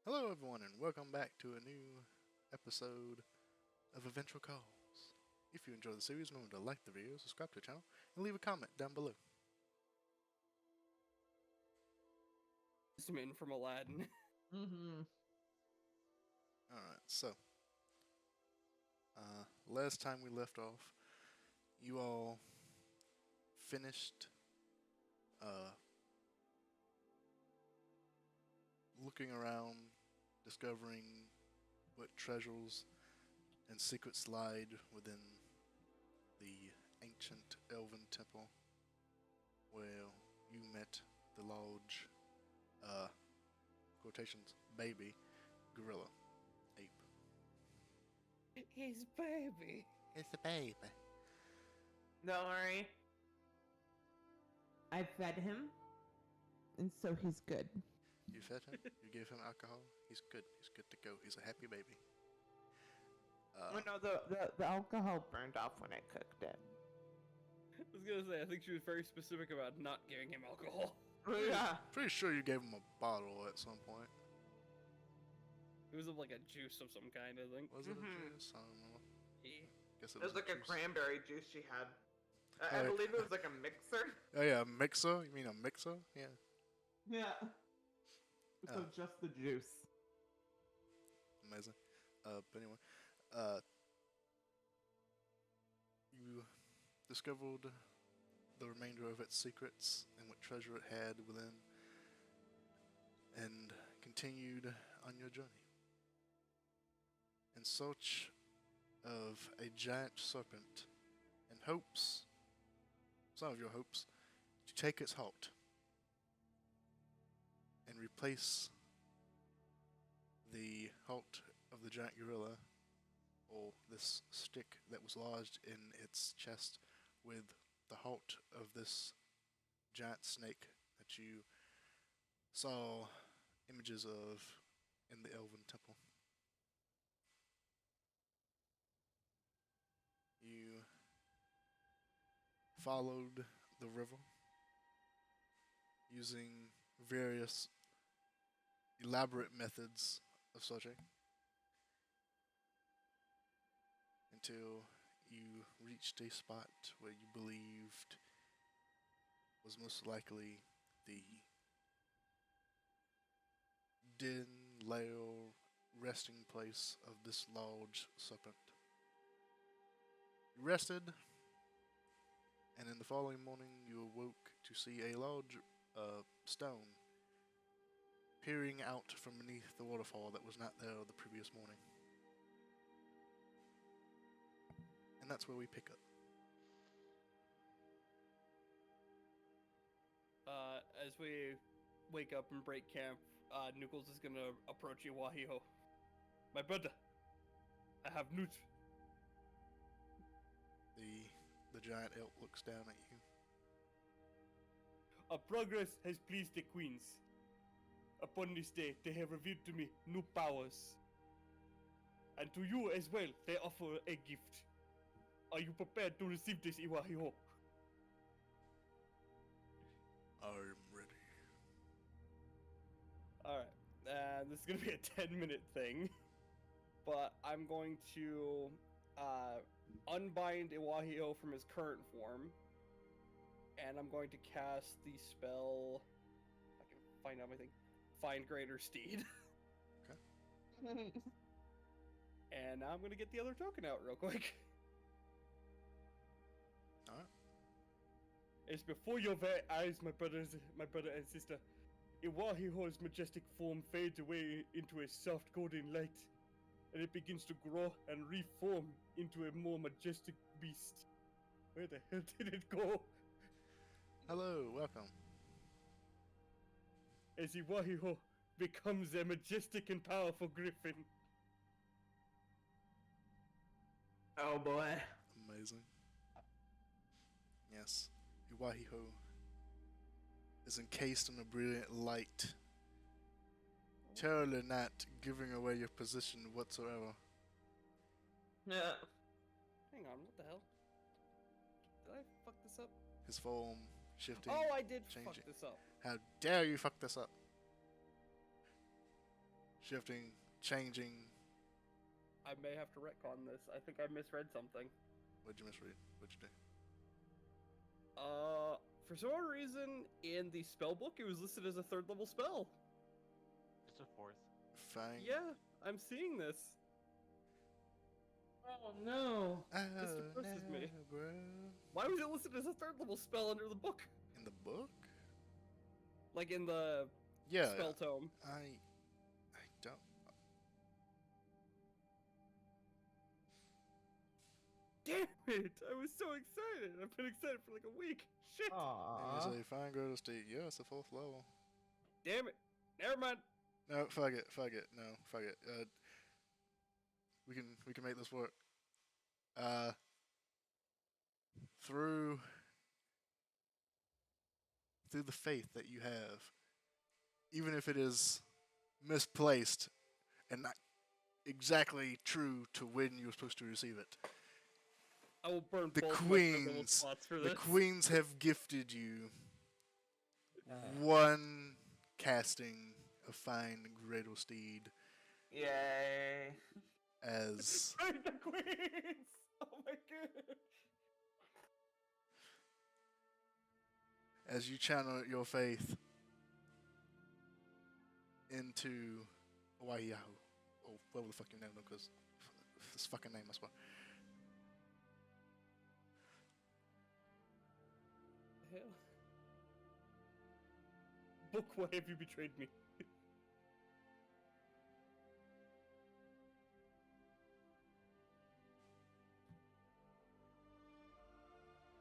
Hello, everyone, and welcome back to a new episode of Eventual Calls. If you enjoy the series, remember to like the video, subscribe to the channel, and leave a comment down below. Jasmine from Aladdin. Mm-hmm. Alright, so, last time we left off, you all finished looking around, discovering what treasures and secrets lied within the ancient Elven temple, where you met the large, quotations, baby gorilla ape. His baby. It's a baby. Don't worry. I fed him, and so he's good. You fed him. You gave him alcohol. He's good. He's good to go. He's a happy baby. Oh no, the alcohol burned off when I cooked it. I was gonna say, I think she was very specific about not giving him alcohol. Yeah. Pretty sure you gave him a bottle at some point. It was like a juice of some kind, I think. Was it a Mhm. juice? I don't know. Yeah. Guess It was like a juice. cranberry juice she had. I Alright. believe it was like a mixer. Oh yeah, a mixer? You mean a mixer? Yeah. Yeah. So just the juice. Amazing. But anyway, you discovered the remainder of its secrets and what treasure it had within, and continued on your journey. In search of a giant serpent, in hopes, some of your hopes, to take its heart and replace the heart of the giant gorilla, or this stick that was lodged in its chest, with the heart of this giant snake that you saw images of in the Elven temple. You followed the river using various elaborate methods of searching until you reached a spot where you believed was most likely the den, lair, resting place of this large serpent. You rested, and in the following morning you awoke to see a large stone peering out from beneath the waterfall that was not there the previous morning. And that's where we pick up. As we wake up and break camp, Nookles is gonna approach Iwahiho. My brother, I have news. The giant elk looks down at you. Our progress has pleased the queens. Upon this day, they have revealed to me new powers. And to you as well, they offer a gift. Are you prepared to receive this, Iwahiho? I'm ready. Alright, this is gonna be a 10-minute thing. But I'm going to unbind Iwahio from his current form. And I'm going to cast the spell. If I can find out my thing. Find Greater Steed. And now I'm gonna get the other token out real quick. Alright. It's before your very eyes, my brother and sister. Iwahiho's majestic form fades away into a soft golden light, and it begins to grow and reform into a more majestic beast. Where the hell did it go? Hello, welcome. As Iwahiho becomes a majestic and powerful griffin. Oh boy. Amazing. Yes, Iwahiho is encased in a brilliant light, terribly not giving away your position whatsoever. Yeah. Hang on, what the hell? Did I fuck this up? His form shifting. Oh, I did changing. fuck this up. How dare you fuck this up? shifting, changing. I may have to retcon this. I think I misread something. What'd you misread? What'd you do? For some reason, in the spell book, it was listed as a 3rd level spell. It's a 4th. Fine. Yeah, I'm seeing this. Oh no. This depresses me. Bro. Why was it listed as a 3rd level spell under the book? In the book? Like in the Yeah. spell tome. I don't. Damn it! I was so excited. I've been excited for like a week. Shit! Aww. You say fine greater steed. Yeah, it's the 4th level. Damn it! Never mind. No, fuck it. No, fuck it. We can make this work. Through the faith that you have, even if it is misplaced and not exactly true to when you were supposed to receive it, I will burn the both my 3rd level queens, slots for the this. queens have gifted you one casting of fine greater steed Yay. as Burn the queens! Oh my god! as you channel your faith into Waiyahu, or whatever the fuck your name is, because this fucking name, I swear. The hell? Book, why have you betrayed me?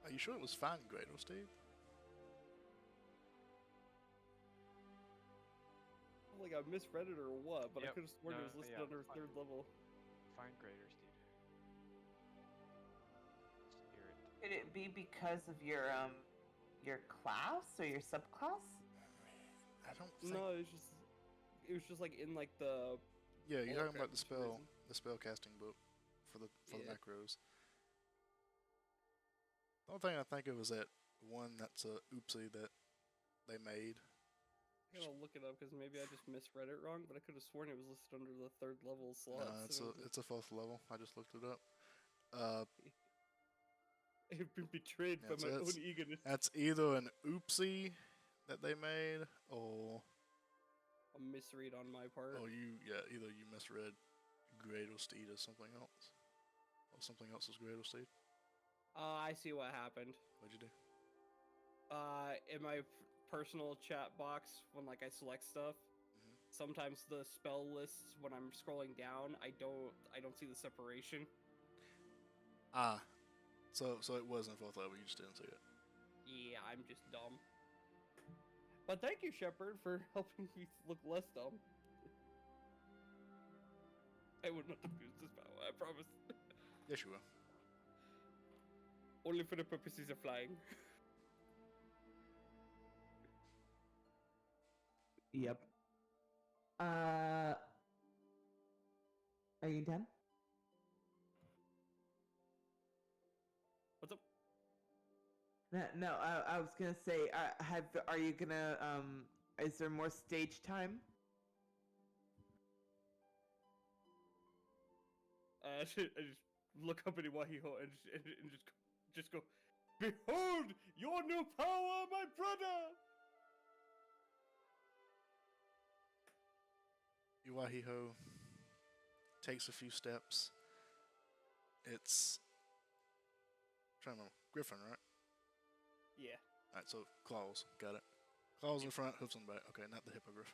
Are you sure it was fine greater steed? Like I misread it or what, but I Yep. could have sworn No, it was listed yeah, under fine. 3rd level. Fine greater steed. Spirit. Could it be because of your class or your subclass? I don't think. No, it was just like in like the Yeah, you're talking about Warcraft the reason. spell casting book for the Yeah. macros. The only thing I think of is that one that's a oopsie that they made. I'm gonna look it up because maybe I just misread it wrong, but I could have sworn it was listed under the 3rd level slots. No, it's a 4th level. I just looked it up. I've been betrayed Yeah, by so my that's- own eagerness. That's either an oopsie that they made, or A misread on my part. either you misread Greater Steed as something else, or something else is Greater Steed. I see what happened. What'd you do? In my personal chat box, when like I select stuff, Mhm. sometimes the spell lists when I'm scrolling down, I don't see the separation. Ah, so it wasn't 4th level. You just didn't see it. Yeah, I'm just dumb. But thank you, Shepard, for helping me look less dumb. I would not abuse this power, I promise. Yes, you will. Only for the purposes of flying. Yep. Are you done? What's up? No, I was gonna say, are you gonna, is there more stage time? I just look up at Iwahiho and just go, behold your new power, my brother! Iwahiho takes a few steps. It's trying to remember. Griffin, right? Yeah. Alright, so claws, got it. Claws in front, hoofs in the back. Okay, not the hippogriff.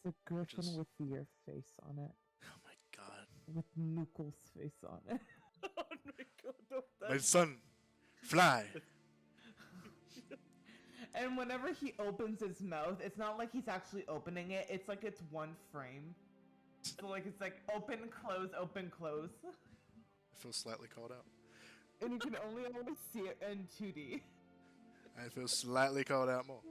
It's a griffin is- with your face on it. Oh my god. With Nukel's face on it. Oh my god, no, My that's... son, fly! And whenever he opens his mouth, it's not like he's actually opening it, it's like it's one frame. So like it's like open, close, open, close. I feel slightly called out. And you can only always see it in 2D. I feel slightly called out more.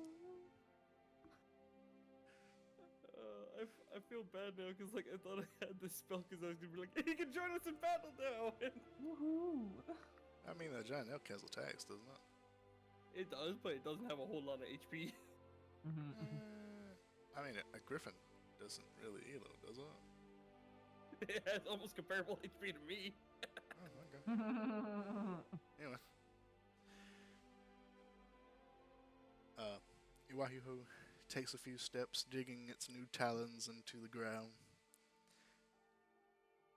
I feel bad now because like I thought I had this spell because I was gonna be like, he can join us in battle now. And Woohoo! I mean, that giant elk has attacks, doesn't it? it does, but it doesn't have a whole lot of HP. Mm-hmm. I mean, a griffin Doesn't really either, does it? It has almost comparable HP to me. Oh, okay. Anyway. Iwahiho takes a few steps, digging its new talons into the ground.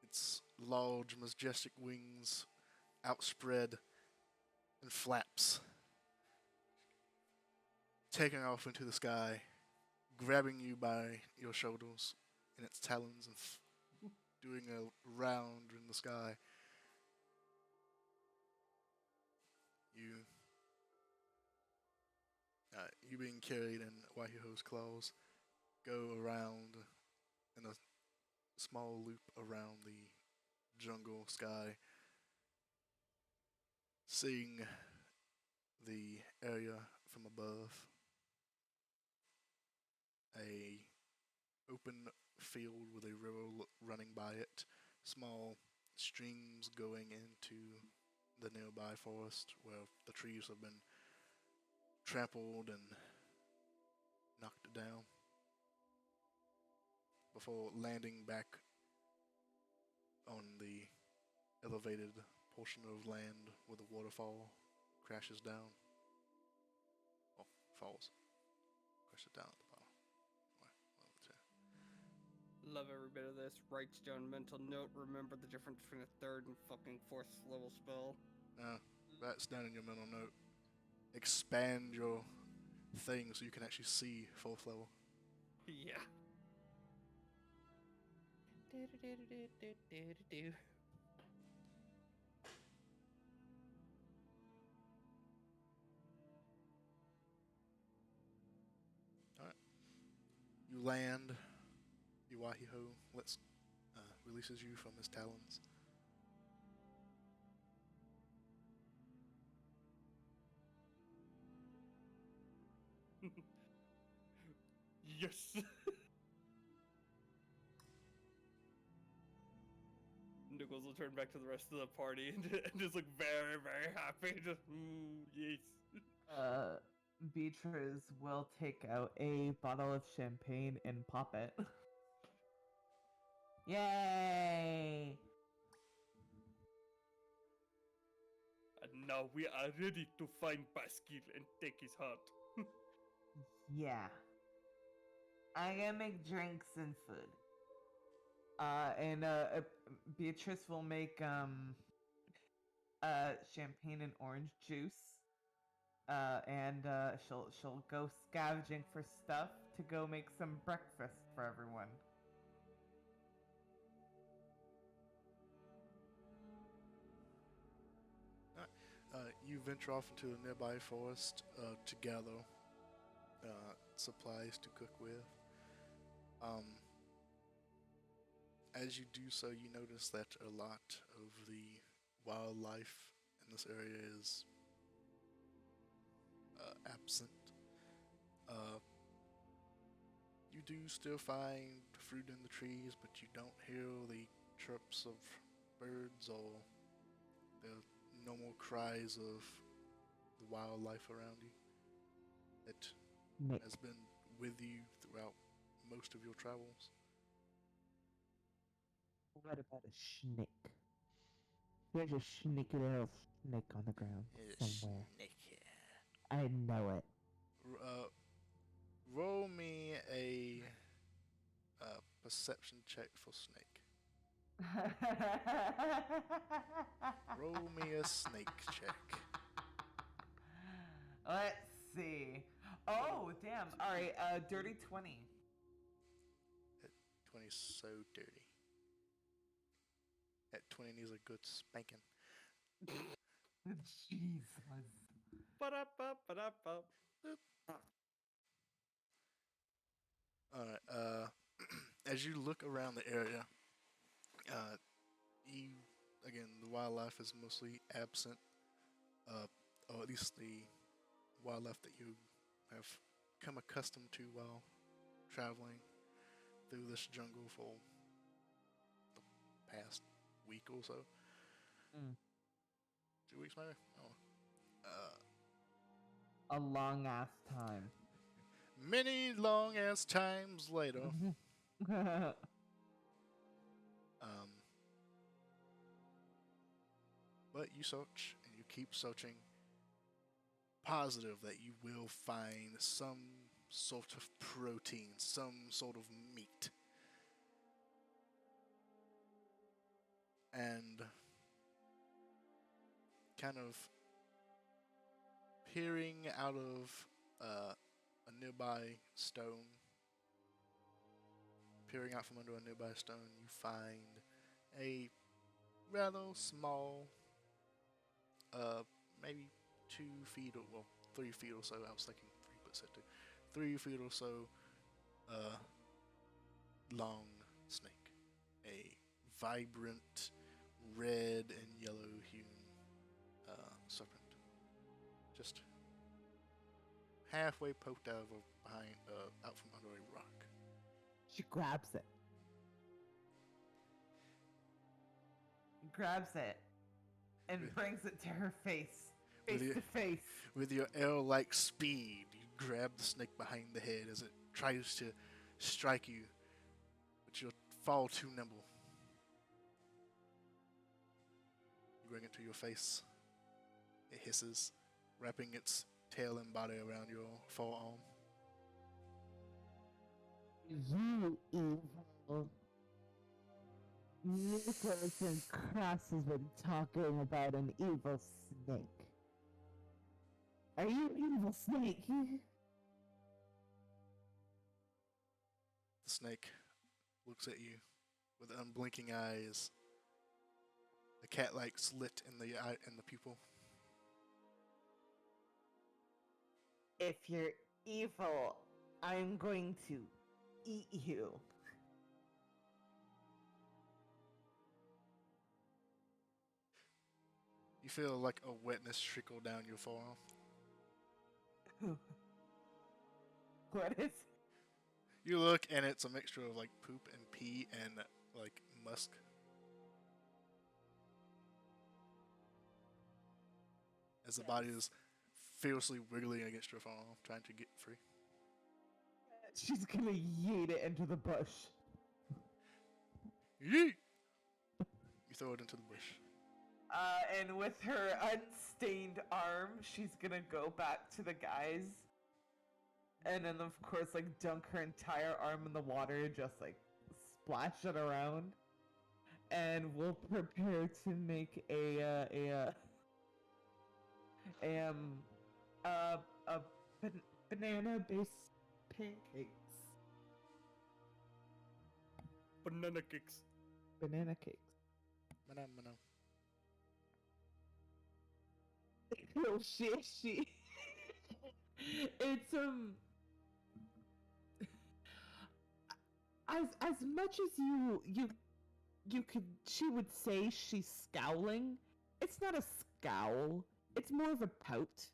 Its large, majestic wings outspread and flaps, taking off into the sky, grabbing you by your shoulders in its talons and doing a round in the sky. You being carried in Waihiho's claws, go around in a small loop around the jungle sky, seeing the area from above. A open field with a river running by it, small streams going into the nearby forest where the trees have been trampled and knocked down before landing back on the elevated portion of land where the waterfall crashes down. Oh, falls. Crashes down at the bottom. One of the two. Love every bit of this. Writes down mental note. Remember the difference between a 3rd and fucking 4th level spell. That's down in your mental note. Expand your thing so you can actually see 4th level. Yeah. Alright. You land. Iwahiho releases you from his talons. Yes. Nichols will turn back to the rest of the party and just look very, very happy. Just, yes. Beatrice will take out a bottle of champagne and pop it. Yay! And now we are ready to find Pascal and take his heart. Yeah. I'm gonna make drinks and food. Beatrice will make champagne and orange juice. And she'll go scavenging for stuff to go make some breakfast for everyone. You venture off into the nearby forest to gather supplies to cook with. As you do so, you notice that a lot of the wildlife in this area is absent. You do still find fruit in the trees, but you don't hear the chirps of birds or the normal cries of the wildlife around you that has been with you throughout most of your travels. What about a snake? There's a sneaky little snake on the ground somewhere. I know it. Roll me a perception check for snake. Roll me a snake check. Let's see. Oh, damn. Alright, dirty 20. That 20 is so dirty. That 20 needs a good spanking. Jesus. Ba-da-ba-ba-da-ba. Alright, as you look around the area, the wildlife is mostly absent, or at least the wildlife that you have come accustomed to while traveling through this jungle for the past week or so. 2 weeks maybe? Oh. A long ass time. Many long ass times later, Um, but you search and you keep searching, positive that you will find some sort of protein, some sort of meat. And kind of peering out of a nearby stone, peering out from under a nearby stone, you find a rather small, maybe 2 feet or, well, 3 feet or so. I was thinking 3, but said 2. 3 feet or so long snake. A vibrant red and yellow hewn serpent. Just halfway poked out of behind, out from under a rock. She grabs it. Grabs it and With- brings it to her face. Face With to face. With your arrow-like speed, you grab the snake behind the head as it tries to strike you, but you're far too nimble. You bring it to your face. It hisses, wrapping its tail and body around your forearm. You evil. Nicholas and Cross has been talking about an evil snake. Are you an evil snake? The snake looks at you with unblinking eyes, a cat-like slit in the eye, in the pupil. If you're evil, I'm going to eat you. You feel like a wetness trickle down your forearm. What is? You look, and it's a mixture of like poop and pee and like musk. As the body is fiercely wiggling against your forearm, trying to get free. She's gonna yeet it into the bush. Yeet! You throw it into the bush. And with her unstained arm, she's gonna go back to the guys. And then, of course, like, dunk her entire arm in the water, just, like, splash it around. And we'll prepare to make banana-based pancakes. Banana kicks. Banana cakes. Mana. Oh shit, she. It's as much as you could, she would say she's scowling. It's not a scowl. It's more of a pout.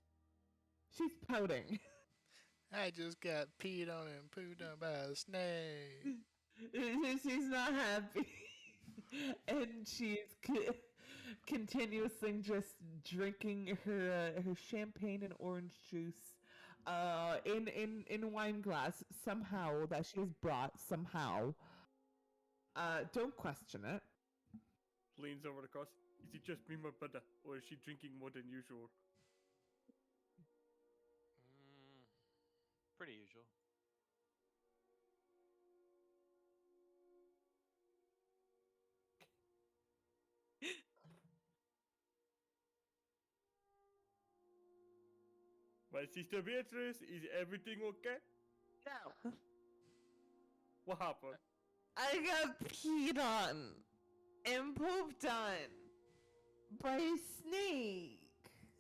She's pouting. I just got peed on and pooed on by a snake. She's not happy, and she's continuously just drinking her champagne and orange juice, in wine glass somehow that she's brought somehow. Don't question it. Leans over across. Is it just me, my brother, or is she drinking more than usual? Pretty usual. My sister Beatrice, is everything okay? No, What happened? I got peed on and pooped on by a snake.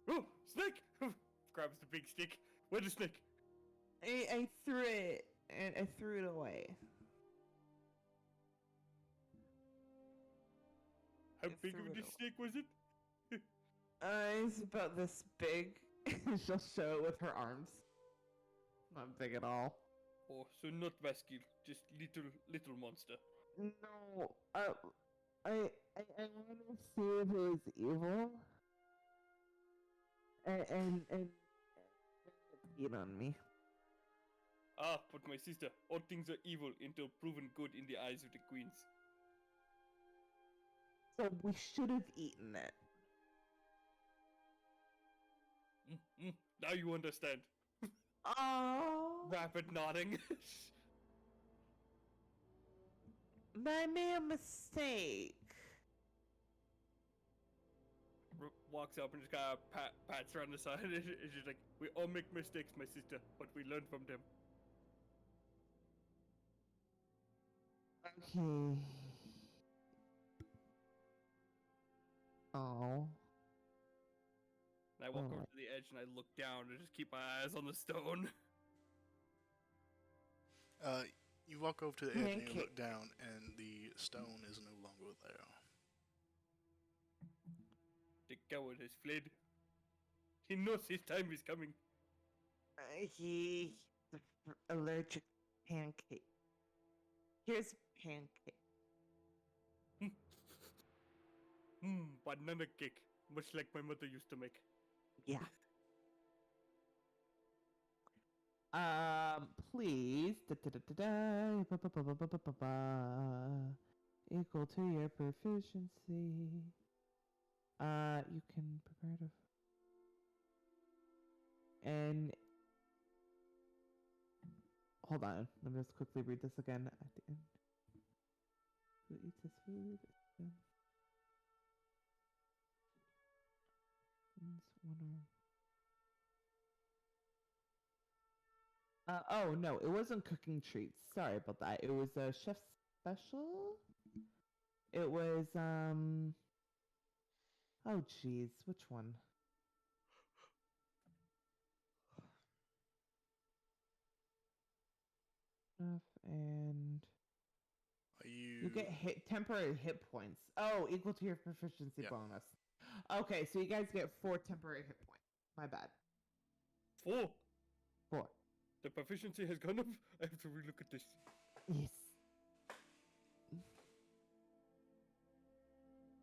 Oh, snake! Grabs the big stick. Where's the snake? I threw it, and I threw it away. How I big threw of it a away. snake was it? It's about this big. She'll show it with her arms. Not big at all. Oh, so not masculine, just little monster. No, I want to see if it's evil. And peed on me. Ah, but my sister, all things are evil until proven good in the eyes of the queens. So we should have eaten it. Now you understand. Oh, Rapid nodding. I made a mistake. Walks up and just kind of pats her on the side. It's just like, we all make mistakes, my sister, but we learn from them. Okay. Oh. And I walk over Alright. to the edge and I look down and just keep my eyes on the stone. You walk over to the edge and you Pancake. look down, and the stone is no longer there. The coward has fled. He knows his time is coming. He's allergic to pancake. Here's pancake. Banana cake, much like my mother used to make. Yeah. Please. Equal to your proficiency. You can prepare to. And hold on, let me just quickly read this again at the end. Who eats his food? Oh no, it wasn't cooking treats. Sorry about that. It was a chef's special. It was Oh jeez, which one? And Are you? you get temporary hit points. Oh, equal to your proficiency Yeah. bonus. Okay, so you guys get 4 temporary hit points. My bad. 4. 4. The proficiency has gone up. I have to relook at this. Yes.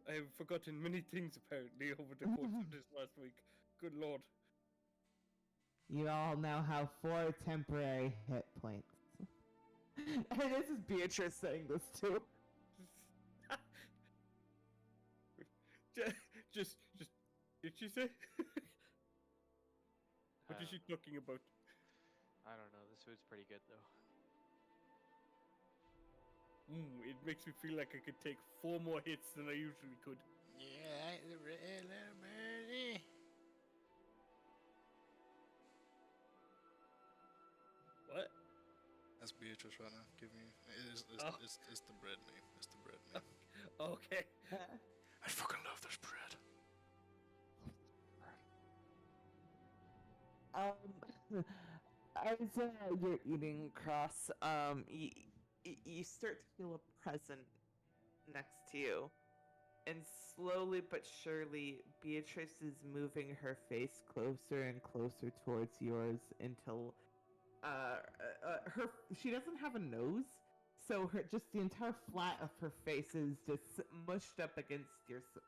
I have forgotten many things apparently over the course of this last week. Good lord. You all now have 4 temporary hit points. And this is Beatrice saying this too. just, did she say? What is Uh, she talking about? I don't know. This food's pretty good though. It makes me feel like I could take 4 more hits than I usually could. Yeah, the red birdie. What? That's Beatrice right now. Give me. It's the bread name. It's the bread name. Okay. I fucking love this bread. As you're eating, Cross, you start to feel a present next to you. And slowly but surely, Beatrice is moving her face closer and closer towards yours until she doesn't have a nose, so the entire flat of her face is just mushed up against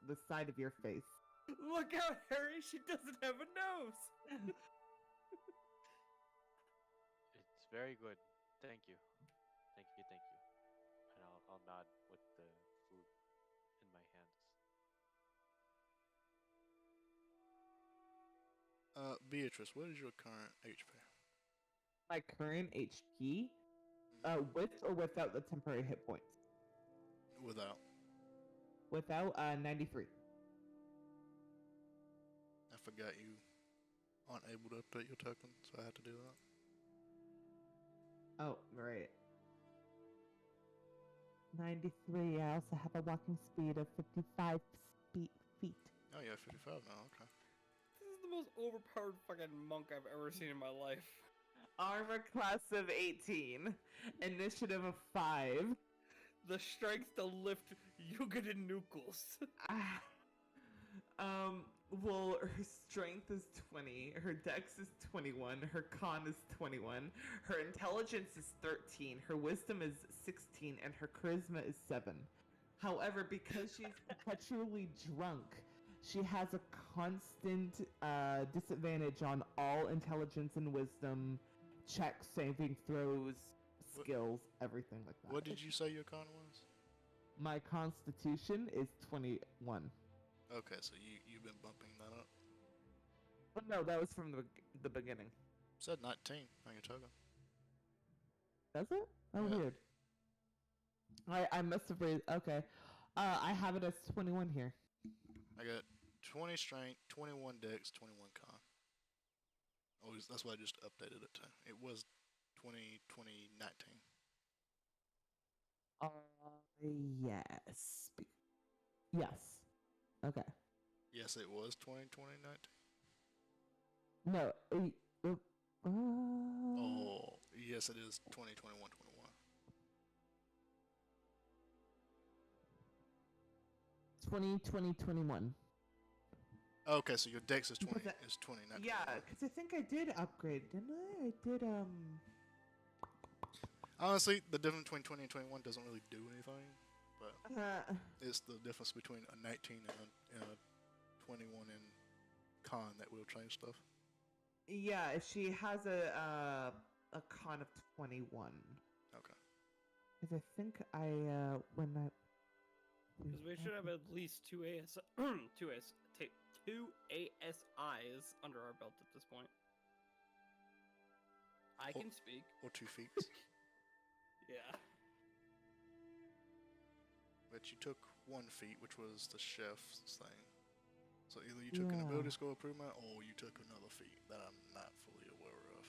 the side of your face. Look out, Harry! She doesn't have a nose! It's very good. Thank you. Thank you. Thank you. And I'll nod with the food in my hands. Beatrice, what is your current HP? My current HP, with or without the temporary hit points? Without. Without, 93. I forgot you aren't able to update your token, so I had to do that. Oh, right. 93. I also have a walking speed of 55 feet. Oh yeah, 55 now. Okay. This is the most overpowered fucking monk I've ever seen in my life. Armor class of 18, initiative of 5. The strength to lift Yugadin Nucles. Well, her strength is 20, her dex is 21, her con is 21, her intelligence is 13, her wisdom is 16, and her charisma is 7. However, because she's perpetually drunk, she has a constant disadvantage on all intelligence and wisdom checks, saving throws, What- skills, everything like that. What did you say your con was? My constitution is 21. Okay, so you've been bumping that up. Oh, no, that was from the beginning. Said 19 on your token. Does it? Oh, Yeah. weird. I must have raised. Okay. I have it as 21 here. I got 20 strength, 21 dex, 21 con. Always, that's why I just updated it to. It was 20, 20, 19. Yes. Yes. Okay. Yes, it was 20, 20, 19. No. Oh, yes, it is 20, 21, 21. 20, 20, 21. Okay, so your dex is 20, that- is 20, not Yeah, 21. because I think I did upgrade, didn't I? I did, Honestly, the difference between 20 and 21 doesn't really do anything, but uh, it's the difference between a 19 and a 21 in con that will change stuff. yeah, she has a con of 21. Okay. Because I think when I... Because we should have at least two ASIs under our belt at this point. I can speak. Or 2 feet. Yeah. But you took 1 feat, which was the chef's thing. So either you took an ability score improvement, or you took another feat that I'm not fully aware of.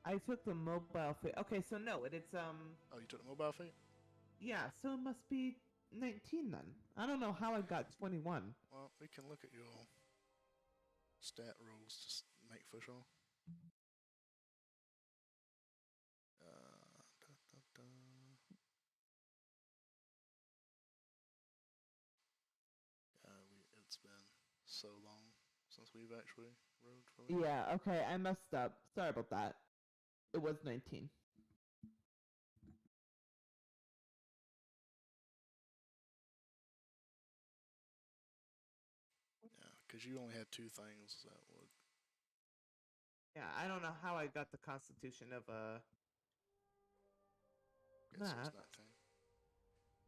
I took the mobile feat. Okay, so no, it's Oh, you took the mobile feat? yeah, so it must be 19 then. I don't know how I got 21. Well, we can look at your stat rules to make for sure. Da, da, da. It's been so long since we've actually rode for them. Yeah, okay, I messed up. Sorry about that. It was 19. Yeah, because you only had 2 things that would. Yeah, I don't know how I got the constitution of Guess it was Matt. 19.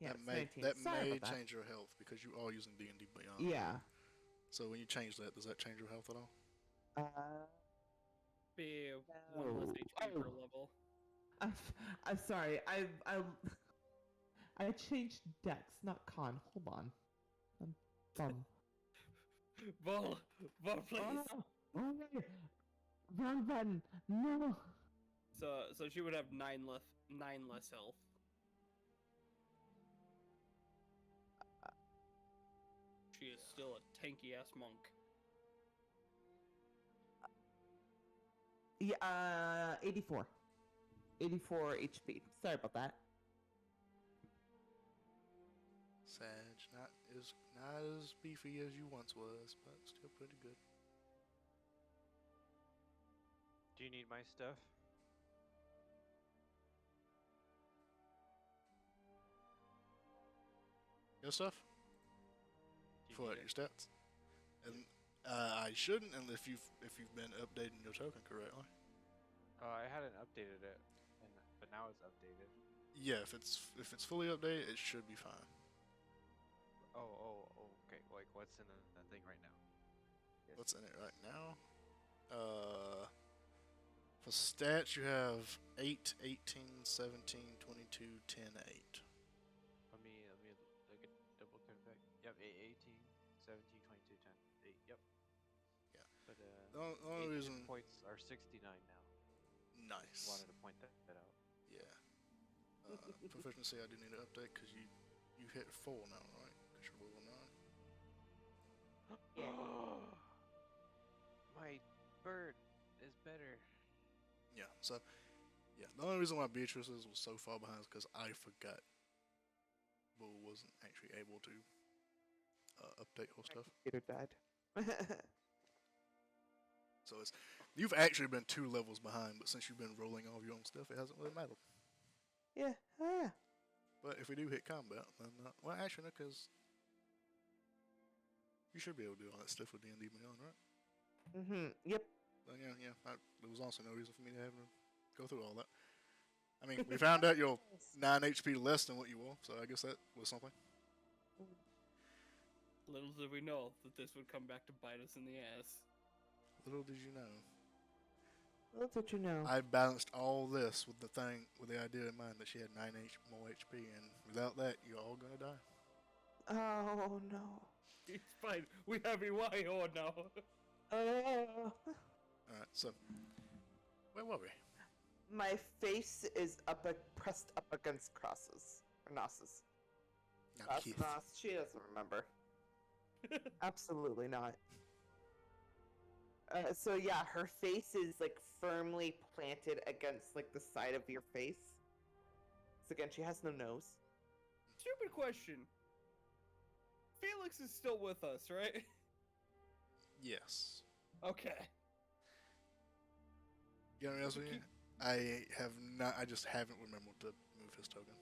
Yeah, that it's may 19. that Sorry may about that. change your health because you are using D&D Beyond. Yeah. So when you change that, does that change your health at all? Be one less HP per Oh. level. I'm sorry. I changed dex, not con. Hold on. I'm dumb. Bull, please. Oh, wait. Wrong button. No. So she would have 9 less health. She is still a tanky ass monk. Yeah, 84. 84 HP. Sorry about that. Sag, not as beefy as you once was, but still pretty good. Do you need my stuff? Your stuff? Do you For need your it? stats? And I shouldn't, and if you've been updating your token correctly. I hadn't updated it, but now it's updated. Yeah, if it's fully updated, it should be fine. Oh, okay. Like, what's in the thing right now? Yes. What's in it right now? For stats, you have 8, 18, 17, 22, 10, 8. Let me look at double config. Yep, 18, 17, 22, 10, 8. Yep. Yeah. But The only hit reason. points are 69 now. Nice. Wanted to point that out. Yeah. Proficiency, I do need to update because you hit 4 now, right? Because you're level 9. My bird is better. Yeah. So, yeah. The only reason why Beatrice's was so far behind is because I forgot Bull wasn't actually able to update her stuff. Computer died. So you've actually been 2 levels behind, but since you've been rolling all of your own stuff, it hasn't really mattered. Yeah. Oh, yeah. But if we do hit combat, then well, actually, no, because you should be able to do all that stuff with D&D Beyond, right? Yep. Then yeah. There was also no reason for me to have go through all that. I mean, we found out you're 9 HP less than what you were, so I guess that was something. Little did we know that this would come back to bite us in the ass. Little did you know. That's what you know. I balanced all this with the idea in mind that she had 9 more HP, and without that, you're all gonna die. Oh no. It's fine. We have Iwaiho now. Oh. Alright, so, where were we? My face is pressed up against crosses. Or Nosses. Now, Keith. Nos. She doesn't remember. Absolutely not. So yeah, her face is like firmly planted against like the side of your face. So again, she has no nose. Stupid question. Felix is still with us, right? Yes. Okay. You know what else with you? I just haven't remembered to move his token.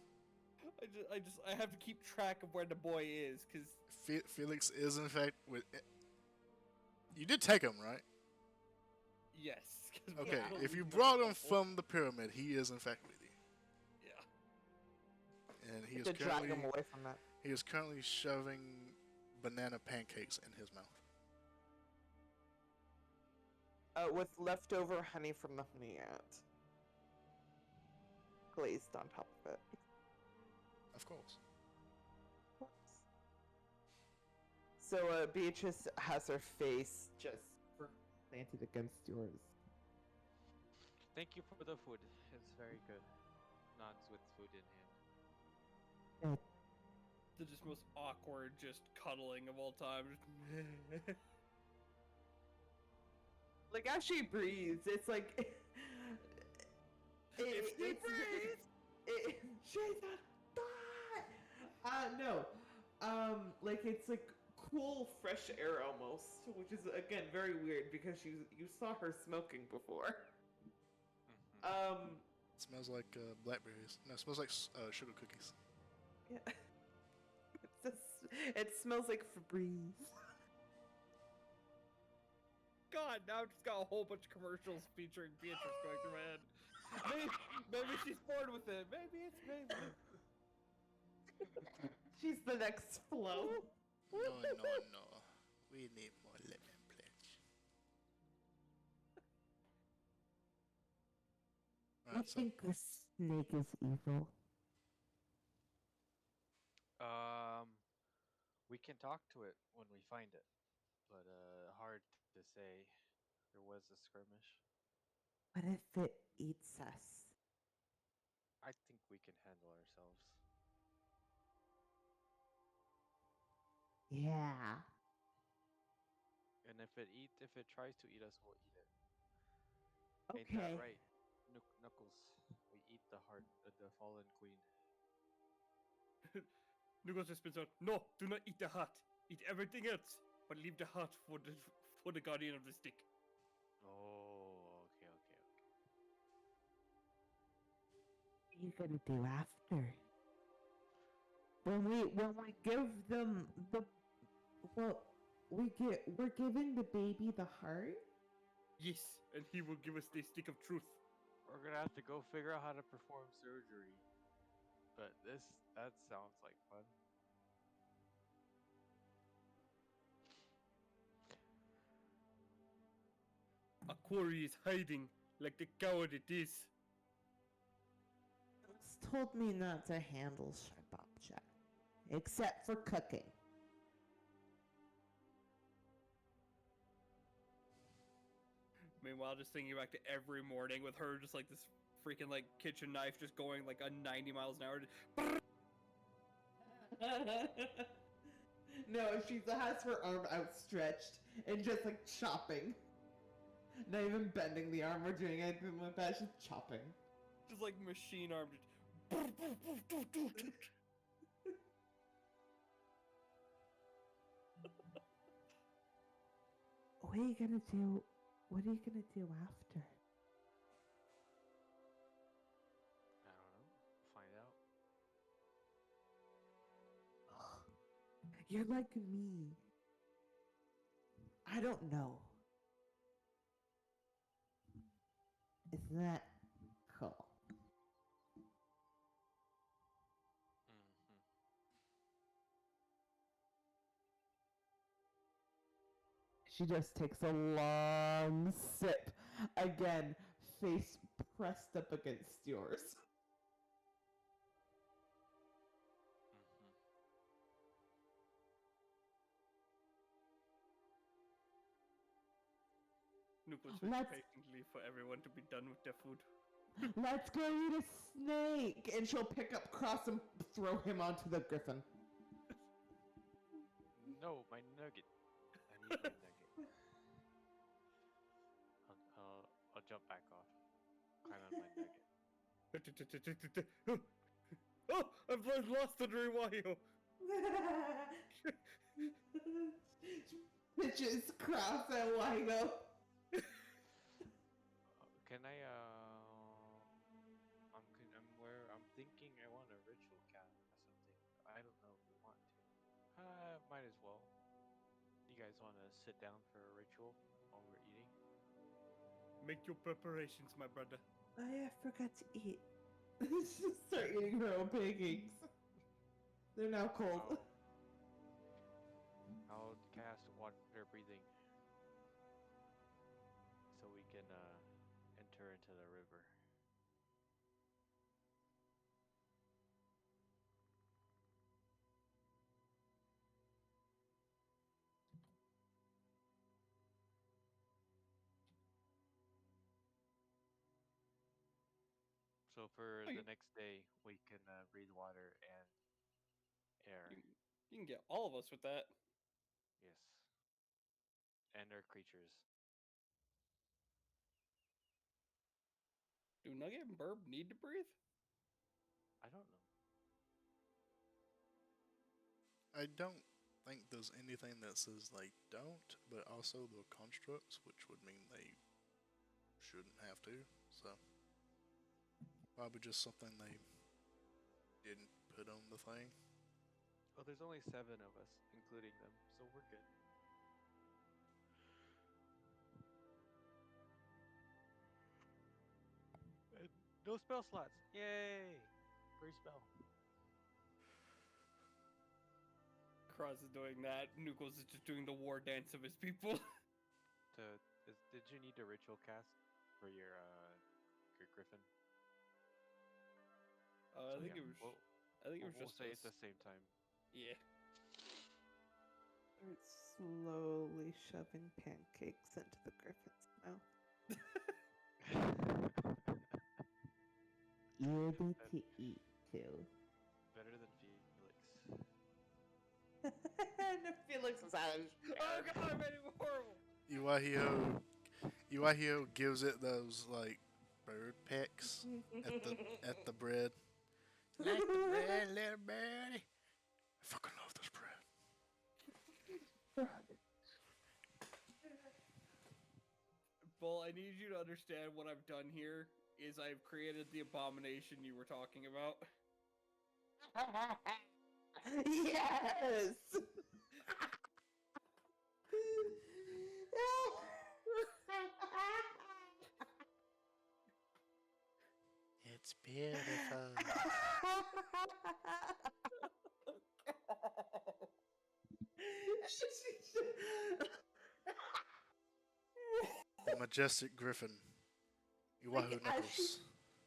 I have to keep track of where the boy is, because Felix is in fact with. You did take him, right? yes. Okay, Yeah. if you brought him from the pyramid, he is in fact with you. Yeah. And he is To drag currently him away from that. he is currently shoving banana pancakes in his mouth. With leftover honey from the honey ant. Glazed on top of it. Of course. So Beatrice has her face just planted against yours. Thank you for the food. It's very good. Nods with food in hand. The just most awkward, just cuddling of all time. Like as she breathes, it's like If she breathes! She's a thought! No. Like it's like cool fresh air almost, which is again very weird because you saw her smoking before. It smells like blackberries. No, it smells like sugar cookies. Yeah. It smells like Febreze. God, now I've just got a whole bunch of commercials featuring Beatrice going through my head. Maybe she's bored with it. Maybe it's maybe. She's the next Flo. No. We need more lemon pledge. I think the snake is evil. We can talk to it when we find it, but hard to say. There was a skirmish. What if it eats us? I think we can handle ourselves. Yeah. And if it tries to eat us, we'll eat it. Okay. Ain't that right, Knuckles? We eat the heart of the fallen queen. Nugo's just been said, no, do not eat the heart. Eat everything else, but leave the heart for the guardian of the stick. Oh, okay. What are you gonna do after? When we give them we're giving the baby the heart? Yes, and he will give us the stick of truth. We're gonna have to go figure out how to perform surgery. But that sounds like fun. A quarry is hiding, like the coward it is. It's told me not to handle sharp objects, except for cooking. Meanwhile, just thinking back to every morning with her just like this freaking like kitchen knife just going like a 90 miles an hour. No, she has her arm outstretched and just like chopping. Not even bending the arm or doing anything like that, she's chopping. Just like machine armed. What are you gonna do? What are you gonna do after? I don't know. Find out. You're like me. I don't know. Isn't that She just takes a long sip. Again, face pressed up against yours. Mm-hmm. Nucleus Let's- waits patiently for everyone to be done with their food. Let's go eat a snake! And she'll pick up Cross and throw him onto the griffin. No, my nugget. I need my nugget. I'll jump back off. Climb on my nugget. Oh, I've lost the Rewahio. Pitches Cross and Wino. Can I I'm thinking I want a ritual cast something. I don't know if we want to. Might as well. You guys want to sit down for a ritual while we're eating? Make your preparations, my brother. I forgot to eat. She'll start eating her own pancakes. They're now cold. I'll cast water breathing so we can enter into the river. So for Oh, the next day, we can breathe water and air. You can get all of us with that. Yes. And our creatures. Do Nugget and Burb need to breathe? I don't know. I don't think there's anything that says they don't, but also the constructs, which would mean they shouldn't have to. So probably just something they didn't put on the thing. Well, there's only 7 of us, including them, so we're good. And no spell slots! Yay! Free spell. Cross is doing that. Nucleus is just doing the war dance of his people. Did you need a ritual cast for your griffin? I think yeah, it was. we'll- I think it was we'll just say us. at the same time. Yeah. Start slowly shoving pancakes into the griffin's mouth. Easy to eat too. Better than Felix. No, Felix is savage. Oh god, I made it horrible. Iwahio gives it those like bird pecks at the bread. Like the bread, little birdie. I fucking love this bread. Bull, I need you to understand what I've done here is I've created the abomination you were talking about. Yes. It's beautiful. The majestic griffin. Iwahu Like, as Knuckles.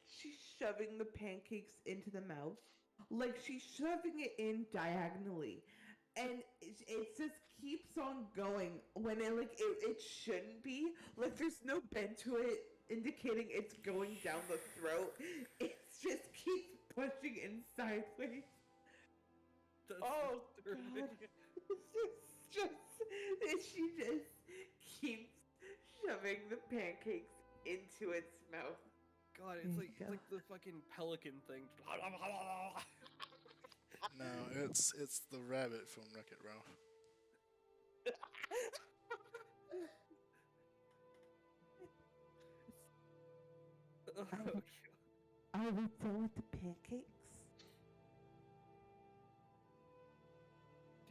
she's shoving the pancakes into the mouth. Like she's shoving it in diagonally. And it just keeps on going when it shouldn't be. Like there's no bend to it indicating it's going down the throat. It just keeps pushing in sideways. That's Oh disturbing. god. She just keeps shoving the pancakes into its mouth. God, There it's you like go. the fucking pelican thing. No, it's the rabbit from Wreck-It Ralph. Are we done with the pancakes?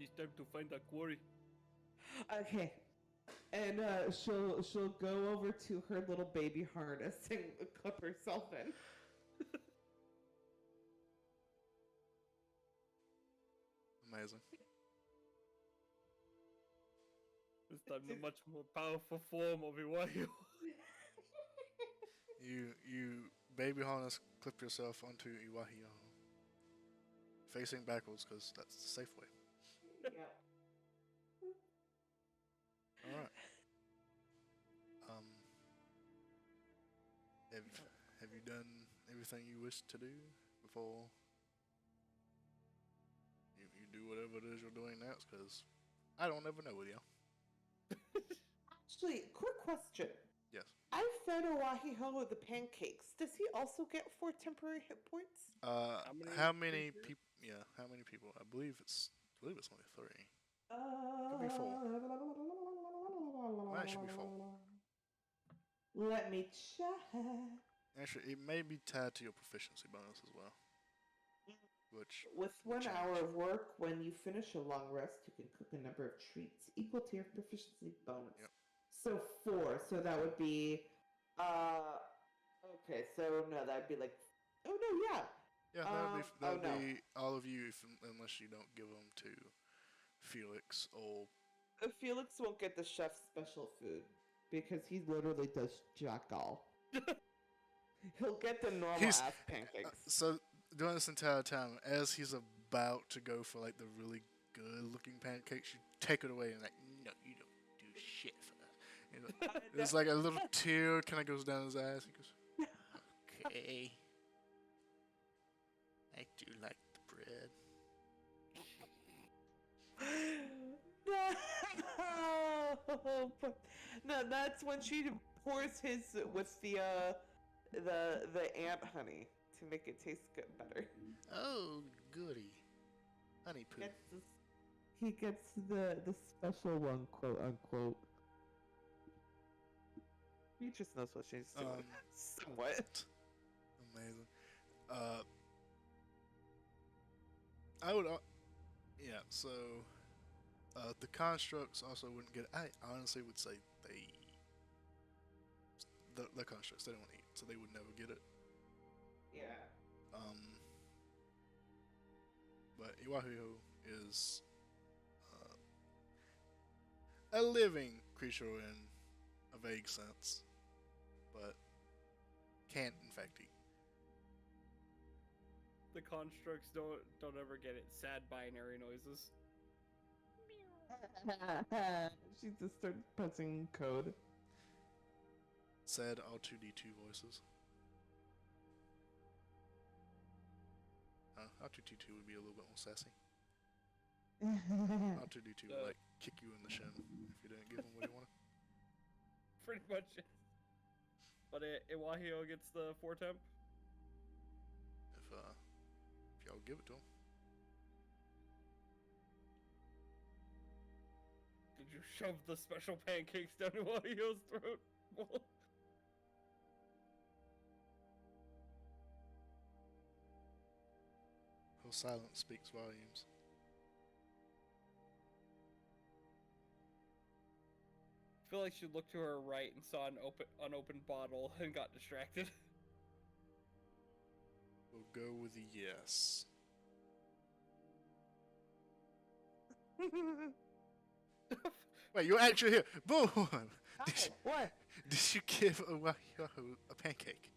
It's time to find a quarry. Okay. And she'll go over to her little baby harness and clip herself in. Amazing. This time, the much more powerful form of Iwahio. You baby harness clip yourself onto Iwahio, facing backwards because that's the safe way. Yeah. All right. Have you done everything you wish to do before you do whatever it is you're doing next? Because I don't ever know with you. Actually, quick question. Yes. I fed Oahiho with the pancakes. Does he also get 4 temporary hit points? How many people? Yeah, how many people? I believe it's only 3. Could be 4. Might should be 4. Let me check. Actually, it may be tied to your proficiency bonus as well. Which With will 1 change. hour of work, when you finish a long rest, you can cook a number of treats equal to your proficiency bonus. Yep. So 4. So that would be, okay. So no, that'd be like, oh no, yeah. Yeah, that would no. be all of you, unless you don't give them to Felix or. Felix won't get the chef's special food because he literally does jack all. He'll get the normal ass pancakes. So during this entire time, as he's about to go for like the really good looking pancakes, you take it away and like, no, you don't do shit for that. And there's like a little tear kind of goes down his eyes. He goes, okay, I do like the bread. No, that's when she pours his with the ant honey to make it taste good better. Oh, goody, honey poo. He gets the special one, quote unquote. Beatrice knows what she's doing. Somewhat. Amazing. I would, yeah. So, the constructs also wouldn't get. I honestly would say the constructs they don't eat, so they would never get it. Yeah. But Iwahio is a living creature in a vague sense, but can't in fact eat. The constructs don't ever get it. Sad binary noises. She just started pressing code. Said R2D2 voices. R2D2 would be a little bit more sassy. R2D2 would like kick you in the shin if you didn't give him what he wanted. Pretty much. But Iwahio gets the 4 temp. If y'all give it to him. Did you shove the special pancakes down Iwahio's throat? Her silence speaks volumes. I feel like she looked to her right and saw an unopened bottle and got distracted. We'll go with a yes. Wait, you're actually here. Boom! What? Did you give a pancake?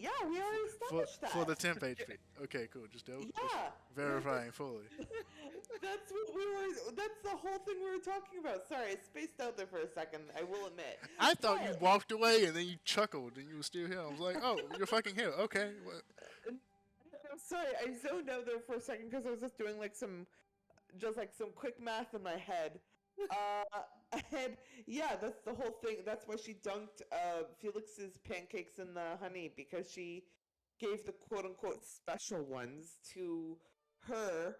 Yeah, we already established that. For the temp HP. Okay, cool. Just verifying fully. That's what we were. That's the whole thing we were talking about. Sorry, I spaced out there for a second. I will admit. I thought you walked away and then you chuckled and you were still here. I was like, oh, you're fucking here. Okay. What? I'm sorry, I zoned out there for a second because I was just doing like some quick math in my head. And yeah, that's the whole thing. That's why she dunked Felix's pancakes in the honey, because she gave the quote-unquote special ones to her,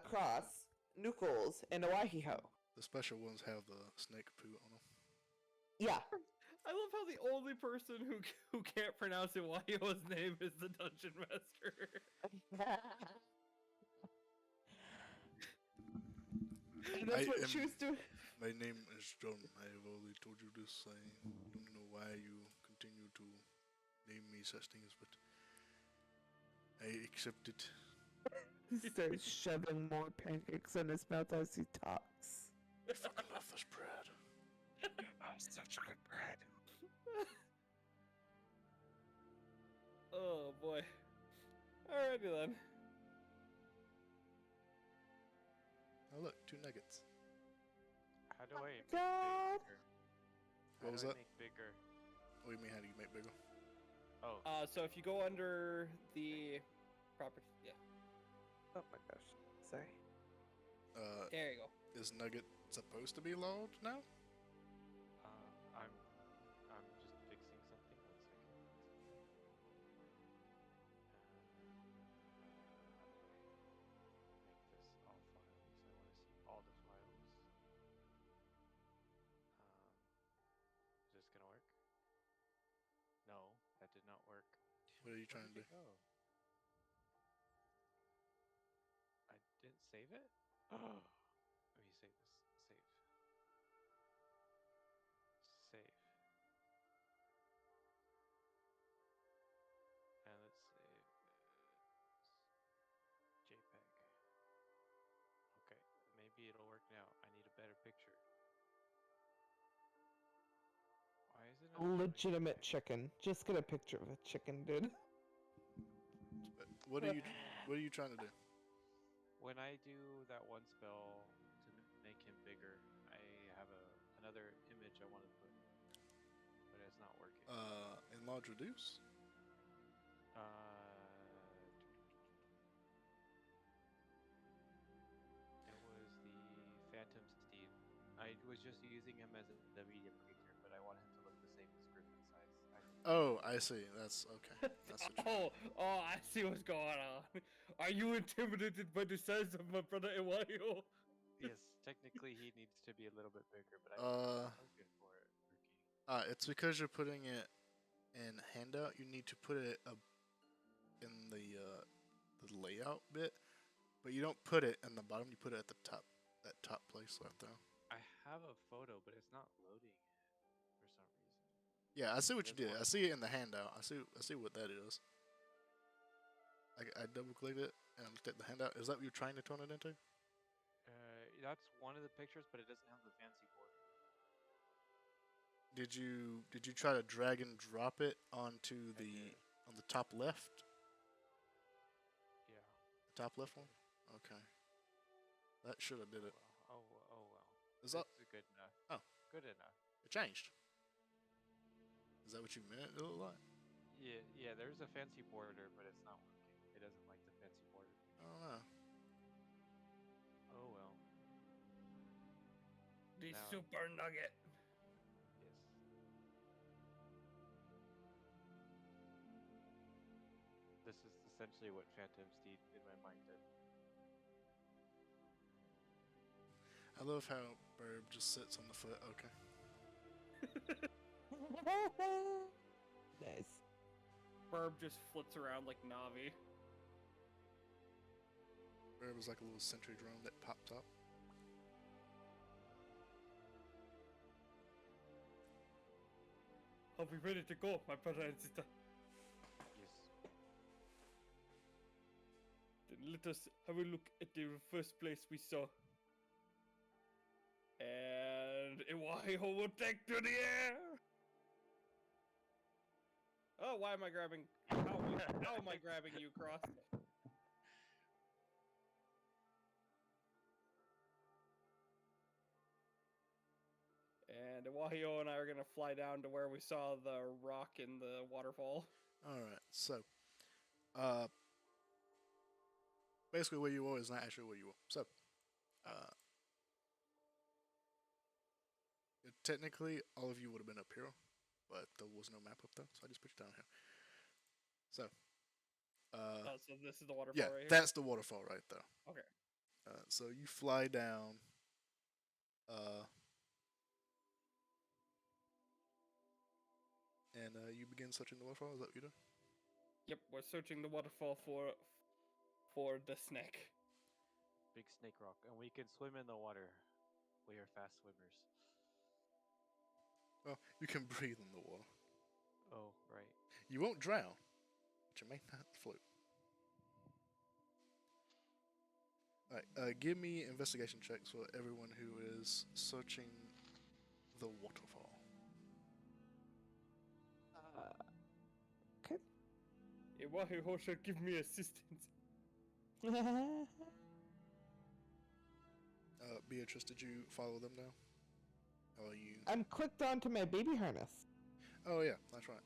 Cross, Nookles, and Oahiho. The special ones have the snake poo on them. Yeah. I love how the only person who can't pronounce Iwahio's name is the dungeon master. And that's what she was doing. My name is John. I have already told you this. I don't know why you continue to name me such things, but I accept it. He starts shoving more pancakes in his mouth as he talks. I fucking love this bread. Oh, such good bread. Oh boy. Alrighty then. Oh look, 2 nuggets. How do I make God. bigger? What was How do that? I make bigger? What do you mean? How do you make bigger? Oh, So if you go under the property, yeah, Oh my gosh. Sorry. there you go. Is nugget supposed to be large now? I'm just fixing something. 1 second. Make this all files. I want to see all the files. Is this gonna work? No, that did not work. What are you Where trying to did do? it go? I didn't save it? Oh, let me save this. Save. Save. And let's save JPEG. Okay, maybe it'll work now. I need a better picture. Why is it not showing Legitimate JPEG? chicken. Just get a picture of a chicken, dude. What are you trying to do? When I do that one spell to make him bigger, I have another image I want to put, but it's not working. Enlarge reduce? It was the Phantom Steed. I was just using him as a medium creature, but I want him to look the same as Griffin size. Oh, I see. That's okay. That's what you I see what's going on. Are you intimidated by the size of my brother Iwayo? Yes, technically he needs to be a little bit bigger, but I Uh, have a token for it, Ricky. it's because you're putting it in handout. You need to put it in the layout bit, but you don't put it in the bottom. You put it at the top, that top place left there. I have a photo, but it's not loading it for some reason. Yeah, I see what you There's did. one. I see it in the handout. I see what that is. I double clicked it and looked at the handout. Is that what you're trying to turn it into? That's one of the pictures, but it doesn't have the fancy border. Did you try to drag and drop it onto I the did. on the top left? Yeah. The top left I one? did. Okay. That should have did it. Oh well. Oh well. Is that It's good enough. Oh. Good enough. it changed? Is that what you meant it looked like? Yeah. There's a fancy border, but it's not working. It doesn't like the fancy border. I don't know. Oh well. The Now- super nugget. Yes. This is essentially what Phantom Steed in my mind did. I love how Burb just sits on the foot. Okay. Nice. Burb just flits around like Navi. Burb is like a little sentry drone that popped up. Are we ready to go, my brother and sister? Yes. Then let us have a look at the first place we saw. And Iwayo will take to the air! Oh, why am I grabbing... How am I grabbing you, Cross? And Iwayo and I are gonna fly down to where we saw the rock in the waterfall. Alright, so basically where you were is not actually where you were. So technically all of you would have been up here, but there was no map up there, so I just put you down here. So So this is the waterfall yeah, right here? that's the waterfall right there. Okay. So you fly down. And you begin searching the waterfall. Is that what you do? Yep, we're searching the waterfall for the snake. Big snake rock, and we can swim in the water. We are fast swimmers. Well, you can breathe in the water. Oh, right. You won't drown, but you may not float. Alright, give me investigation checks for everyone who is searching the waterfall. Okay. Iwahiho should give me assistance. Beatrice, did you follow them now? Or you? I'm clicked onto my baby harness. Oh yeah, that's right.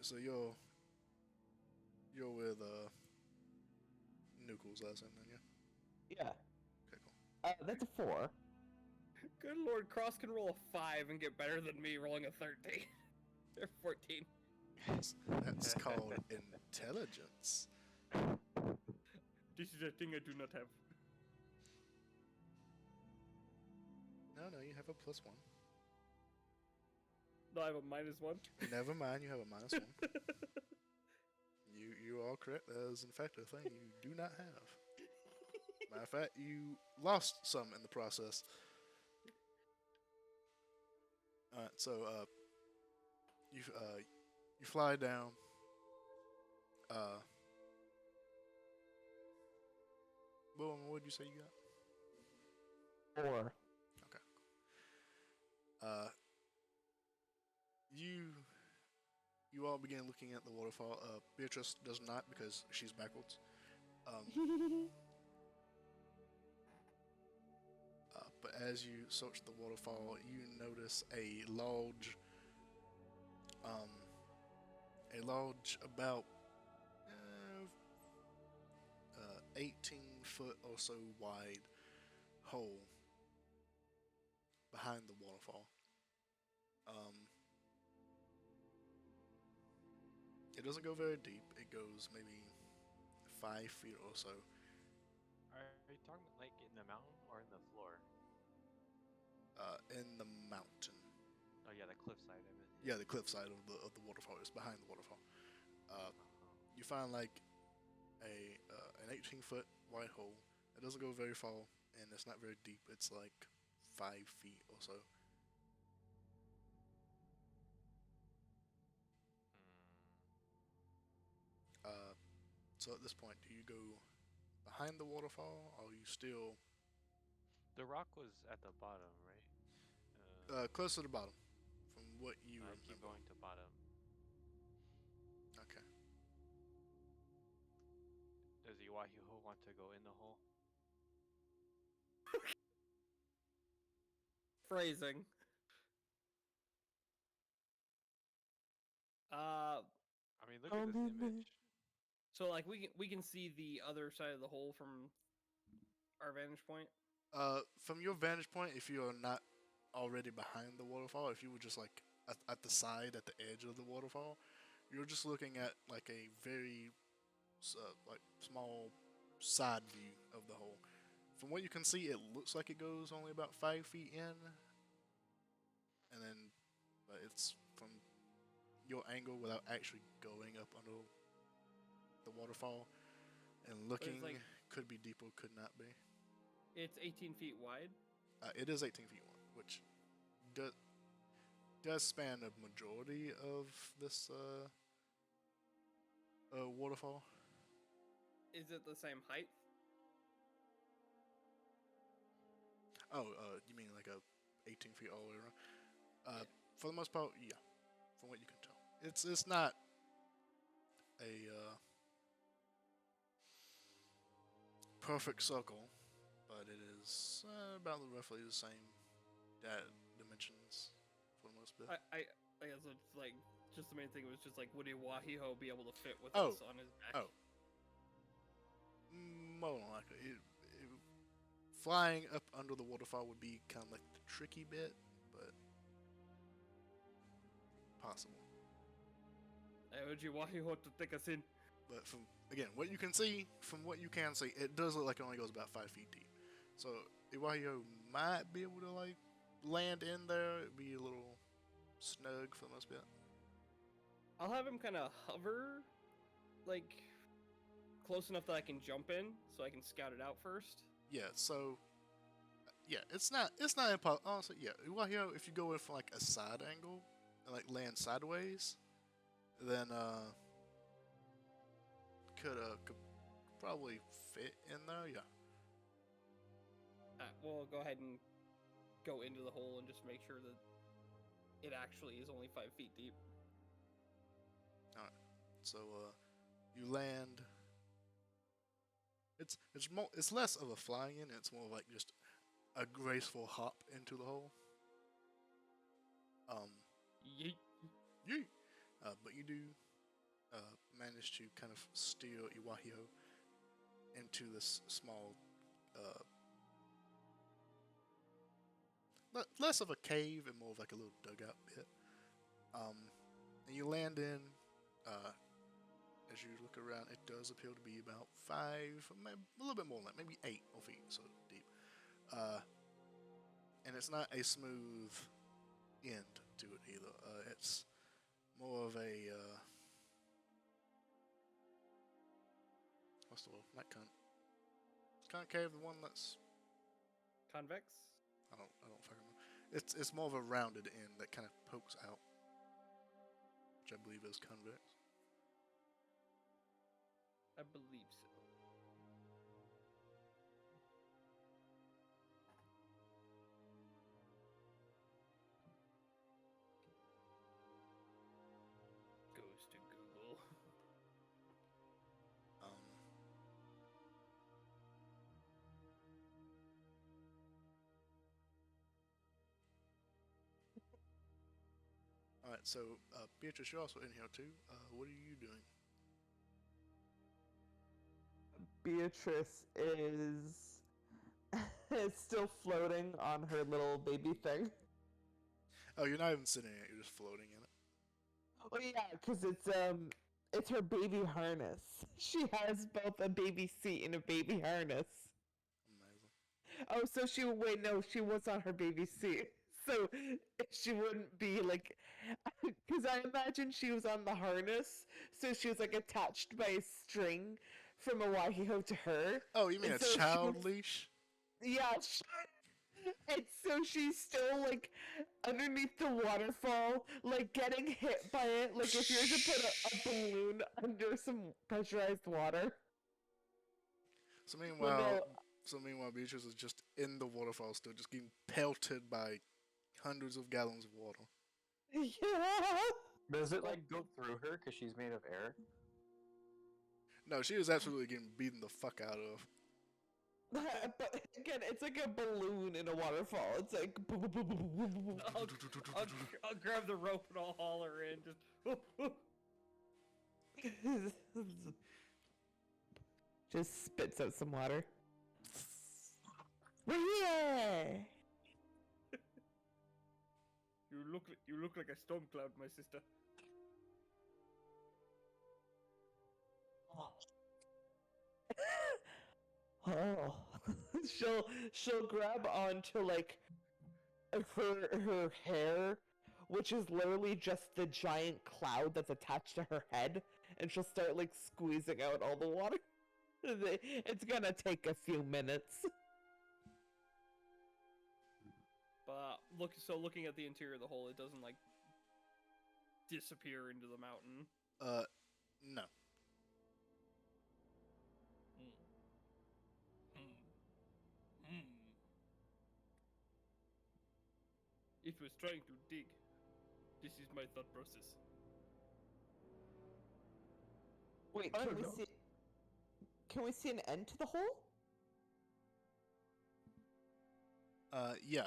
So you're with Nucles last time then, yeah? Yeah. Okay, cool. That's a 4. Good lord, Cross can roll a 5 and get better than me rolling a 13. Or 14. That's called intelligence. This is a thing I do not have. No, you have a +1. No, I have a -1. Never mind, you have a -1. You are correct. That is in fact a thing you do not have. Matter of fact, you lost some in the process. Alright, so you fly down. Well, what did you say you got? 4. You all begin looking at the waterfall. Beatrice does not because she's backwards. But as you search the waterfall, you notice a lodge about 18 foot or so wide hole behind the waterfall. It doesn't go very deep. It goes maybe 5 feet or so. Are you talking like in the mountain or in the floor? In the mountain. Oh yeah, the cliffside of it. Yeah, the cliffside of the waterfall. It's behind the waterfall. You find like an 18-foot wide hole. It doesn't go very far, and it's not very deep. It's like 5 feet or so. So at this point, do you go behind the waterfall, or are you still The rock was at the bottom, right? close to the bottom? From what you I remember. keep going to bottom. Okay. Does Iwahiho want to go in the hole? Phrasing. I mean, look at this image. So like we can see the other side of the hole from our vantage point. From your vantage point, if you are not already behind the waterfall, if you were just like at the side, at the edge of the waterfall, you're just looking at like a very like small side view of the hole. From what you can see, it looks like it goes only about 5 feet in, and then but it's from your angle without actually going up under the waterfall and looking could be deeper, could not be. It's 18 feet wide. It is 18 feet wide, which does span a majority of this waterfall. Is it the same height? Oh, you mean like a 18 feet all the way around? For the most part, yeah. From what you can tell, it's not a perfect circle, but it is about roughly the same dimensions for the most part. I guess it's like just the main thing was just like would Iwahiho be able to fit with Oh. us on his back? Oh. More than likely, flying up under the waterfall would be kind of like the tricky bit, but possible. I urge Iwahiho to take us in. But from what you can see, it does look like it only goes about 5 feet deep. So Iwahio might be able to like land in there. It'd be a little snug for the most part. I'll have him kind of hover, like close enough that I can jump in, so I can scout it out first. Yeah. So yeah, it's not impossible. Honestly, yeah, Iwahio, if you go in from like a side angle and like land sideways, then could probably fit in there. Yeah. We'll go ahead and go into the hole and just make sure that it actually is only 5 feet deep. All right. So you land. It's less of a flying in. It's more like just a graceful hop into the hole. Yeet. Yeet. But you do manage to kind of steer Iwahio into this small, less of a cave and more of like a little dugout bit. And you land in. As you look around, it does appear to be about 5, maybe a little bit more than that, maybe 8 feet so deep. And it's not a smooth end to it either. It's more of a what's the word? Not concave. The one that's Convex? I don't fucking know. It's more of a rounded end that kind of pokes out, which I believe is convex. I believe so. Goes to Google. All right, so Beatrice, you're also in here too. What are you doing? Beatrice is still floating on her little baby thing. Oh, you're not even sitting in it; you're just floating in it. Oh yeah, because it's her baby harness. She has both a baby seat and a baby harness. Amazing. Oh, so she was on her baby seat, so she wouldn't be like, because I imagine she was on the harness, so she was like attached by a string from a Wahiho to her. Oh, you mean And a so child leash? Yeah, and so she's still like underneath the waterfall, like getting hit by it. Like if you were to put a balloon under some pressurized water. So Well, meanwhile, Beatrice is just in the waterfall, still just getting pelted by hundreds of gallons of water. Yeah. Does it like go through her because she's made of air? No, she is absolutely getting beaten the fuck out of. But again, it's like a balloon in a waterfall. It's like. I'll grab the rope and I'll haul her in. Just spits out some water. We're here! You look like a storm cloud, my sister. Oh. she'll grab onto like her hair, which is literally just the giant cloud that's attached to her head, and she'll start like squeezing out all the water. It's gonna take a few minutes. But looking at the interior of the hole, it doesn't like disappear into the mountain. No. It was trying to dig. This is my thought process. Wait, I don't know. Can we see an end to the hole? Yeah,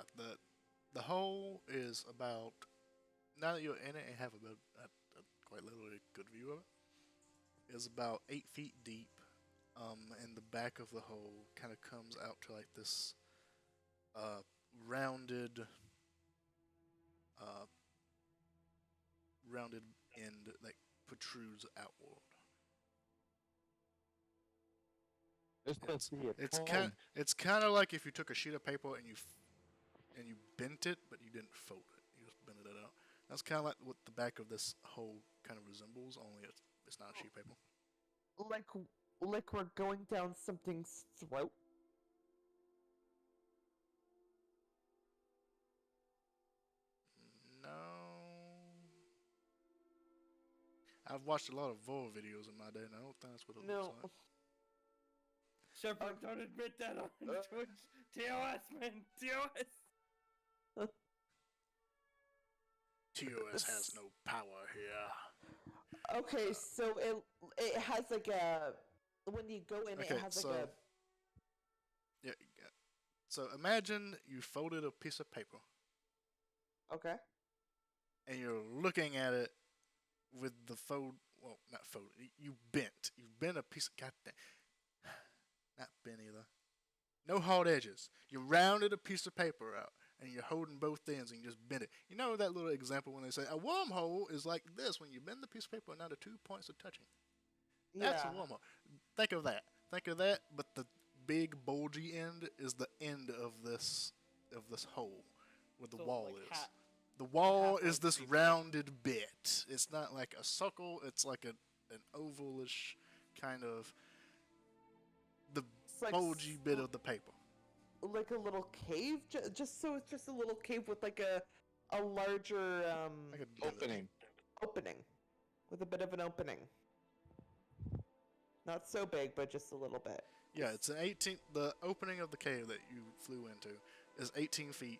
the hole is about, now that you're in it and have a quite literally good view of it, is about 8 feet deep. And the back of the hole kind of comes out to like this rounded end that protrudes outward. It's kind of like if you took a sheet of paper and you bent it, but you didn't fold it. You just bent it out. That's kind of like what the back of this hole kind of resembles, only it's not a sheet of paper. Like we're going down something's throat? No. I've watched a lot of Vor videos in my day, and I don't think that's what it looks like. Shepard, don't admit that on Twitch. TOS, man, TOS. TOS has no power here. Okay, so it has like a when you go in, Okay, it has so like a yeah. So imagine you folded a piece of paper okay. and you're looking at it with the well, not fold. You bent a piece of goddamn, not bent either. No hard edges. You rounded a piece of paper out and you're holding both ends and you just bend it. You know that little example when they say a wormhole is like this when you bend the piece of paper and now the 2 points are touching. That's a wormhole. Think of that. But the big bulgy end is the end of this hole where the So, wall like, is. The wall half is this like rounded bit. It's not like a circle. It's like an ovalish kind of the It's like bulgy bit of the paper. like a little cave, just so it's just a little cave with like a larger Like a divot. opening, with a bit of an opening. Not so big, but just a little bit. Yeah, it's an 18. The opening of the cave that you flew into is 18 feet.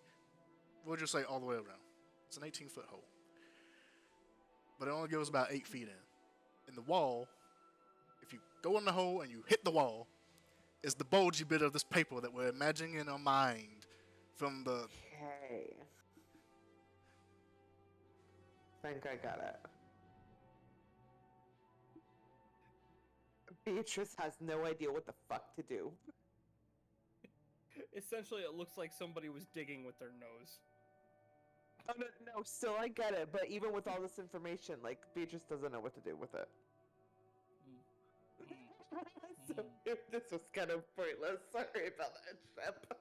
We'll just say all the way around. It's an 18-foot hole, but it only goes about 8 feet in. In the wall, if you go in the hole and you hit the wall, is the bulgy bit of this paper that we're imagining in our mind from the. Okay. Think I got it. Beatrice has no idea what the fuck to do. Essentially, it looks like somebody was digging with their nose. Oh no, still I get it, but even with all this information, like Beatrice doesn't know what to do with it. So this was kind of pointless. Sorry about that, Shep.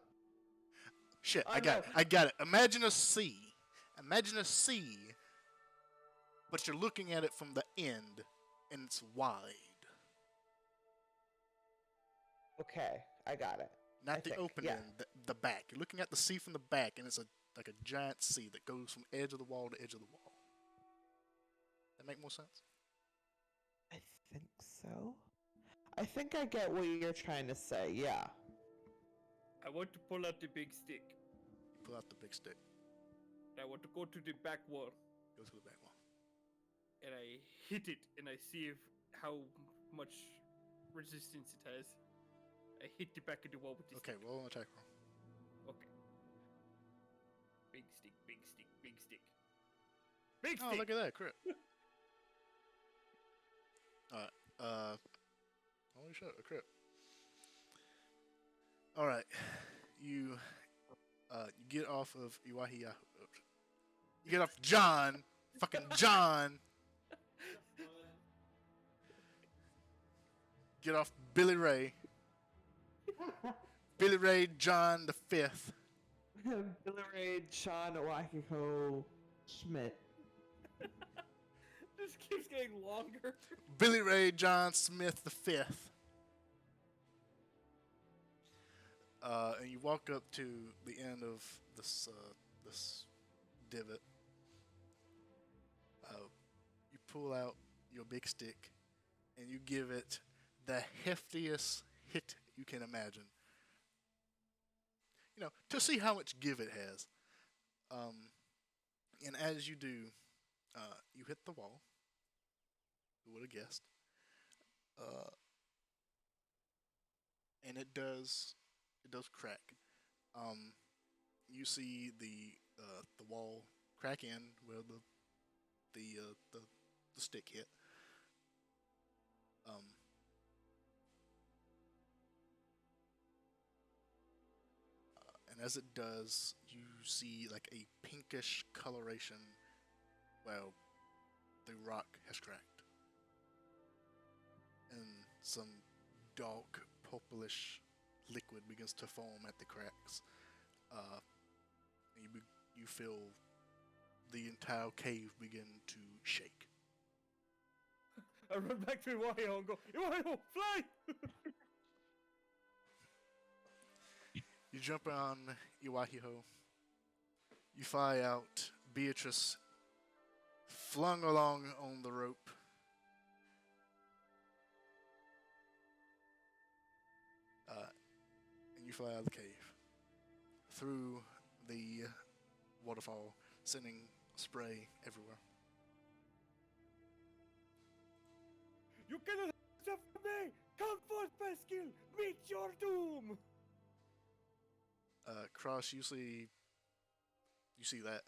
Shit, Oh, I got it. I got it. Imagine a sea. But you're looking at it from the end, and it's wide. Okay, I got it. Not I the think, open yeah. end, the back. You're looking at the sea from the back, and it's like a giant sea that goes from edge of the wall to edge of the wall. That make more sense? I think so. I think I get what you're trying to say, yeah. I want to pull out the big stick. You pull out the big stick. I want to go to the back wall. Go to the back wall. And I hit it, and I see how much resistance it has. I hit the back of the wall with this Okay, stick. roll an attack roll. Okay. Big stick, big stick, big stick. Big Oh, stick! look at that, crit. Alright, holy shit, a crit. Alright, you get off of Iwahi. You get off John, fucking John. Get off Billy Ray. Billy Ray John the Fifth. Billy Ray, Sean, Oahiho, Schmidt. This keeps getting longer. Billy Ray John Smith the Fifth. And you walk up to the end of this divot. You pull out your big stick, and you give it the heftiest hit you can imagine. You know, to see how much give it has. And as you do, you hit the wall. Who would have guessed? And it does crack. You see the wall crack in where the stick hit. And as it does, you see like a pinkish coloration. Well, the rock has cracked, and some dark purplish liquid begins to foam at the cracks. And you feel the entire cave begin to shake. I run back to Iwahiho and go, Iwahiho, fly! You jump on Iwahiho. You fly out. Beatrice flung along on the rope. fly out of the cave, through the waterfall, sending spray everywhere. You cannot stop me! Come forth, Pascal! Meet your doom! Cross, you see that.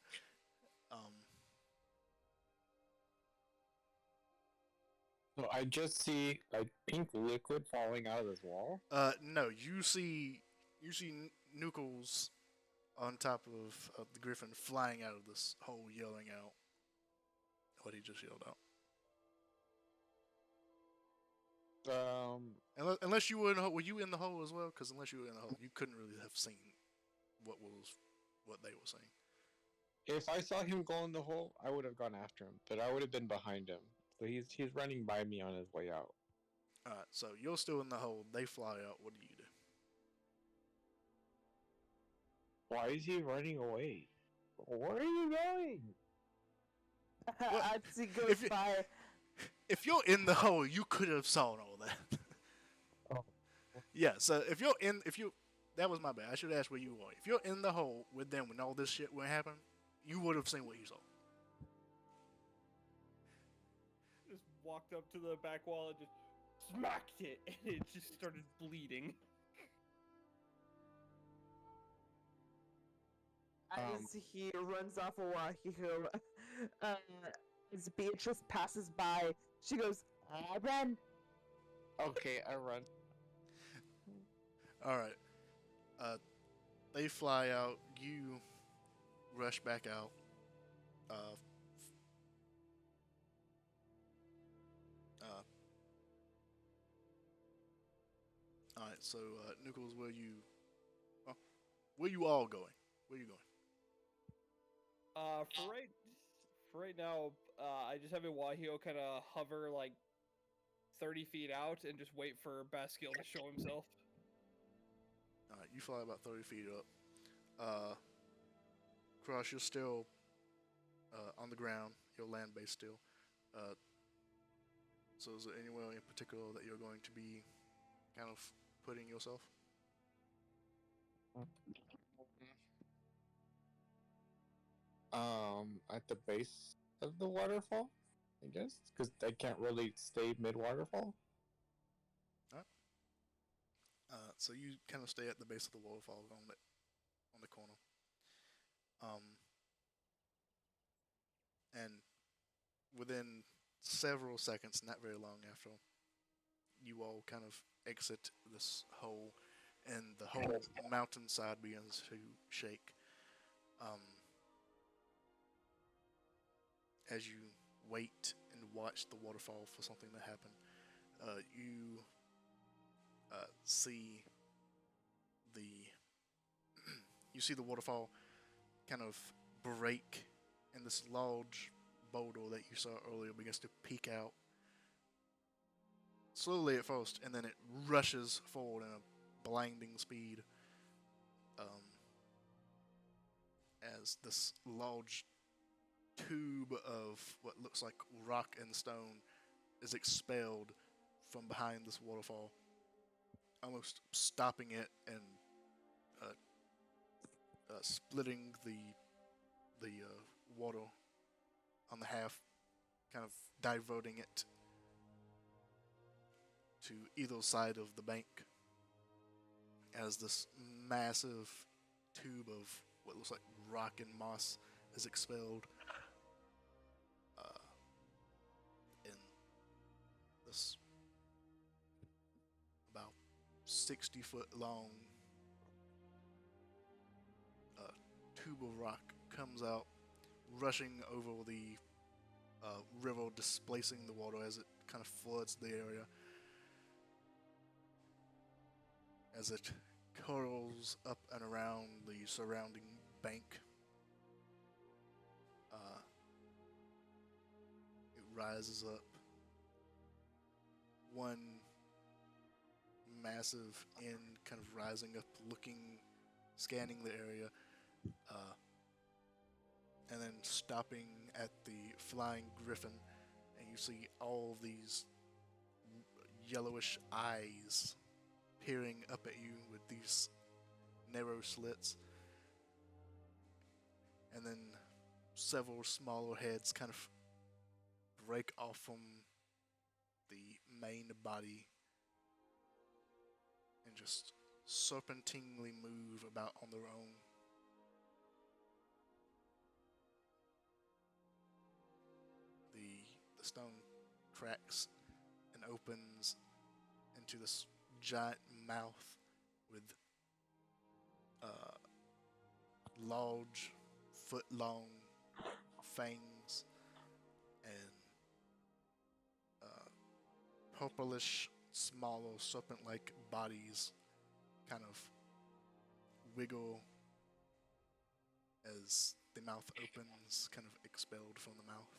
So I just see like pink liquid falling out of this wall. No, you see Nuckles on top of the griffin flying out of this hole, yelling out what he just yelled out. Unless you were in the hole, were you in the hole as well? Because unless you were in the hole, you couldn't really have seen what they were saying. If I saw him go in the hole, I would have gone after him, but I would have been behind him. So he's running by me on his way out. All right, so you're still in the hole. They fly out. What do you do? Why is he running away? Where are you going? Atsi goes by. If you're in the hole, you could have saw all that. Oh. Yeah, so that was my bad. I should ask where you were. If you're in the hole with them when all this shit would happen, you would have seen what you saw. Just walked up to the back wall and just smacked it, and it just started bleeding. As he runs off Oahu, as Beatrice passes by, she goes, "I run." Okay, I run. All right. They fly out. You rush back out. All right. So, Nichols, where you all going? Where you going? For right now, I just have Iwahio kind of hover like 30 feet out and just wait for Basquiel to show himself. All right, you fly about 30 feet up. Cross, you're still on the ground. You're land-based still. So is there anywhere in particular that you're going to be kind of putting yourself? At the base of the waterfall, I guess, because I can't really stay mid-waterfall. So you kind of stay at the base of the waterfall on the corner. And within several seconds, not very long after, you all kind of exit this hole, and the whole mountainside begins to shake. As you wait and watch the waterfall for something to happen, you see the waterfall kind of break, and this large boulder that you saw earlier begins to peek out slowly at first, and then it rushes forward in a blinding speed as this large tube of what looks like rock and stone is expelled from behind this waterfall, almost stopping it and splitting the water on the half, kind of diverting it to either side of the bank as this massive tube of what looks like rock and moss is expelled. In this about 60-foot long tube of rock comes out, rushing over the river, displacing the water as it kind of floods the area. As it curls up and around the surrounding bank, it rises up. One massive end kind of rising up, scanning the area, and then stopping at the flying griffin, and you see all of these yellowish eyes peering up at you with these narrow slits, and then several smaller heads kind of break off from the main body and just serpentinely move about on their own. The stone cracks and opens into this giant mouth with large, foot-long fangs and purplish, smaller, serpent-like bodies kind of wiggle as the mouth opens, kind of expelled from the mouth.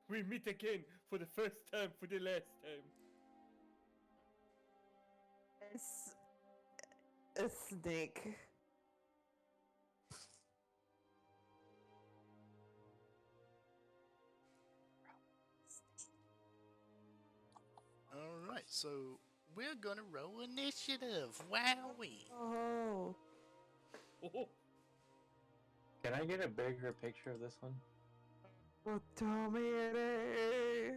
We meet again for the first time, for the last time. It's a snake. Alright, so we're gonna roll initiative. Wowie! Oh. Oh, Can I get a bigger picture of this one? Oh, tell me it.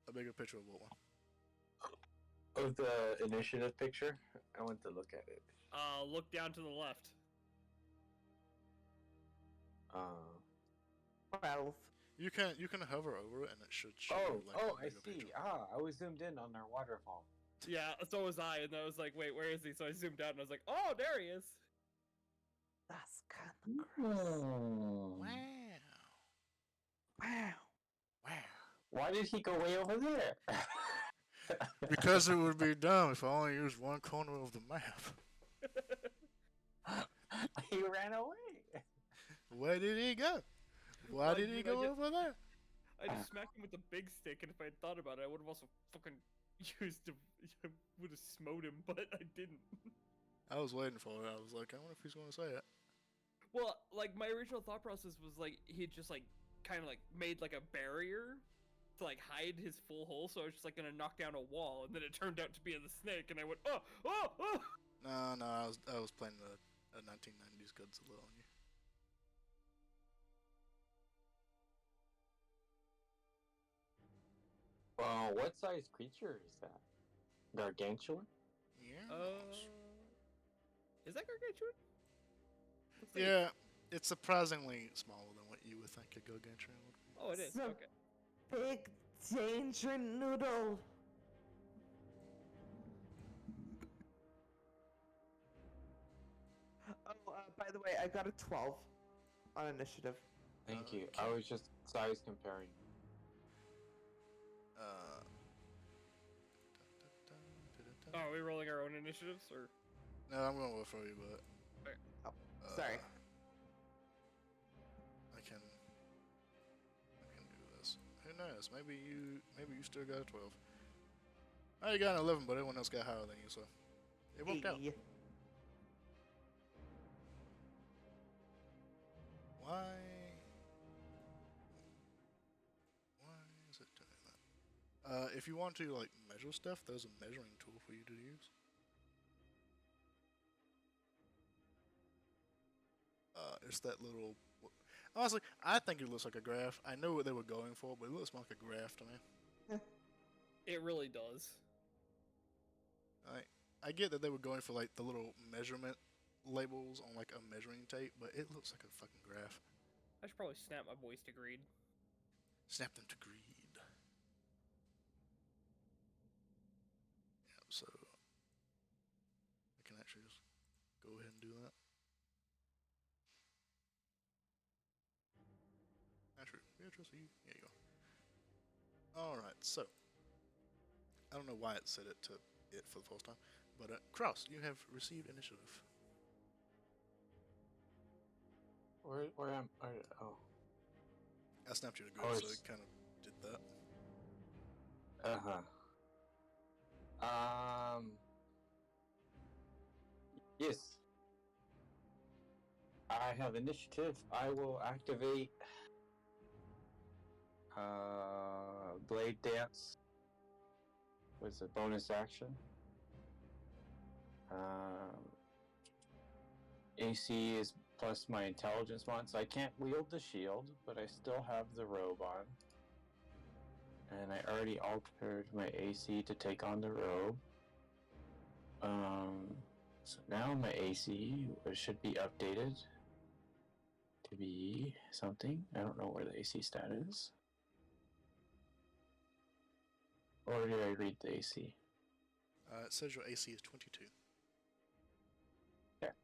A bigger picture of what one? Of the initiative picture? I want to look at it. look down to the left. 12. You can hover over it and it should show Oh, like a I bigger see. picture. I was zoomed in on our waterfall. Yeah, so was I, and I was like, wait, where is he? So I zoomed out and I was like, oh, there he is. That's kind of gross. Hmm. Wow. Wow. Wow. Why did he go way over there? Because it would be dumb if I only used one corner of the map. He ran away. Where did he go? Why did he go over there? I just smacked him with the big stick, and if I had thought about it, I would have also fucking used the. I would have smote him, but I didn't. I was waiting for it. I was like, I wonder if he's going to say it. Well, like, my original thought process was, like, he just, like, kind of, like, made, like, a barrier to, like, hide his full hole, so I was just, like, gonna knock down a wall, and then it turned out to be the snake, and I went, oh, oh, oh! No, I was playing a 1990s Godzilla on you. What size creature is that? Gargantuan? Yeah. Is that gargantuan? Looks like Yeah, it's surprisingly smaller than what you would think a gargantuan would be. Oh, it is. So- Okay. Big danger noodle. Oh, by the way, I got a 12 on initiative. Thank you. I was just size comparing. Oh, are we rolling our own initiatives, or? No, I'm going to for you, but. Okay. Oh, sorry. I can do this. Who knows? Maybe you still got a 12. Oh, you got an 11, but everyone else got higher than you, so it worked out. Hey. Why is it doing that? If you want to like measure stuff, there's a measuring tool for you to use. It's that little. Honestly, I think it looks like a graph. I know what they were going for, but it looks more like a graph to me. It really does. I get that they were going for like the little measurement labels on like a measuring tape, but it looks like a fucking graph. I should probably snap my voice to greed. Snap them to greed. Yeah, so I can actually just go ahead and do that. Actually, yeah, just you. There you go. Alright, so I don't know why it said it to it for the first time, but Cross, you have received initiative. Where am I? Oh. I snapped you to Oh, group, so it's- it kind of did that. Yes. I have initiative. I will activate Blade Dance was a bonus action. AC is plus my intelligence mod, so I can't wield the shield, but I still have the robe on. And I already altered my AC to take on the robe. So now my AC should be updated to be something. I don't know where the AC stat is. Or did I read the AC? It says your AC is 22. Yeah,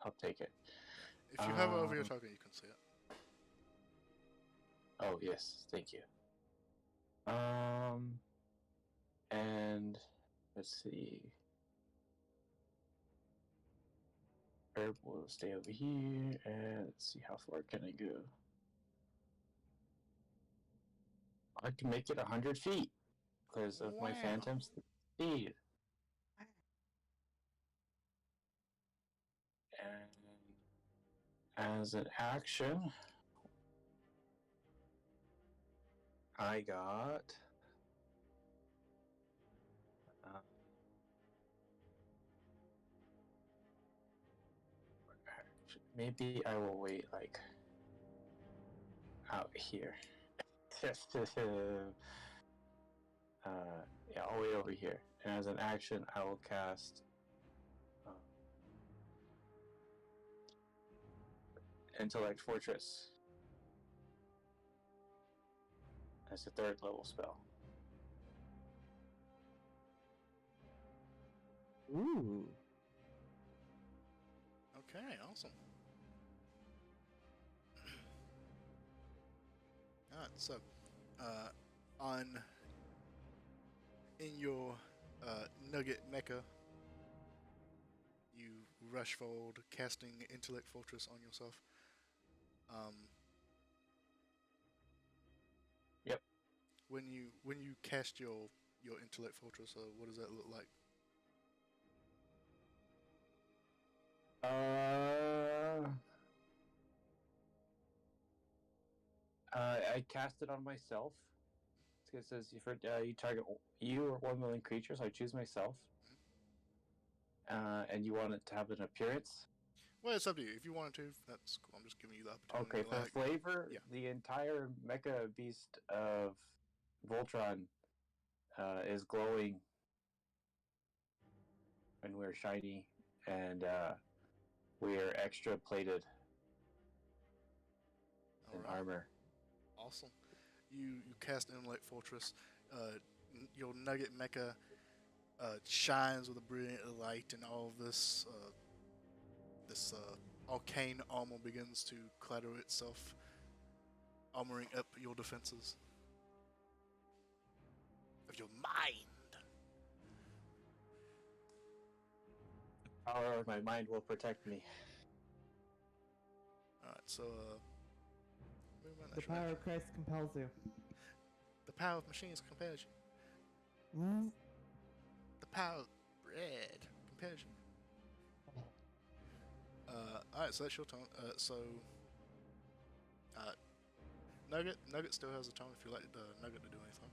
I'll take it. If you have it over your token, you can see it. Oh, yes, thank you. And let's see. Herb will stay over here, and let's see how far can I go. I can make it 100 feet because of my phantom speed. And as an action, I got maybe I will wait like out here. Yeah, I'll wait over here. And as an action, I will cast Intellect Fortress as a 3rd level spell. Ooh. Okay, awesome. Alright, so, in your Nugget Mecha, you rush forward, casting Intellect Fortress on yourself. Yep. When you cast your Intellect Fortress, what does that look like? I cast it on myself. It says you target you or 1 million creatures. I choose myself. And you want it to have an appearance? Well, it's up to you. If you wanted to, that's cool. I'm just giving you the opportunity. Okay, for flavor, yeah. The entire Mecha Beast of Voltron is glowing, and we're shiny, and we are extra plated in armor. Awesome. You cast Intellect Fortress. Your Nugget Mecha shines with a brilliant light, and all of this arcane armor begins to clatter itself, armoring up your defenses of your mind. The power of my mind will protect me. Alright, so The power of Christ compels you. the power of machines compels you. The power of bread compels you. Alright, so that's your turn. Nugget still has a turn if you'd like Nugget to do anything.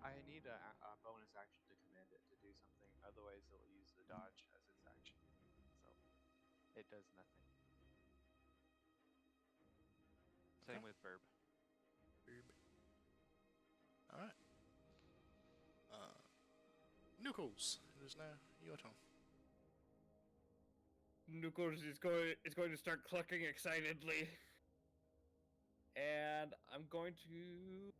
I need a bonus action to command it to do something. Otherwise, it'll use the dodge as its action. So it does nothing. Same with Burb. Alright. Nuckles, it is now your turn. Nuckles is going to start clucking excitedly. And I'm going to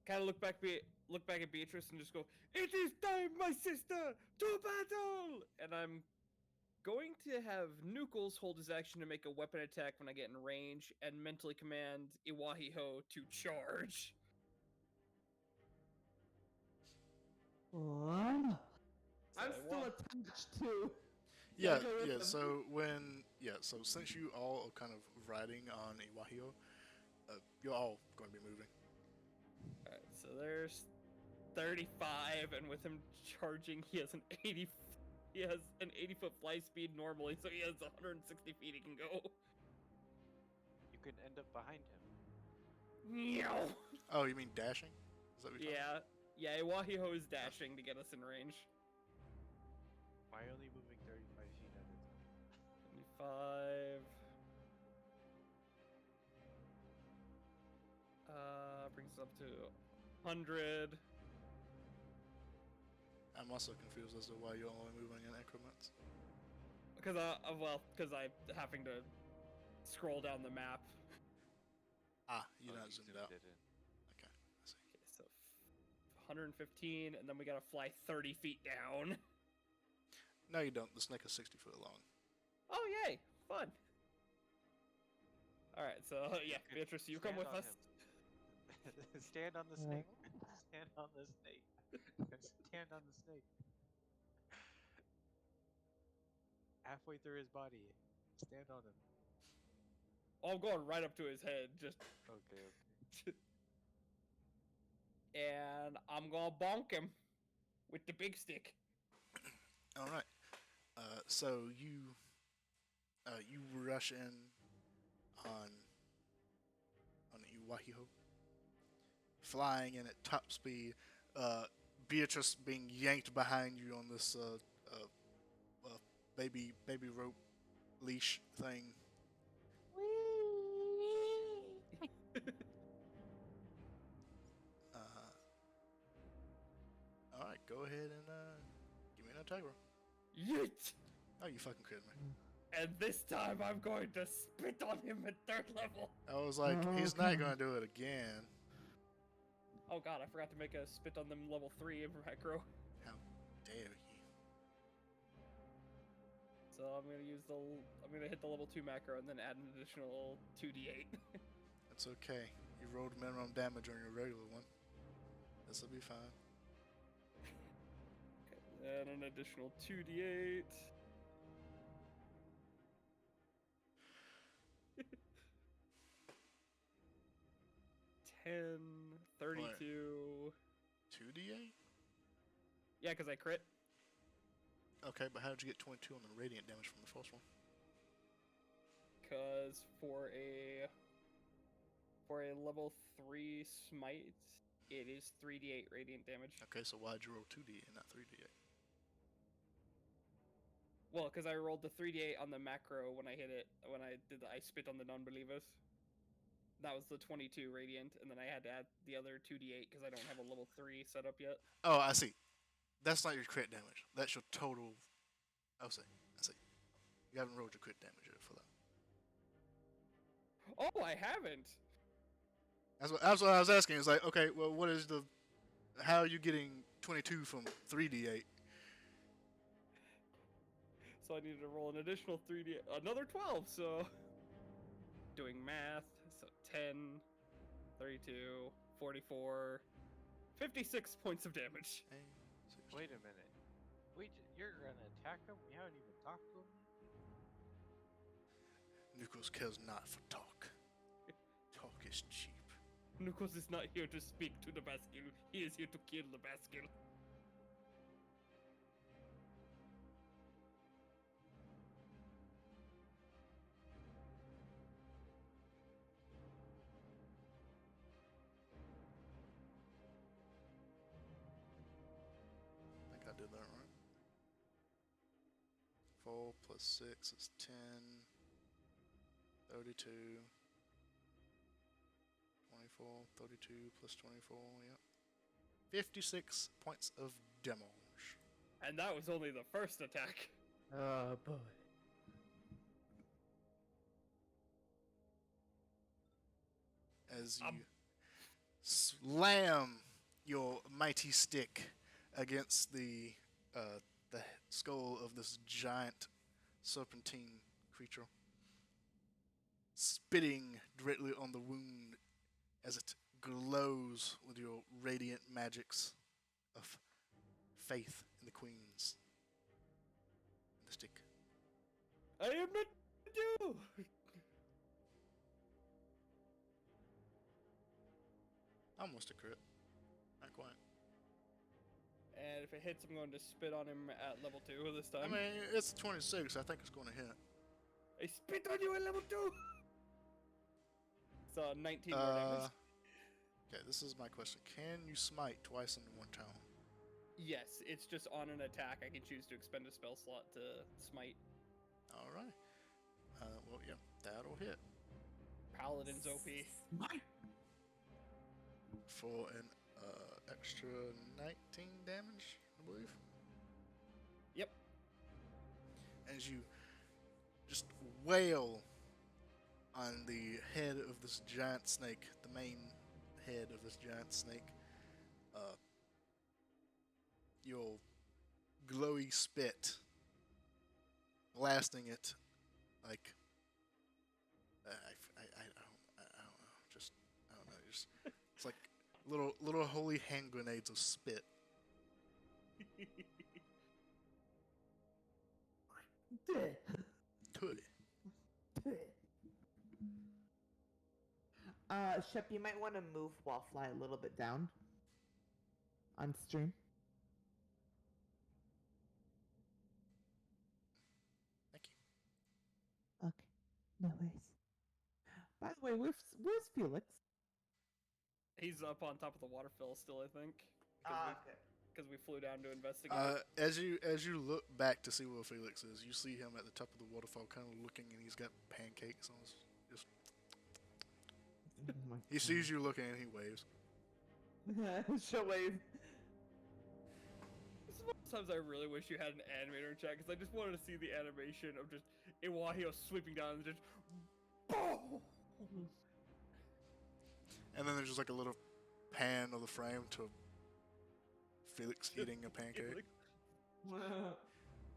kind of look back at Beatrice and just go, "It is time, my sister, to battle!" And I'm going to have Nuckles hold his action to make a weapon attack when I get in range, and mentally command Iwahiho to charge. What? I'm still attached to. Yeah. Rhythm. So since you all are kind of riding on Iwahio, you're all going to be moving. Alright, so there's 35, and with him charging, he has an 80-foot fly speed normally, so he has 160 feet he can go. You can end up behind him. Meow. Oh, you mean dashing? that what you're talking Yeah, Iwahiho is dashing to get us in range. Why only moving 35 feet at a time? 25. Brings us up to 100. I'm also confused as to why you're only moving in increments. Because I'm having to scroll down the map. You're not you zoomed zoomed out. it in. Okay, I see. Okay, so 115, and then we gotta fly 30 feet down. No, you don't. The snake is 60 foot long. Oh, yay! Fun! Alright, so, yeah, could Beatrice, you come stand with on us. him. Stand on the snake. Stand on the snake. Stand on the snake. Halfway through his body. Stand on him. Oh, I'm going right up to his head, just... Okay. And I'm gonna bonk him with the big stick. All right. So you rush in on Iwahiho, flying in at top speed. Beatrice being yanked behind you on this baby rope leash thing. All right, go ahead and give me an attack roll. Yeet! Oh, you fucking kidding me? And this time I'm going to spit on him at 3rd level. I was like, he's not gonna do it again. Oh god, I forgot to make a spit on them level 3 macro. How dare he? So I'm gonna hit the level 2 macro and then add an additional 2d8. It's okay. You rolled minimum damage on your regular one. This will be fine. And an additional 2d8. $10, 32. 2d8? Yeah, because I crit. Okay, but how did you get 22 on the radiant damage from the first one? Because for a level 3 smite, it is 3d8 radiant damage. Okay, so why'd you roll 2d8 and not 3d8? Well, because I rolled the 3d8 on the macro when I hit it, I spit on the non-believers. That was the 22 radiant, and then I had to add the other 2d8 because I don't have a level 3 set up yet. Oh, I see. That's not your crit damage. That's your total. I see. You haven't rolled your crit damage yet for that. Oh, I haven't! That's what I was asking. It's like, okay, well, what is the... How are you getting 22 from 3d8? So I needed to roll an additional 3d8, another 12, so... Doing math, so 10, 32, 44, 56 points of damage. Wait a minute. You're gonna attack him? We haven't even talked to him? Nukos cares not for talk. Talk is cheap. Nukos is not here to speak to the Baskin. He is here to kill the Baskin. I think I did that right. 4 plus 6 is 10. 32. 24. 32 plus 24, yep. 56 points of damage. And that was only the first attack. Oh boy. As you slam your mighty stick against the skull of this giant serpentine creature, spitting directly on the wound as it glows with your radiant magics of faith in the queens. And the stick. I am not you. Almost a crit. Not quite. And if it hits, I'm going to spit on him at level 2 this I time. mean, it's 26. I think it's going to hit. I spit on you at level 2! So 19 more damage. Okay, this is my question. Can you smite twice in one turn? Yes, it's just on an attack. I can choose to expend a spell slot to smite. All right. Well, yeah, that'll hit Paladin's OP. Smite. for an extra 19 damage, I believe. Yep. As you just wail on the head of this giant snake, the main head of this giant snake, your glowy spit blasting it like I don't know, just I don't know, just it's like little holy hand grenades of spit. Good. Shep, you might want to move while fly a little bit down on stream. Thank you. Okay, no worries. By the way, where's Felix? He's up on top of the waterfall still, I think. Okay. Because we flew down to investigate. As you look back to see where Felix is, you see him at the top of the waterfall, kind of looking, and he's got pancakes on his. Just Oh my he sees you looking, and he waves. God. She'll wave. This is one of the times I really wish you had an animator in chat, because I just wanted to see the animation of just Iwahio sweeping down and just boom! And then there's just like a little pan of the frame to Felix eating a pancake.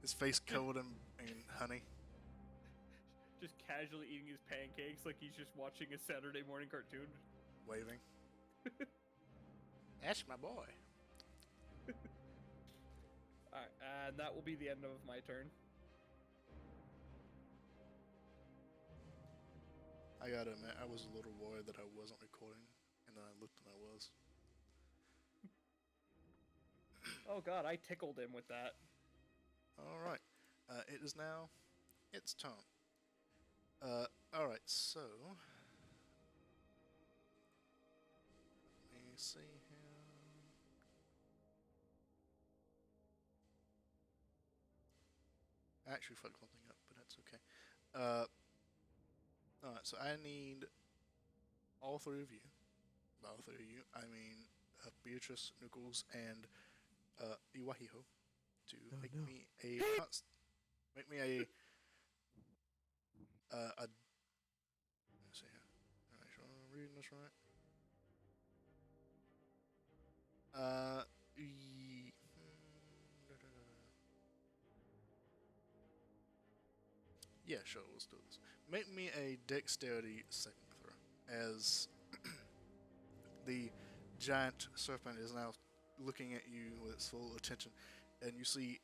His face covered in honey. Just casually eating his pancakes like he's just watching a Saturday morning cartoon. Waving. That's my boy. Alright, and that will be the end of my turn. I gotta admit, I was a little worried that I wasn't recording, and then I looked and I was. Oh god, I tickled him with that. Alright. It is now its turn. Alright, so. Let me see here. I actually fucked something up, but that's okay. Alright, so I need all three of you. By all three of you, I mean Beatrice, Nuckles, and Iwahiho to make me a make me a let me see here. Make sure I'm reading this right. Yeah, sure, let's do this. Make me a dexterity saving throw as the giant serpent is now looking at you with its full attention, and you see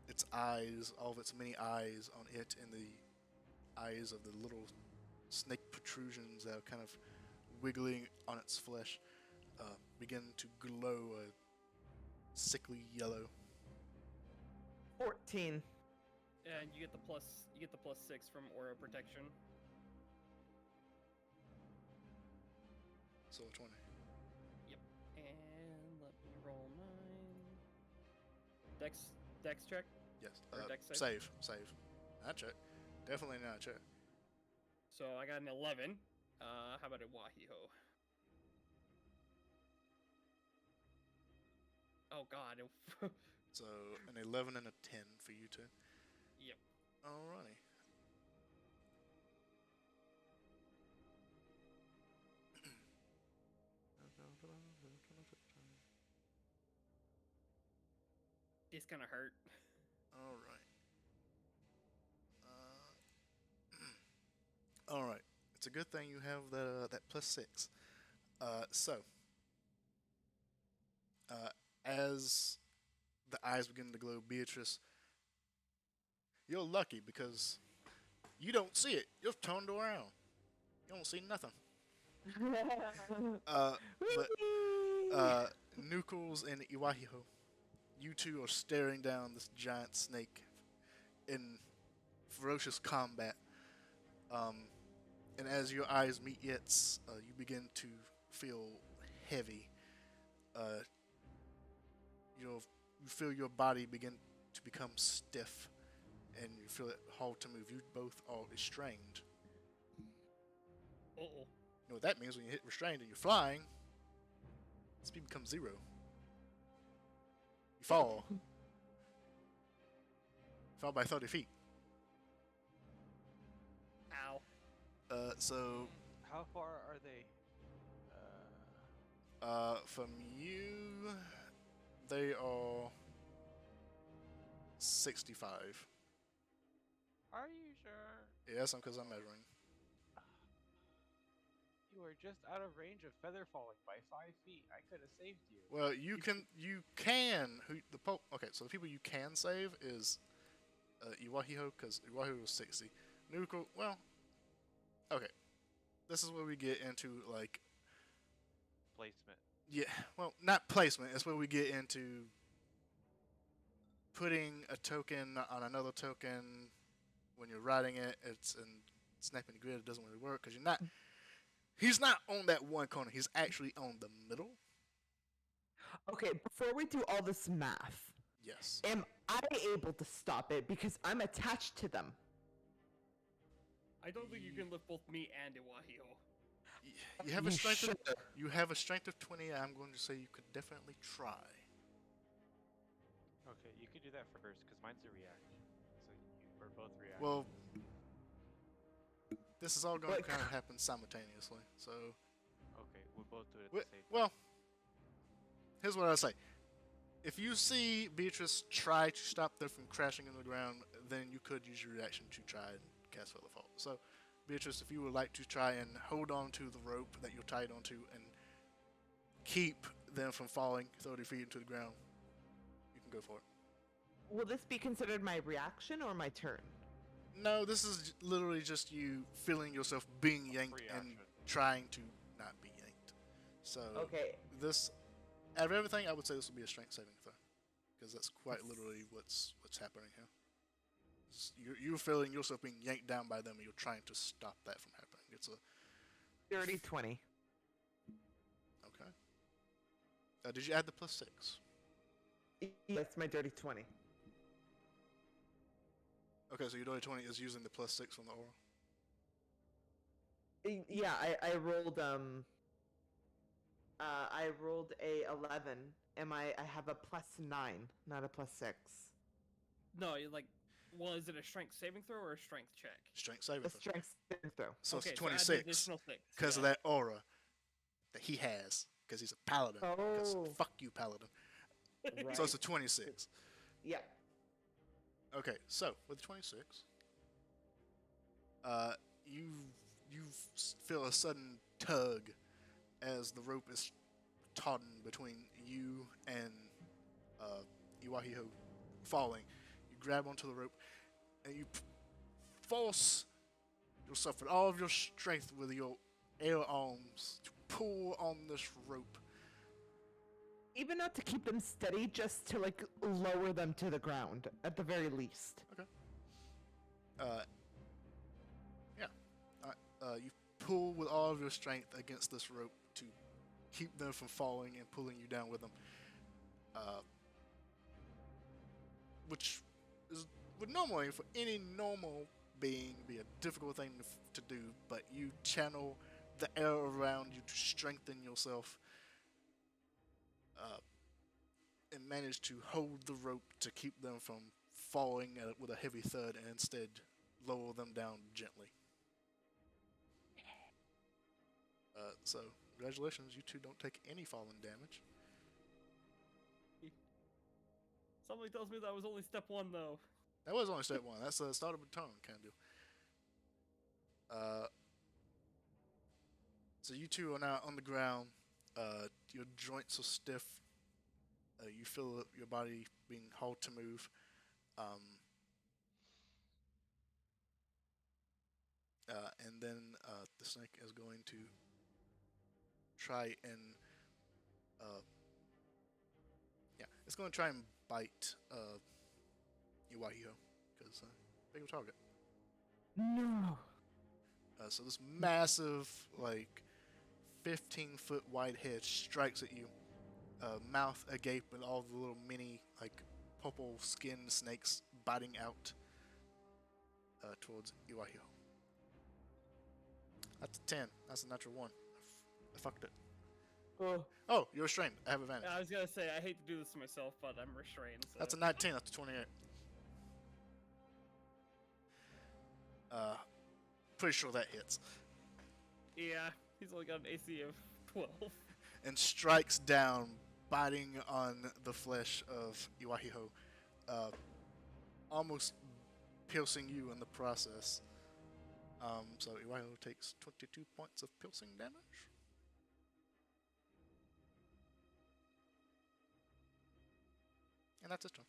its eyes, all of its many eyes on it, and the eyes of the little snake protrusions that are kind of wiggling on its flesh begin to glow a sickly yellow. 14. And you get the plus 6 from aura protection. So 20. Yep. And let me roll 9. Dex check? Yes. Or dex save? Save. Not check. Definitely not check. So I got an 11. How about a Wahiho? Oh god. So an 11 and a 10 for you two. Yep. Alrighty. It's gonna hurt. Alright. Alright. It's a good thing you have that plus 6. As the eyes begin to glow, Beatrice, you're lucky because you don't see it. You're turned around. You don't see nothing. But Nuckles and Iwahiho, you two are staring down this giant snake in ferocious combat. And as your eyes meet its, you begin to feel heavy. You feel your body begin to become stiff, and you feel it hard to move. You both are restrained. Uh-oh. You know what that means when you hit restrained and you're flying? Speed becomes 0. You fall. You fall by 30 feet. Ow. So How far are they? from you, they are 65. Are you sure? Yes, because I'm measuring. You were just out of range of feather falling by 5 feet. I could have saved you. Well, you can. Okay, so the people you can save is Iwahiho, because Iwahiho was 60. Nuko, well, okay. This is where we get into, like, Placement. yeah, well, not placement. It's where we get into putting a token on another token when you're riding it. It's and snapping the grid. It doesn't really work because you're not. He's not on that one corner. He's actually on the middle. Okay, before we do all this math, Yes. am I able to stop it because I'm attached to them? I don't think you can lift both me and Iwahio. You have a You strength. sure? You have a strength of 20. I'm going to say you could definitely try. Okay, you can do that first because mine's a reaction. So we're both reacting. Well, this is all going to What kind of happen simultaneously. So, okay, we'll both do it at the same time. well, here's what I say. If you see Beatrice try to stop them from crashing into the ground, then you could use your reaction to try and cast Feather Fall. So, Beatrice, if you would like to try and hold on to the rope that you're tied onto and keep them from falling 30 feet into the ground, you can go for it. Will this be considered my reaction or my turn? No, this is literally just you feeling yourself being yanked and Reaction. trying to not be yanked. So, Okay. this, out of everything, I would say this will be a strength saving throw, because that's quite literally what's happening here. You're feeling yourself being yanked down by them, and you're trying to stop that from happening. It's a Dirty 20. okay. Did you add the +6? That's my dirty 20. Okay, so your dirty 20 is using the +6 from the aura. Yeah, I rolled I rolled a 11. I have a +9, not a +6. No, you're like, well, is it a strength saving throw or a strength check? Strength saving A throw. strength saving throw. So Okay, it's so add the 26 additional 6. because of that aura that he has, because he's a paladin. Because Oh. fuck you, paladin. So it's a 26. Yeah. Okay, so with 26, you feel a sudden tug as the rope is tautened between you and Iwahiho falling. You grab onto the rope and you force yourself with all of your strength with your air arms to pull on this rope. Even not to keep them steady, just to like lower them to the ground at the very least. You pull with all of your strength against this rope to keep them from falling and pulling you down with them. Which would normally, for any normal being, be a difficult thing to do, but you channel the air around you to strengthen yourself and manage to hold the rope to keep them from falling with a heavy thud and instead lower them down gently. So, congratulations, you two don't take any falling damage. Somebody tells me that was only step 1, though. That was only step 1. That's the start of a turn kind of deal. So you two are now on the ground. Your joints are stiff. You feel your body being hard to move. And then the snake is going to try and it's going to try and bite Iwahiho because bigger target. No. So this massive, like 15-foot wide head strikes at you, mouth agape with all the little mini, like, purple skin snakes biting out towards Iwahio. That's a 10. That's a natural 1. I fucked it. Oh, you're restrained. I have advantage. I was gonna say, I hate to do this to myself, but I'm restrained. So. That's a 19. That's a 28. Pretty sure that hits. Yeah, he's only got an AC of 12. And strikes down, biting on the flesh of Iwahio, almost piercing you in the process. So Iwahio takes 22 points of piercing damage. And that's his turn.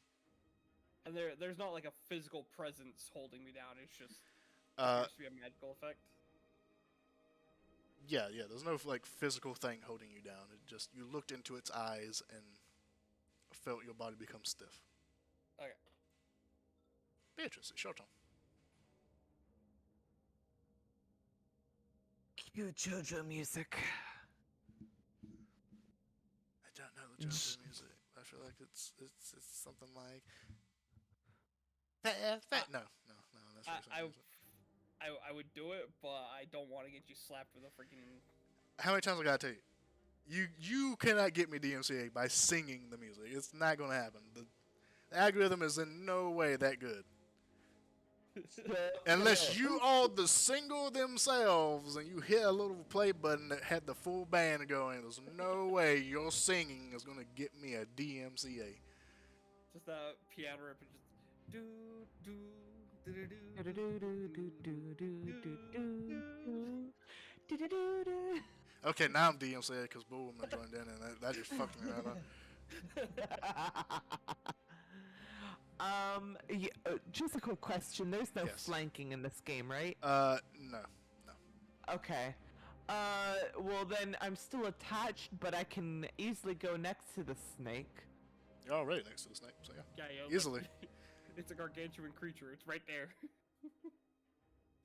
And there's not like a physical presence holding me down. It's just appears to be a magical effect. Yeah. There's no like physical thing holding you down. It just you looked into its eyes and felt your body become stiff. Okay. Beatrice, it's your turn. Cue JoJo music. I don't know the JoJo music. I feel like it's something like no, that's really I would do it, but I don't want to get you slapped with a freaking. How many times I gotta tell you? You cannot get me DMCA by singing the music. It's not gonna happen. The algorithm is in no way that good. Unless you all the single themselves and you hit a little play button that had the full band going, there's no way your singing is gonna get me a DMCA. Just that piano rip and just do do do do do. Okay, now I'm DMCA because Boom joined in and that just fucked me right up. Yeah, just a quick question. There's no Yes. flanking in this game, right? No. Okay. Well then I'm still attached, but I can easily go next to the snake. You're already next to the snake, so yeah. Yeah, Easily. It's a gargantuan creature. It's right there.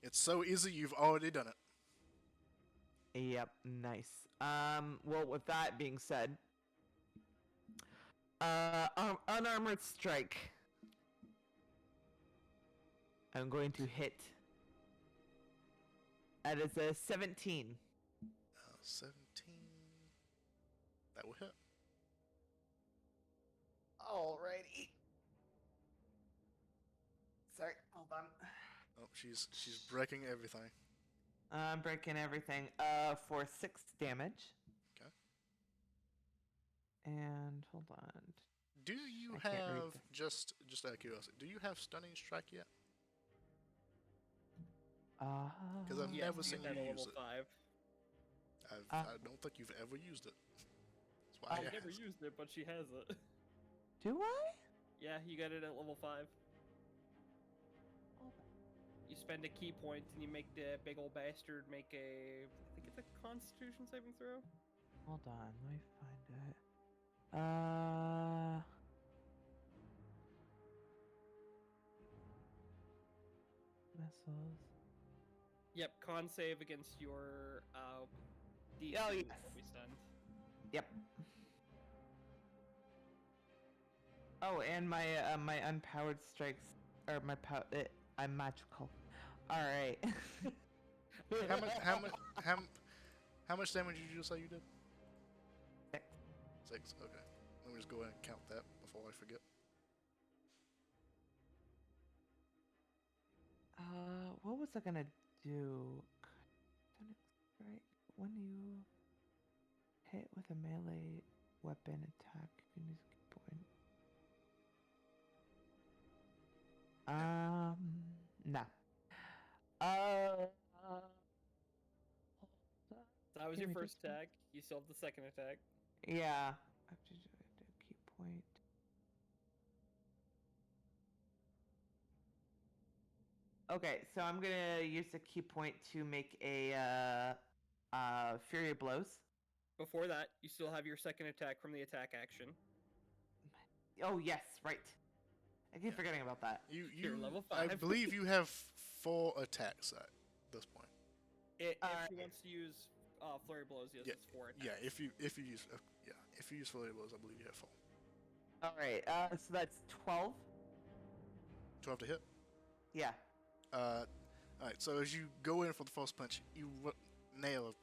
It's so easy, you've already done it. Yep, nice. Well, with that being said, unarmored strike. I'm going to hit. That is a 17. 17. That will hit. Alrighty. Sorry, hold on. Oh, she's breaking everything. I'm breaking everything. For 6 damage. Okay. And hold on. Do you I can't read have this. just out of curiosity? Do you have stunning strike yet? Because I've Yeah, never you seen get that you at use level it. 5. I don't think you've ever used it. That's why I I've never asked. used it, but she has it. Do I? Yeah, you got it at level 5. You spend a key point and you make the big old bastard make a. I think it's a Constitution saving throw. Hold on, let me find it. Missiles. Yep, con save against your DC Oh, yes. will be stunned. Yep. Oh, and my my unpowered strikes, or my I'm magical. All right. How much damage did you just say you did? 6. 6. Okay. Let me just go ahead and count that before I forget. What was I gonna do? Stunning strike. When you hit with a melee weapon attack, you can use a key point. No. That was Give your me first just a- attack. You still have the second attack. Yeah. I have to do a key point. Okay, so I'm gonna use the key point to make a Fury of Blows. Before that, you still have your second attack from the attack action. Oh yes, right. I keep forgetting about that. You're level I 5. believe you have 4 attacks at this point. If Alright. she wants to use flurry blows, yes, Yeah, it's 4 attacks. yeah. If you use flurry blows, I believe you have 4. All right. So that's 12. 12 to hit. Yeah. All right. So as you go in for the first punch, you nail a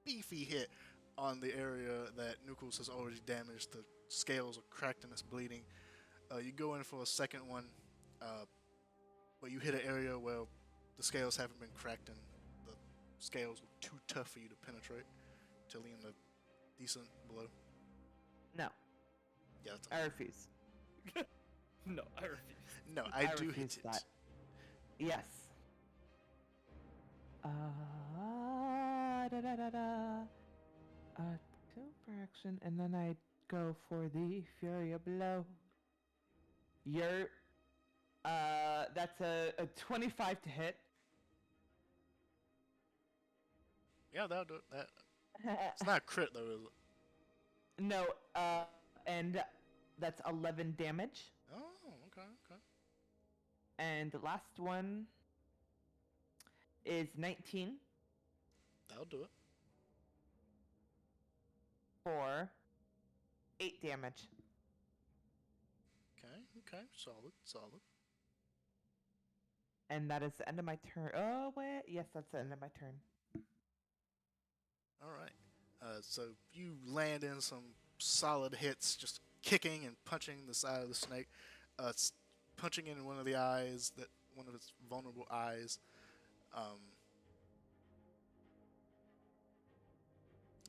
beefy hit on the area that Nucleus has already damaged. The scales are cracked and it's bleeding. You go in for a second one, but you hit an area where the scales haven't been cracked and the scales were too tough for you to penetrate to leave a decent blow. No, Yeah, that's I refuse. No, I refuse. no, I do refuse hit it. that. Yes. Da da da da. Super action, and then I go for the Fury Blow. You're, that's a 25 to hit. Yeah, that'll do it. It's not a crit though, is it? No, and that's 11 damage. Oh, okay. And the last one is 19 That'll do it. for 8 damage. Okay. Solid. And that is the end of my turn. Oh, wait. Yes, that's the end of my turn. All right. So you land in some solid hits, just kicking and punching the side of the snake, punching in one of the eyes, one of its vulnerable eyes.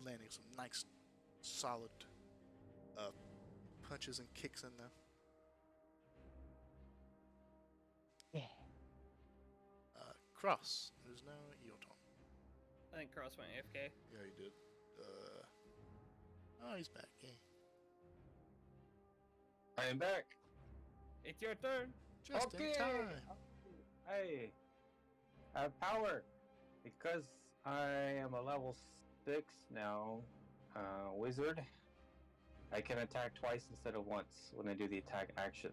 Landing some nice, solid punches and kicks in there. Yeah. Cross. It is now your turn. I think Cross went AFK. Yeah, he did. Oh, he's back. Yeah. I am back. It's your turn. Just in time. Hey, I have power because I am a level 6 now. Wizard. I can attack twice instead of once when I do the attack action.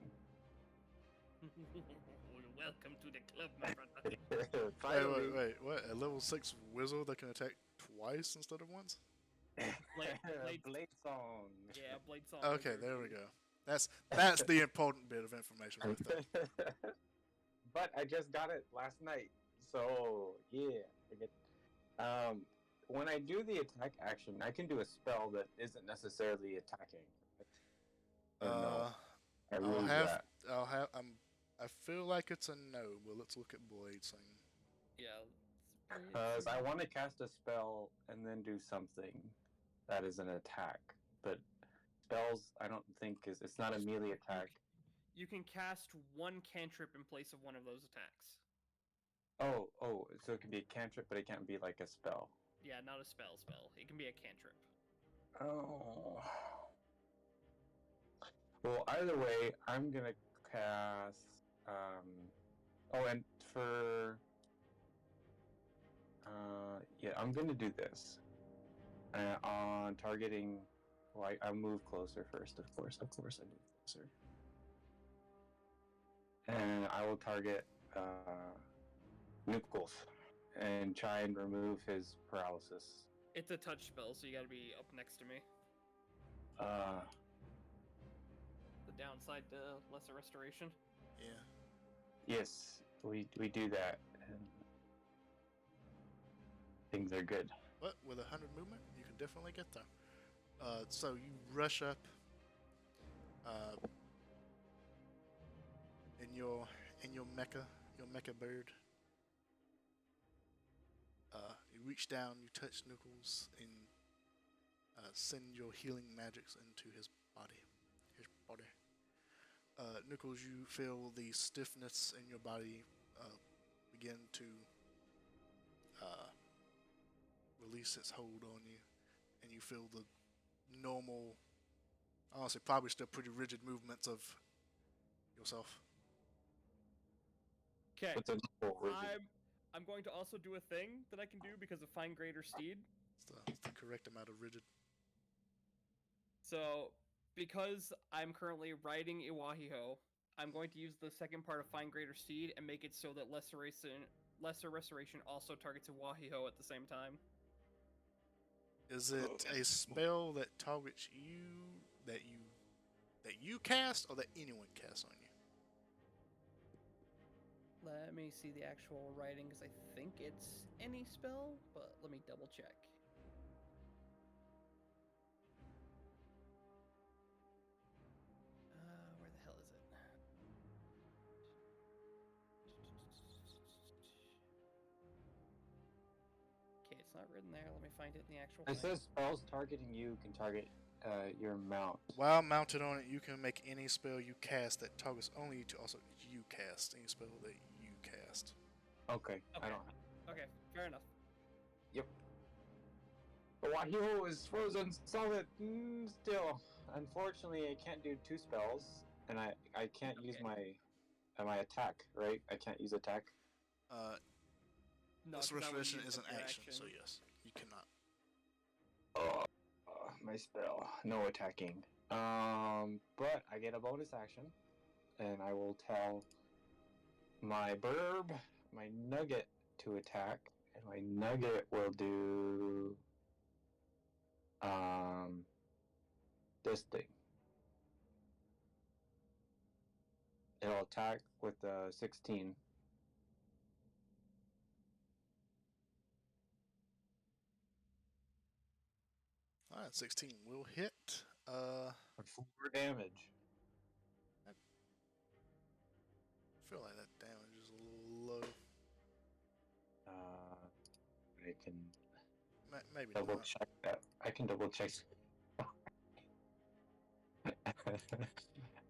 Welcome to the club, my brother. Finally. Wait. What? A level 6 wizard that can attack twice instead of once? Blade song. Yeah, Blade Song. Okay, there we go. That's the important bit of information right there. But I just got it last night, so yeah. When I do the attack action, I can do a spell that isn't necessarily attacking. No, I lose that. I feel like it's a no, but let's look at Blade Sing. Yeah. Because I want to cast a spell and then do something that is an attack, but spells I don't think it's not a melee attack. You can cast one cantrip in place of one of those attacks. Oh, so it can be a cantrip, but it can't be like a spell. Yeah, not a spell. It can be a cantrip. Oh. Well, either way, I'm gonna cast. And for. I'm gonna do this. On targeting. Well, I move closer first, of course. I move closer. And I will target Nucleus and try and remove his paralysis. It's a touch spell, so you gotta be up next to me. The downside to lesser restoration. Yeah. Yes, we do that. And things are good. But with 100 movement, you can definitely get there. So you rush up in your mecha bird. You reach down, you touch Nucleus, and send your healing magics into his body. Nucleus, you feel the stiffness in your body begin to release its hold on you, and you feel the normal, honestly, probably still pretty rigid movements of yourself. Okay. What's a normal rigid? I'm going to also do a thing that I can do because of Find Greater Steed. It's the correct amount of rigid. So, because I'm currently riding Iwahiho, I'm going to use the second part of Find Greater Steed and make it so that Lesser Restoration also targets Iwahiho at the same time. Is it a spell that targets you that you cast, or that anyone casts on you? Let me see the actual writing, because I think it's any spell, but let me double check. Where the hell is it? Okay, it's not written there. Let me find it in the actual It thing. says spells targeting you can target your mount. While mounted on it, you can make any spell you cast that targets only you to also you cast any spell that you cast. Okay, I Okay. don't. Okay, fair enough. Yep. The Wahio is frozen solid still. Unfortunately, I can't do 2 spells, and I can't use Okay. my attack. Right? I can't use attack. No, This 'cause that would restoration use is up an your action, so yes, you cannot. Oh, my spell. No attacking. But I get a bonus action, and I will tell my burb, my nugget to attack, and my nugget will do this thing. It'll attack with 16. All right, 16 will hit. For 4 damage. I feel like that damage is a little low. I can Maybe double not. check that. I can double check.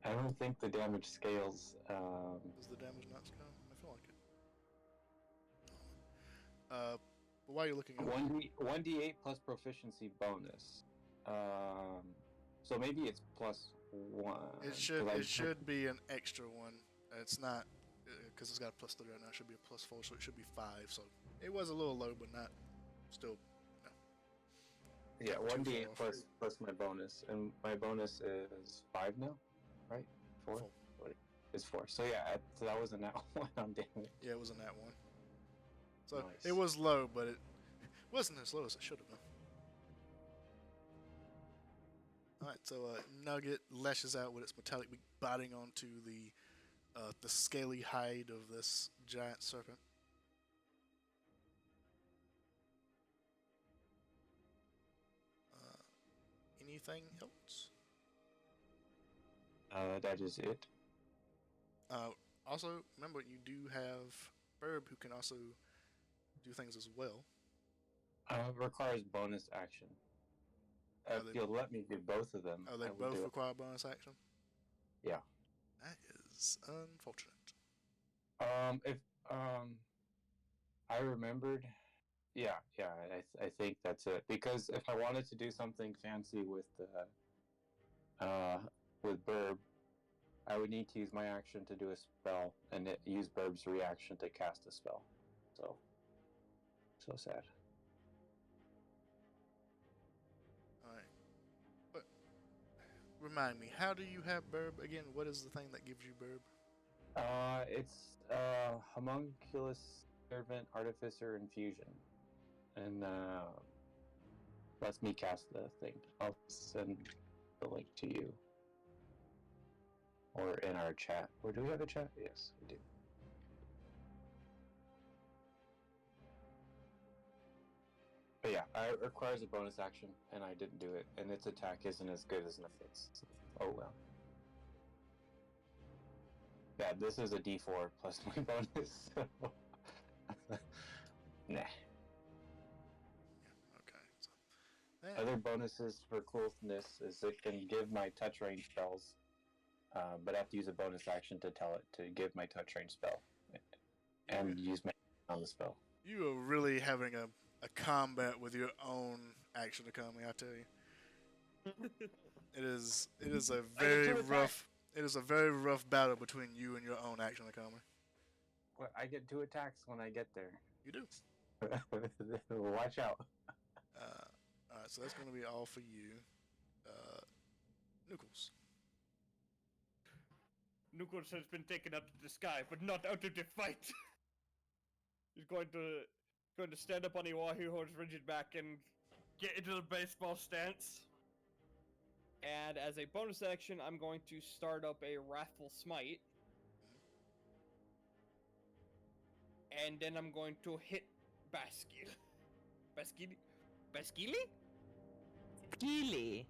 I don't think the damage scales. Does the damage not scale? I feel like it. But while you're looking up, 1d8 plus proficiency bonus. So maybe it's plus 1. it should be an extra one. It's not because it's got a +3 right now. It should be a +4, so it should be 5. So it was a little low, but not still. Yeah, Not too 1d8 far off. plus my bonus, and my bonus is 5 now, right? 4. 4. It's 4. So yeah, so that was a nat 1 on damage. Yeah, it was in that one. So Nice. it was low, but it wasn't as low as it should have been. Alright, so Nugget lashes out with its metallic beak, biting onto the scaly hide of this giant serpent. Anything else? That is it. Also, remember you do have Burb who can also do things as well. Requires bonus action. If you'll let me do both of them, Oh, they I will both do require bonus action? Yeah. That is unfortunate. If I remembered, yeah, I think that's it. Because if I wanted to do something fancy with Burb, I would need to use my action to do a spell, and use Burb's reaction to cast a spell. So sad. Alright. But remind me, how do you have Burb again? What is the thing that gives you Burb? It's homunculus servant artificer infusion, and lets me cast the thing. I'll send the link to you, or in our chat. Or do we have a chat? Yes, we do. But yeah, it requires a bonus action, and I didn't do it, and its attack isn't as good as Nefit's. So, oh well. Yeah, this is a D4 plus my bonus. So. Nah. Okay. So, Other bonuses for coolness is it can give my touch range spells, but I have to use a bonus action to tell it to give my touch range spell, and use my on the spell. you are really having a combat with your own action economy, I tell you. It is a very rough battle between you and your own action economy. Well, I get 2 attacks when I get there. You do. Watch out. Alright, so that's going to be all for you. Nuckles. Nuckles has been taken out of the sky, but not out of the fight. He's going to stand up on Iwahiho's rigid back and get into the baseball stance. And as a bonus action, I'm going to start up a Wrathful Smite. And then I'm going to hit Basquil. Basquili? Basquili? Skilly.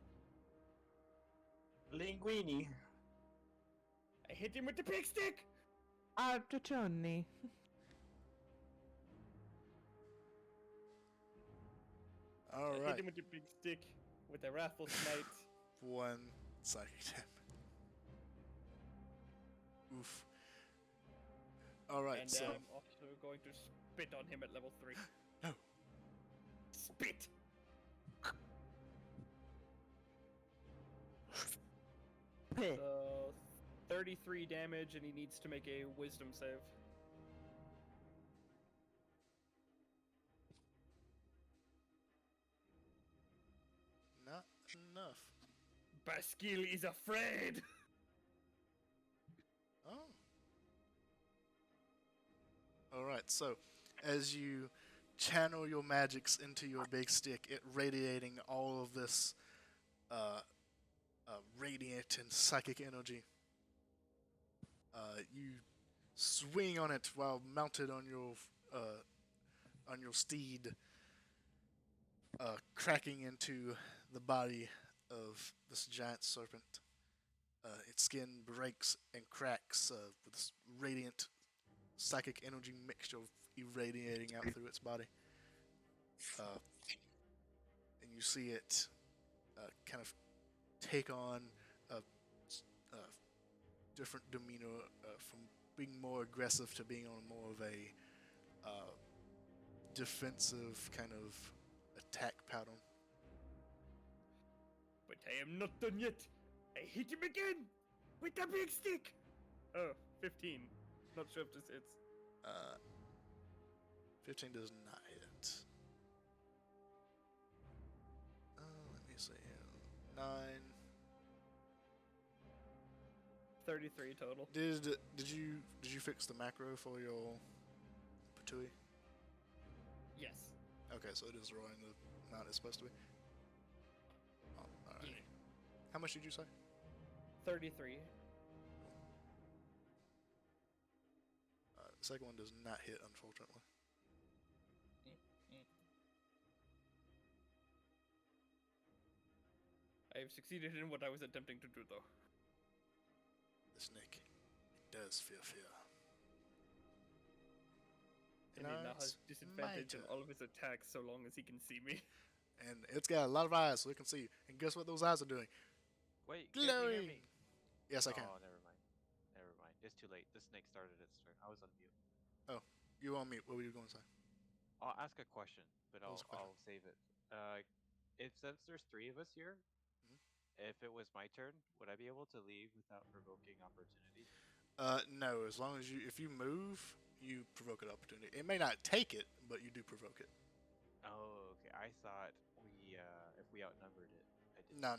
Linguini. I hit him with the big stick! Artichoni. All I hit right. him with the big stick with a Wrathful Smite. 1 psychic damage. Oof. All right. And So I'm also going to spit on him at level 3. No. Spit! Pit. So 33 damage, and he needs to make a Wisdom save. not enough. Basquil is afraid! Oh. All right. So, as you channel your magics into your big stick, it radiating all of this radiant and psychic energy. You swing on it while mounted on your steed, cracking into the body of this giant serpent. Its skin breaks and cracks with this radiant psychic energy mixture irradiating out through its body. And you see it kind of take on a different demeanor from being more aggressive to being on more of a defensive kind of attack pattern. But I am not done yet. I hit him again with the big stick. Oh, 15. Not sure if this hits. 15 does not hit. Let me see. 9. 33 total. Did you fix the macro for your Patui? Yes. Okay, so it is rolling the amount it's supposed to be. Oh, alright. Yeah. How much did you say? 33. The second one does not hit, unfortunately. I have succeeded in what I was attempting to do, though. The snake does fear fear. And he now has it's disadvantage my on all of his attacks so long as he can see me. And it's got a lot of eyes, so it can see you. And guess what those eyes are doing? Wait, can you hear Glowing. me? Yes, I can. Oh, never mind. Never mind. It's too late. The snake started its turn. I was on mute. You on mute. What were you going to say? I'll ask a question, but What I'll was the question? I'll save it. Since there's 3 of us here, Mhm. if it was my turn, would I be able to leave without provoking opportunity? No. As long as if you move, you provoke an opportunity. It may not take it, but you do provoke it. Oh, okay. I thought if we outnumbered it, I did. No.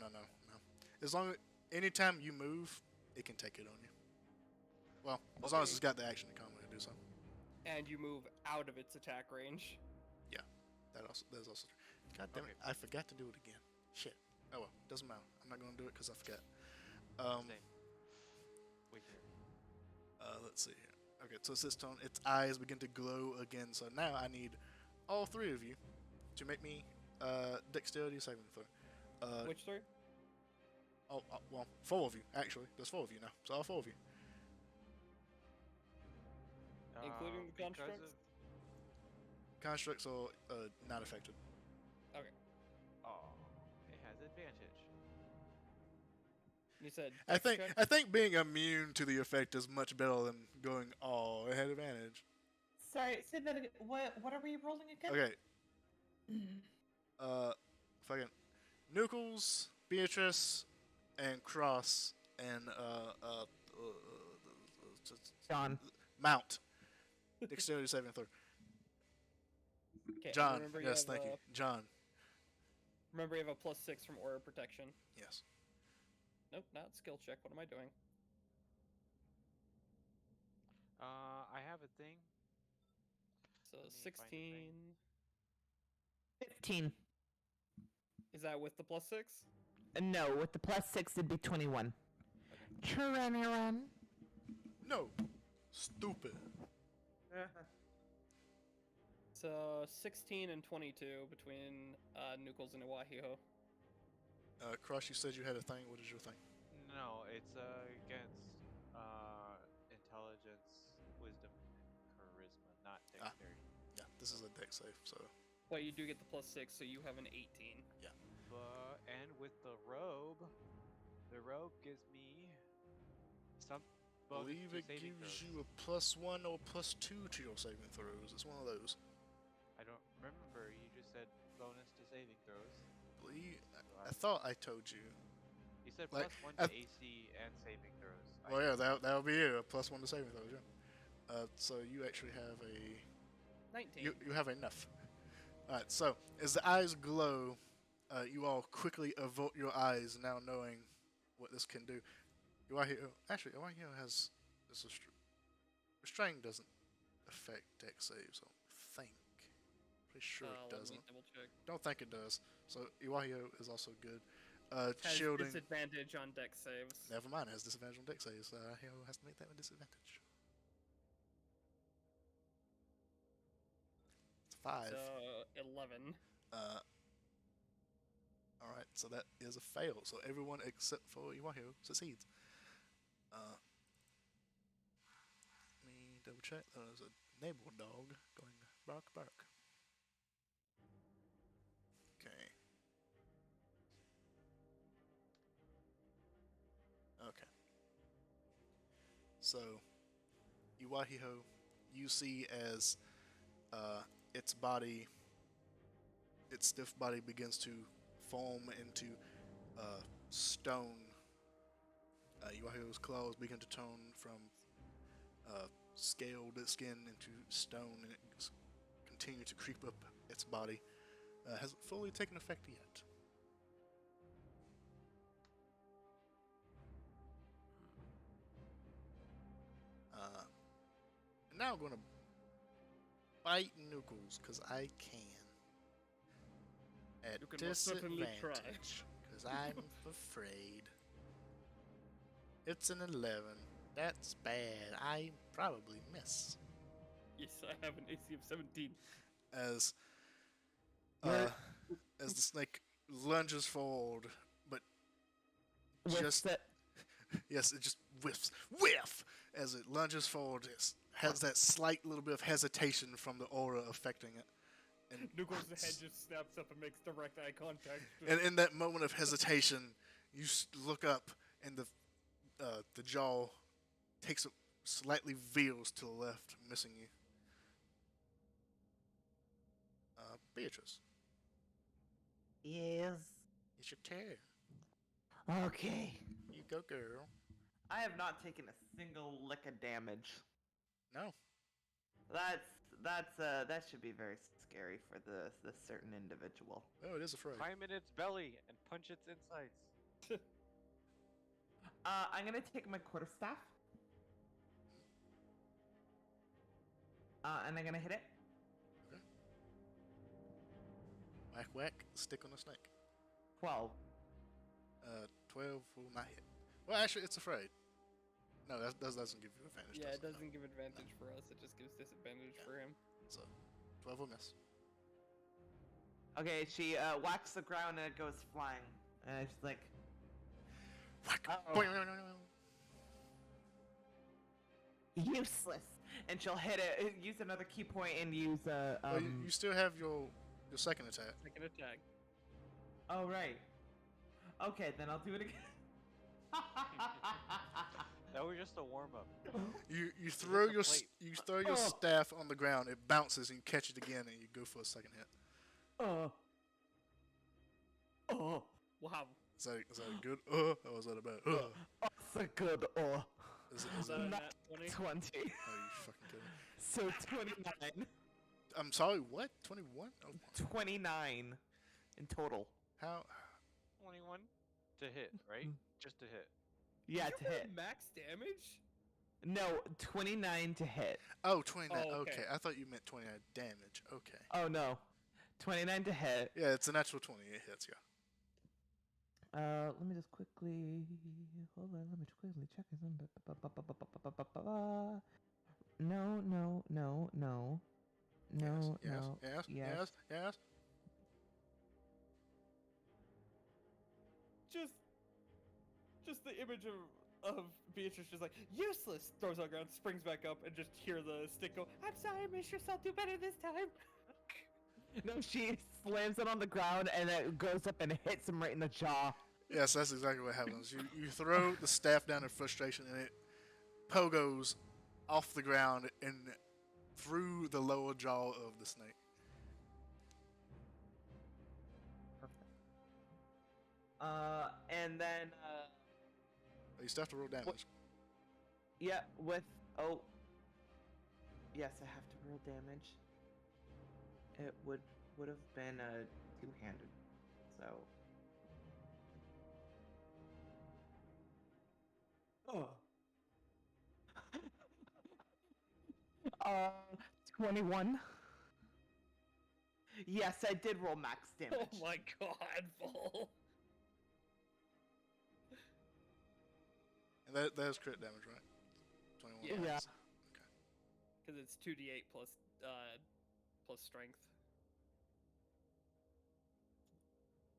As long as anytime you move, it can take it on you. Well, as long as Okay. it's got the action to come and do so. And you move out of its attack range. That's also true. God damn it! Okay. I forgot to do it again. Shit. Oh well, doesn't matter. I'm not gonna do it because I forgot. Same. Wait here. Let's see here. Okay, so it's this tone. Its eyes begin to glow again. So now I need all 3 of you to make me dexterity saving throw. Which 3? Well, 4 of you actually. There's 4 of you now. So all 4 of you. Including the Because constructs? Constructs are not affected. Oh, it has advantage. You said I dex think check? I think being immune to the effect is much better than going. Oh, it had advantage. Sorry, say that again. What are we rolling again? Okay. Fucking Nuckles, Beatrice, and Cross, and John. Mount. Dexterity saving throw. Okay, and John. remember Yes, you have thank you. a- John. Remember, you have a +6 from Aura Protection. Yes. Nope, not skill check. What am I doing? I have a thing. So Let me find the thing. 16. 15. Is that with the +6? No, with the +6, it'd be 21. No. Stupid. So 16 and 22 between Nucles and Iwahiho. Crush, you said you had a thing. What is your thing? No, it's against intelligence, wisdom, and charisma, not dexterity. Yeah, this is a deck save, so. But you do get the +6, so you have an 18. But and with the robe gives me some I bonus believe to it saving gives throws. you a +1 or +2 to your saving throws. It's one of those. I don't remember. You just said bonus to saving throws. I thought I told you. You said Like, +1 to AC and saving throws. Well, yeah, that'll be it. A +1 to saving throws, yeah. So you actually have a 19. you have enough. All right. So as the eyes glow, you all quickly avert your eyes, now knowing what this can do. Iwahio has this restrain doesn't affect deck saves. I think. Pretty sure it Let me doesn't. double check. Don't think it does. So Iwahio is also good. Has Shielding. disadvantage on deck saves. Never mind. It has disadvantage on deck saves. He has to make that a disadvantage. It's 5. So 11. Alright, so that is a fail. So everyone except for Iwahio succeeds. Let me double check. There's a neighbor dog going bark bark. Okay. Okay. So, Iwahio, you see as its stiff body begins to foam into stone. Iwahio's claws begin to turn from scaled skin into stone, and it continues to creep up its body. Hasn't fully taken effect yet. Now I'm gonna bite Nucles, because I can. At You can most certainly try. disadvantage, because I'm afraid. It's an 11. That's bad. I probably miss. Yes, I have an AC of 17. As Where- as the snake lunges forward, but With just the, yes, it just whiff as it lunges forward. It has that slight little bit of hesitation from the aura affecting it. And Nucles' head just snaps up and makes direct eye contact. And in that moment of hesitation, you look up, and the jaw takes a slightly veers to the left, missing you. Beatrice, yes. it's your turn. Okay. You go, girl. I have not taken a single lick of damage. No. That should be very scary for this certain individual. Oh, it is afraid. Climb in its belly and punch its insides. I'm gonna take my quarterstaff. And I'm gonna hit it. Okay. Whack whack. Stick on the snake. 12. 12 will not hit. Well, actually, it's afraid. No, that doesn't give you advantage. Yeah, it does doesn't give advantage for us. It just gives disadvantage for him. So, 12 will miss. Okay, she whacks the ground and it goes flying. And it's like, Whack. Uh-oh. Useless. And she'll hit it. Use another key point and use Well, you still have your second attack. Second attack. Oh right. Okay, then I'll do it again. That was just a warm up. You throw your plate. your staff on the ground. It bounces and you catch it again, and you go for a second hit. Oh. Wow. Is that a good or is that a bad? That's a good Is Is that a that, nat 20? 20. oh, you fucking kidding me. So 29. I'm sorry. What? 21? Oh, 29 in total. how? 21 to hit, right? Just to hit. Yeah, Did to you roll hit. max damage? No, 29 to hit. Oh, 29. Oh, okay. Okay, I thought you meant 29 damage. Okay. Oh no. 29 to hit. Yeah, it's a natural 20. It hits, yeah. Let me just quickly hold on. Let me just quickly check this. No, no, no, no, no, yes, no. yes, yes. yes, yes. Just the image of Beatrice just like useless, throws on the ground, springs back up, and just hear the stick go. I'm sorry, Mistress. I'll do better this time. No, she slams it on the ground and it goes up and hits him right in the jaw. Yes, that's exactly what happens. You throw the staff down in frustration, and it pogos off the ground and through the lower jaw of the snake. And then You still have to roll damage. yeah, with yes, I have to roll damage. It would have been a two-handed, so. Oh. 21. Yes, I did roll max damage. Oh my god, full. And that is crit damage, right? 21. Yeah. Okay. Because it's 2d8 plus strength.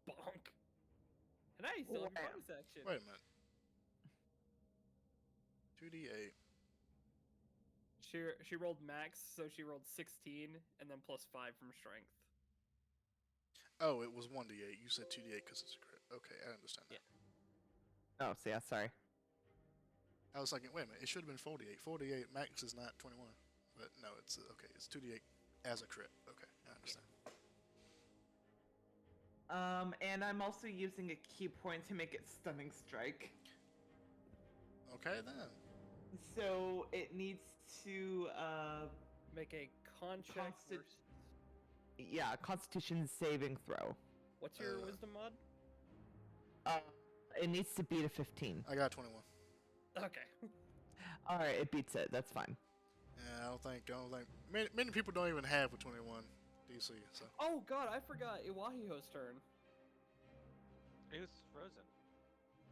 Bonk. And I still have your bonus action. Wait a minute. 2d8. She rolled max, so she rolled 16 and then plus 5 from strength. Oh, it was 1d8. You said 2d8 because it's a crit. Okay, I understand that. Oh, so yeah, sorry. I was thinking, wait a minute, it should have been 48. 48 max is not 21. But no, it's okay. It's 2d8 as a crit. Okay, I understand. And I'm also using a key point to make it stunning strike. Okay then. So it needs to Make a con check. yeah, Constitution saving throw. What's your wisdom mod? It needs to beat a 15. I got 21. Okay. All right, it beats it. That's fine. Yeah, I don't think many people don't even have a 21 DC. So. Oh god, I forgot Iwahiho's turn. It was frozen,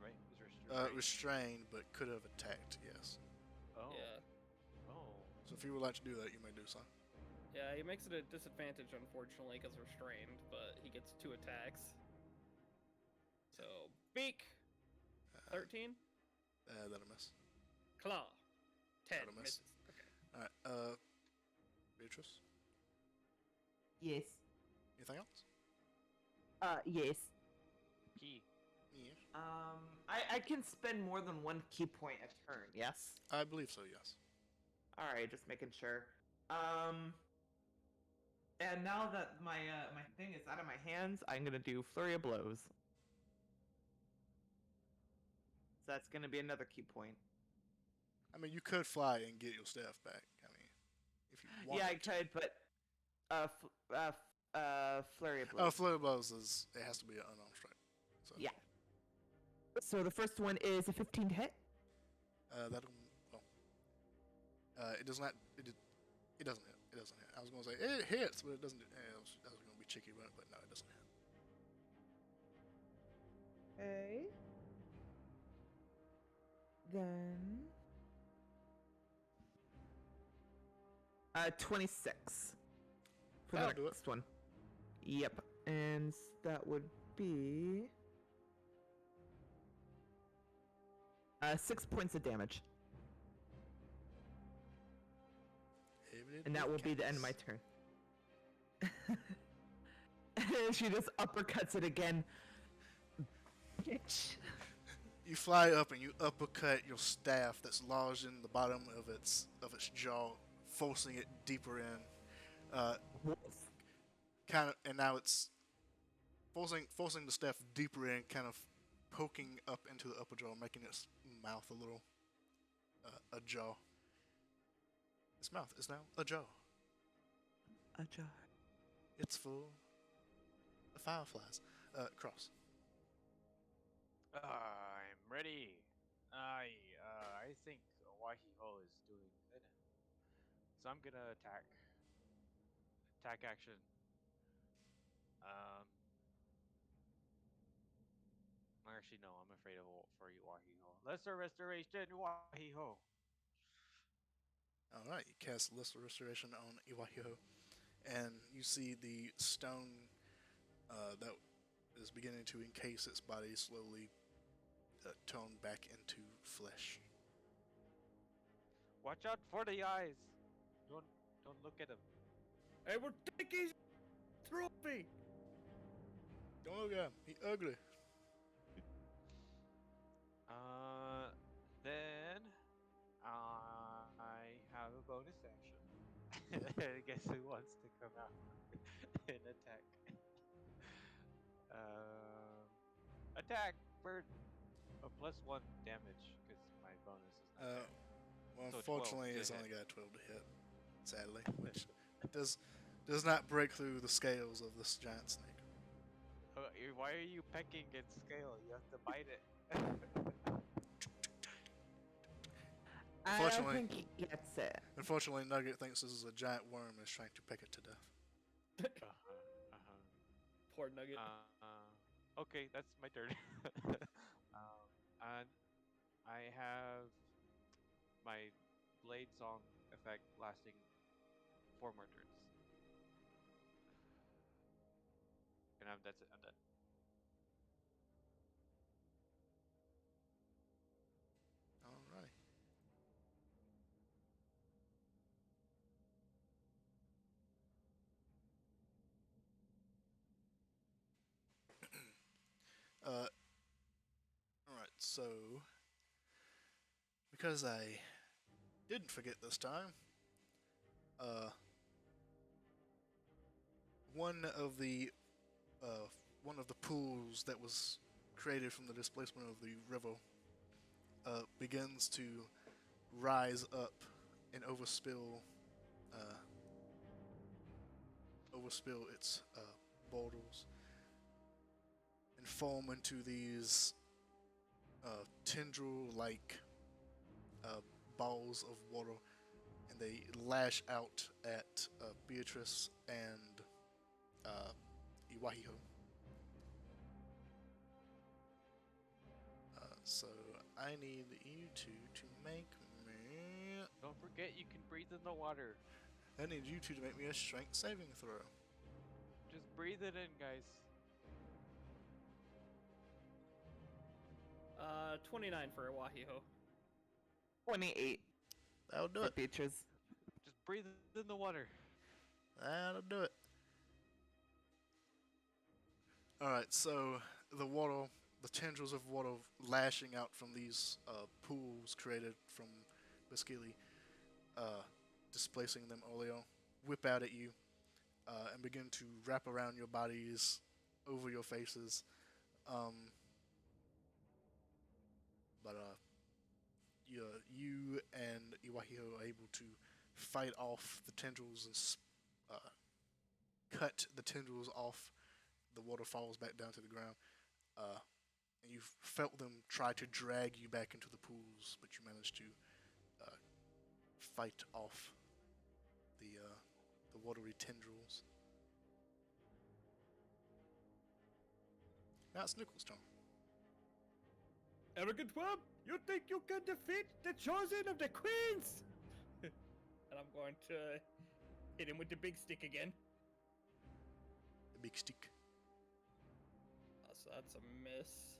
right? It was restrained. Restrained, but could have attacked. Yes. Oh. Yeah. Oh. So if you would like to do that, you may do so. Yeah, he makes it a disadvantage, unfortunately, because restrained, but he gets 2 attacks. So, beak! 13? That'll miss. Claw. 10 That'll miss. misses. Okay. All right. Beatrice. Yes. Anything else? Yes. Key. Yeah. I can spend more than one key point a turn. Yes. I believe so. Yes. All right, just making sure. And now that my my thing is out of my hands, I'm gonna do flurry of blows. So that's gonna be another key point. I mean, you could fly and get your staff back. I mean, if you want. Yeah, I could, but flurry of blows. Oh, flurry of blows it has to be an unarmed strike. So. Yeah. So the first one is a 15 to hit. That'll. Well. It does not. It doesn't hit. It doesn't hit. I was gonna say it hits, but it doesn't. I was gonna be cheeky about it, but no, it doesn't hit. Okay. Then 26 for the That'll do it. next one. Yep, and that would be 6 points of damage, and that will be the end of my turn. And she just uppercuts it again. Bitch. You fly up and you uppercut your staff that's lodged in the bottom of its jaw, forcing it deeper in. And now it's forcing the staff deeper in, kind of poking up into the upper jaw, making its mouth a little ajar. Its mouth is now ajar. Ajar. It's full of fireflies. Cross. I'm ready. I think Wahiho is doing good. So I'm gonna attack. Attack action. Um. Actually, no. I'm afraid of for Iwahiho. Lesser restoration, Iwahiho. All right, you cast Lesser Restoration on Iwahiho, and you see the stone that is beginning to encase its body slowly tone back into flesh. Watch out for the eyes. Don't don't look at him. I will take his trophy. Don't look at him. He ugly. Then I have a bonus action. Guess who wants to come out and attack? Attack for a +1 damage because my bonus is not there. Well, So 12 unfortunately, to it's hit. only got 12 to hit. Sadly, which does not break through the scales of this giant snake. Why are you pecking its scale? You have to bite it. I don't Unfortunately- think he gets it. Unfortunately, Nugget thinks this is a giant worm and is trying to peck it to death. Poor Nugget. Okay, that's my turn. And I have my blade song effect lasting 4 more turns. And that's it. I'm done. Alrighty. Alright, so because I didn't forget this time, one of the pools that was created from the displacement of the river begins to rise up and overspill its borders and form into these tendril-like balls of water, and they lash out at Beatrice and Iwahiho. So I need you two to make me. Don't forget you can breathe in the water. I need you two to make me a strength saving throw. Just breathe it in, guys. 29 for Iwahiho. 28 That'll do for it. Beatrice. Just breathe it in the water. That'll do it. Alright, so the tendrils of water lashing out from these pools created from Bascili, displacing them earlier, whip out at you and begin to wrap around your bodies, over your faces. You and Iwahiho are able to fight off the tendrils and cut the tendrils off. The water falls back down to the ground. And you felt them try to drag you back into the pools, but you managed to fight off the watery tendrils. Now it's Nichols' turn. Arrogant worm, you think you can defeat the chosen of the queens? And I'm going to hit him with the big stick again. The big stick. So that's a miss.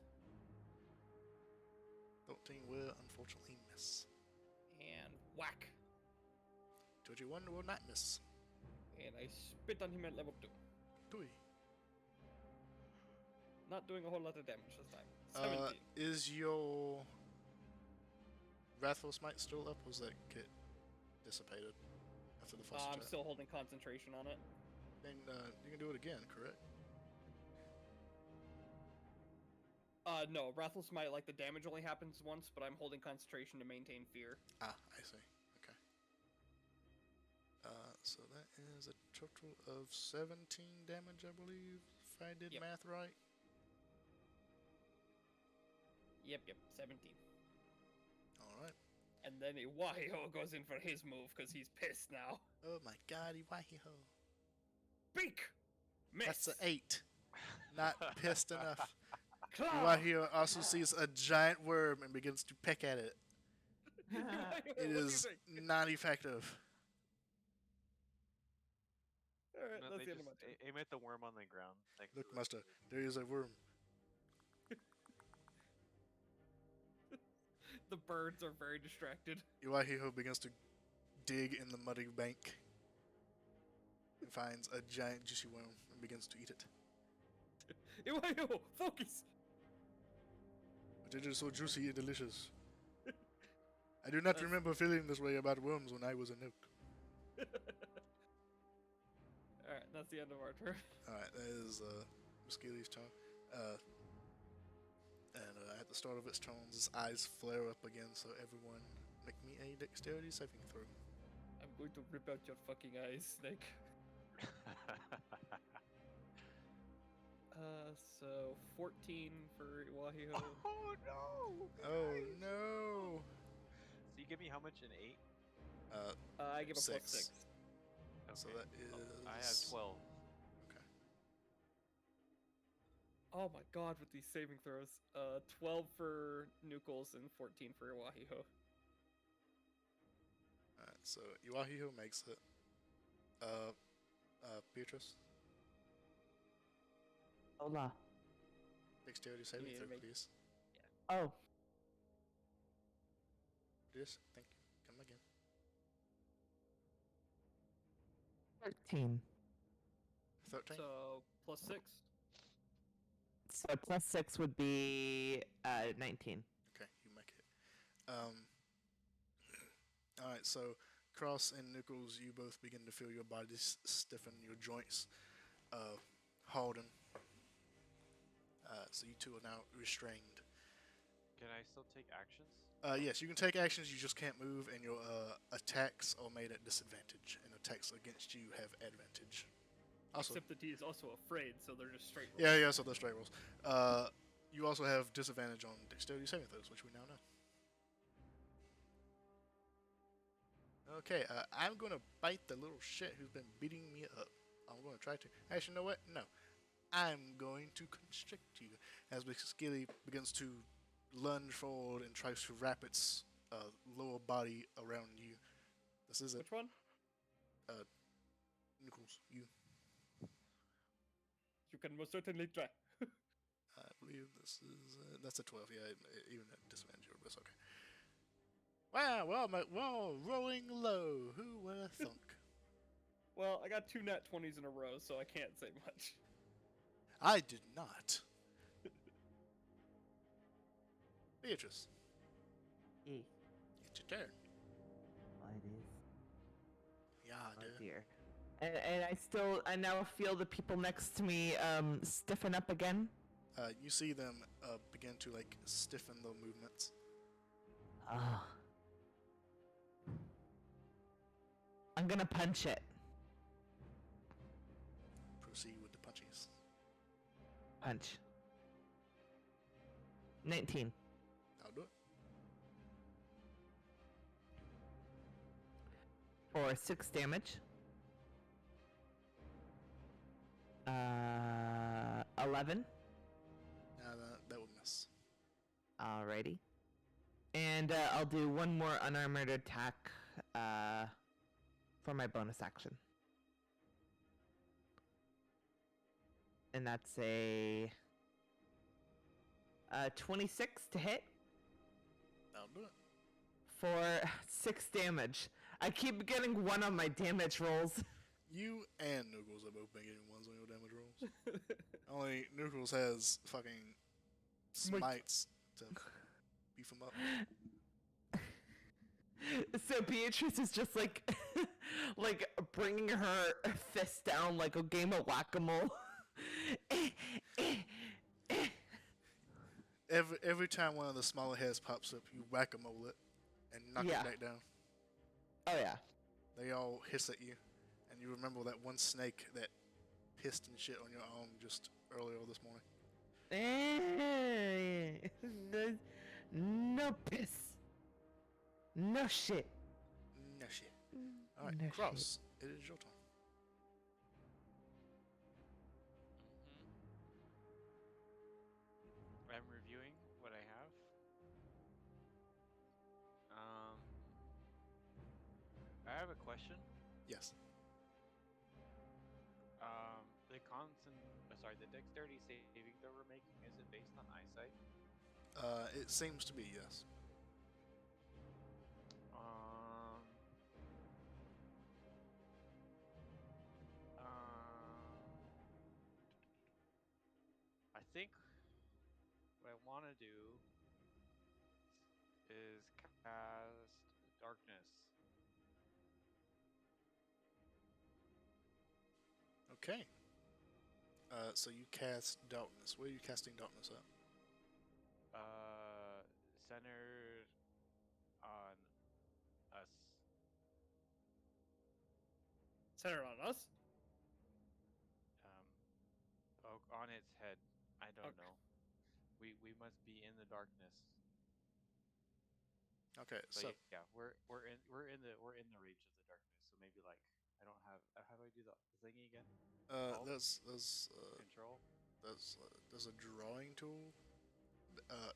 13 will unfortunately miss. And whack. 21 will not miss. And I spit on him at level 2. Tui. Not doing a whole lot of damage this time. 17. Is your Wrathful Smite still up, or was that get dissipated after the first I'm attack? still holding concentration on it. Then you can do it again, correct? No, Wrathful Smite, like the damage only happens once, but I'm holding concentration to maintain fear. Ah, I see. Okay. So that is a total of 17 damage, I believe, if I did Yep. math right. Yep, 17. Alright. And then Iwahiho goes in for his move, because he's pissed now. Oh my god, Iwahiho. Beak! That's an Miss. 8. Not pissed enough. Claw. Iwahio also sees a giant worm and begins to peck at it. What It do you is think? not effective. All right, No, that's they the end of just my turn. aim at the worm on the ground. Next Look, to master, there is a worm. The birds are very distracted. Iwahio begins to dig in the muddy bank and finds a giant juicy worm and begins to eat it. Iwayo, focus. But it is so juicy and delicious. I do not remember feeling this way about worms when I was a nook. All right, that's the end of our turn. Alright, that is Muscali's turn. At the start of its turns, its eyes flare up again, so everyone make me a dexterity saving throw. I'm going to rip out your fucking eyes, Snake. So 14 for Iwahio. Oh no! Oh no! So you give me how much? An 8? I give a Six. +6. So Okay. that is. I have 12. Okay. Oh my god, with these saving throws. 12 for Nucles and 14 for Iwahio. Alright, so Iwahio makes it. Beatrice, Hola. dexterity saving need to throw, make- please. Oh, Yes, thank you. Come again. 13. 13? So +6. So +6 would be 19. Okay, you make it. Alright, so Cross and Nichols, you both begin to feel your bodies stiffen, your joints harden. So you two are now restrained. Can I still take actions? Yes, you can take actions, you just can't move, and your attacks are made at disadvantage, and attacks against you have advantage. Also, Except that he is also afraid, so they're just straight rolls. yeah, so they're straight rolls. You also have disadvantage on dexterity saving throws, which we now know. Okay, I'm gonna bite the little shit who's been beating me up. I'm gonna try to. Actually, you know what? No. I'm going to constrict you as Skilly begins to lunge forward and tries to wrap its lower body around you. This is it. Which one? Nichols, you. You can most certainly try. I believe this is that's a 12. Yeah, even at disadvantage, it's okay. Wow, well, rolling low. Who would have thunk? Well, I got 2 nat 20s in a row, so I can't say much. I did not. Beatrice, E. it's your turn. Oh, it is. Yeah, Oh dude. dear. And I now feel the people next to me stiffen up again. You see them begin to like stiffen their movements. Ah. I'm gonna punch it. Proceed with the punches. Punch. 19. I'll do it. For 6 damage. 11. That would miss. Alrighty. And I'll do one more unarmored attack for my bonus action. And that's a 26 to hit I'll do it. for 6 damage. I keep getting 1 on my damage rolls. You and Noogles have both been getting ones on your damage rolls. Only Noogles has fucking smites to beef him up. So Beatrice is just like, like bringing her fist down like a game of whack-a-mole. Every time one of the smaller heads pops up, you whack-a-mole it and knock Yeah. it back down. Oh yeah. They all hiss at you, and you remember that one snake that pissed and shit on your arm just earlier this morning. No piss. No shit. No shit. Alright, No Cross, it is your turn. a question. Yes. The dexterity saving throw we're making, is it based on eyesight? It seems to be, yes. Um, I think what I want to do is cast darkness. Okay. So you cast darkness. Where are you casting darkness at? Centered on us. Center on us. Um, on its head. I don't Okay. know. We must be in the darkness. Okay, But so yeah, we're in the range of the darkness. So maybe like I don't have. How do I do the thingy again? Alt? Control. there's a drawing tool.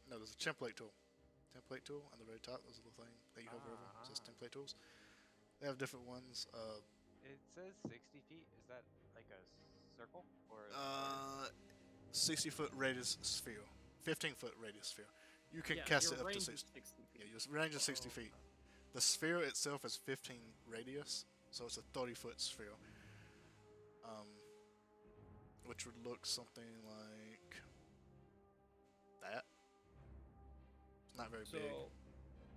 No, there's a template tool. Template tool on the very top. There's a little thing that you hover over. It says template tools. They have different ones. It says 60 feet. Is that like a circle or a square? 60-foot radius sphere, 15-foot radius sphere. You can Yeah, cast your it up to range 60. is 60 feet. Yeah, your range is 60 feet. The sphere itself is 15 radius, so it's a 30-foot sphere. Which would look something like that. It's not very So, big.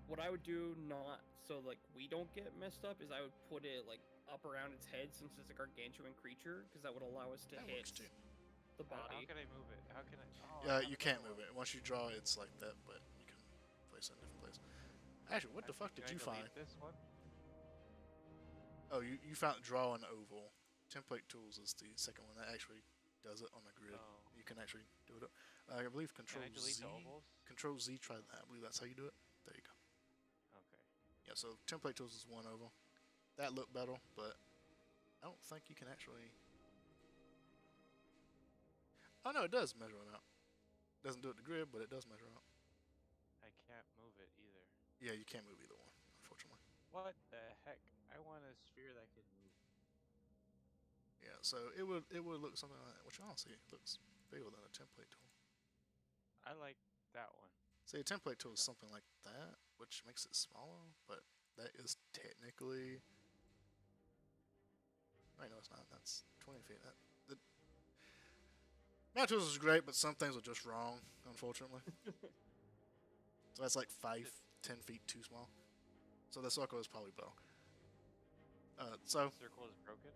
what I would do, not so like we don't get messed up, is I would put it like up around its head since it's a gargantuan creature, because that would allow us to That hit works too. the How body. can I move it? How can I? Oh, I Yeah, have you can't another move one. it. Once you draw, it's like that, but you can place it in a different place. Actually, what the fuck Can did I you delete find? this one? Oh, you found draw an oval. Template tools is the second one that actually does it on a grid. Oh. You can actually do it. I believe Control Can I delete Z. the ovals? Control Z. Try that. I believe that's how you do it. There you go. Okay. Yeah. So template tools is one oval. That looked better, but I don't think you can actually. Oh no, it does measure it out. Doesn't do it to grid, but it does measure out. I can't move it either. Yeah, you can't move either one, unfortunately. What the heck? I want a sphere that can move. Yeah, so it would look something like that, which honestly looks bigger than a template tool. I like that one. See, a template tool is something like that, which makes it smaller, but that is technically. Wait, no, it's not. That's 20 feet. My tools is great, but some things are just wrong, unfortunately. So that's like 10 feet too small. So the circle is probably better. So The circle is broken.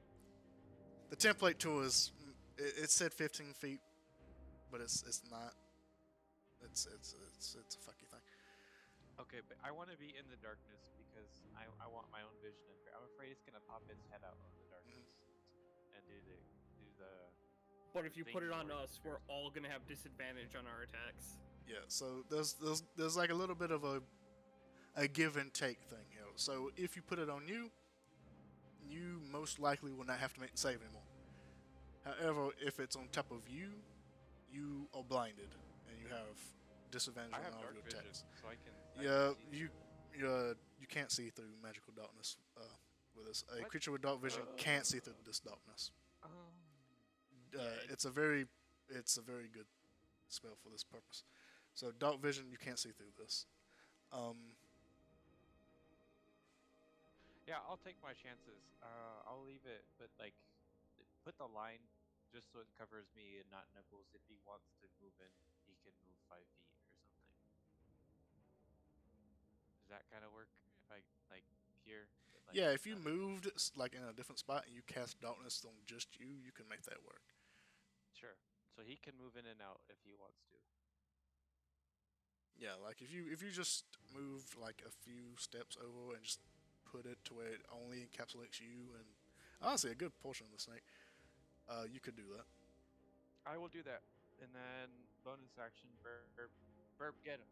the template tool is. It said 15 feet, but it's not. It's a fucky thing. Okay, but I want to be in the darkness because I want my own vision. I'm afraid it's gonna pop its head out of the darkness and do the. But if you put it on Things us, we're all gonna have disadvantage on our attacks. Yeah, so there's like a little bit of a give and take thing here. So if you put it on you, you most likely will not have to make the save anymore. However, if it's on top of you, you are blinded and you have disadvantage I on have all of dark your vision, attacks. so I can. Yeah, see you can't see through magical darkness with this. A What? creature with dark vision can't see through this darkness. Oh. It's a very good spell for this purpose. So dark vision, you can't see through this. Yeah, I'll take my chances. I'll leave it, but like, put the line just so it covers me and not Knuckles. If he wants to move in, he can move 5 feet or something. Does that kind of work? If I like here? But, like, Yeah, if you not moved like in a different spot and you cast darkness on just you, you can make that work. Sure. So he can move in and out if he wants to. Yeah, like if you just moved like a few steps over and just put it to where it only encapsulates you and honestly a good portion of the snake, you could do that. I will do that, and then bonus action, burp, get him.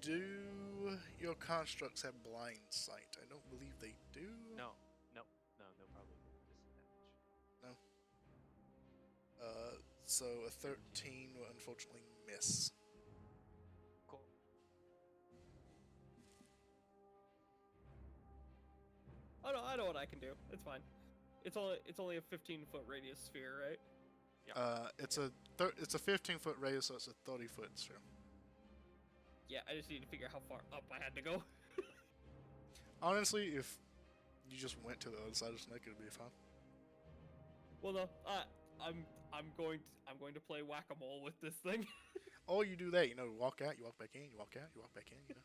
Do your constructs have blind sight? I don't believe they do. No, they'll probably disadvantage. No. So a 13 will unfortunately miss. Cool. I know what I can do. It's fine. It's only a 15-foot radius sphere, right? It's a 15-foot radius, so it's a 30-foot sphere. Yeah, I just need to figure out how far up I had to go. Honestly, if you just went to the other side of the snake, it'd be fine. Well, no, I'm going to play whack-a-mole with this thing. Or you do that, walk out, you walk back in, you walk out, you walk back in,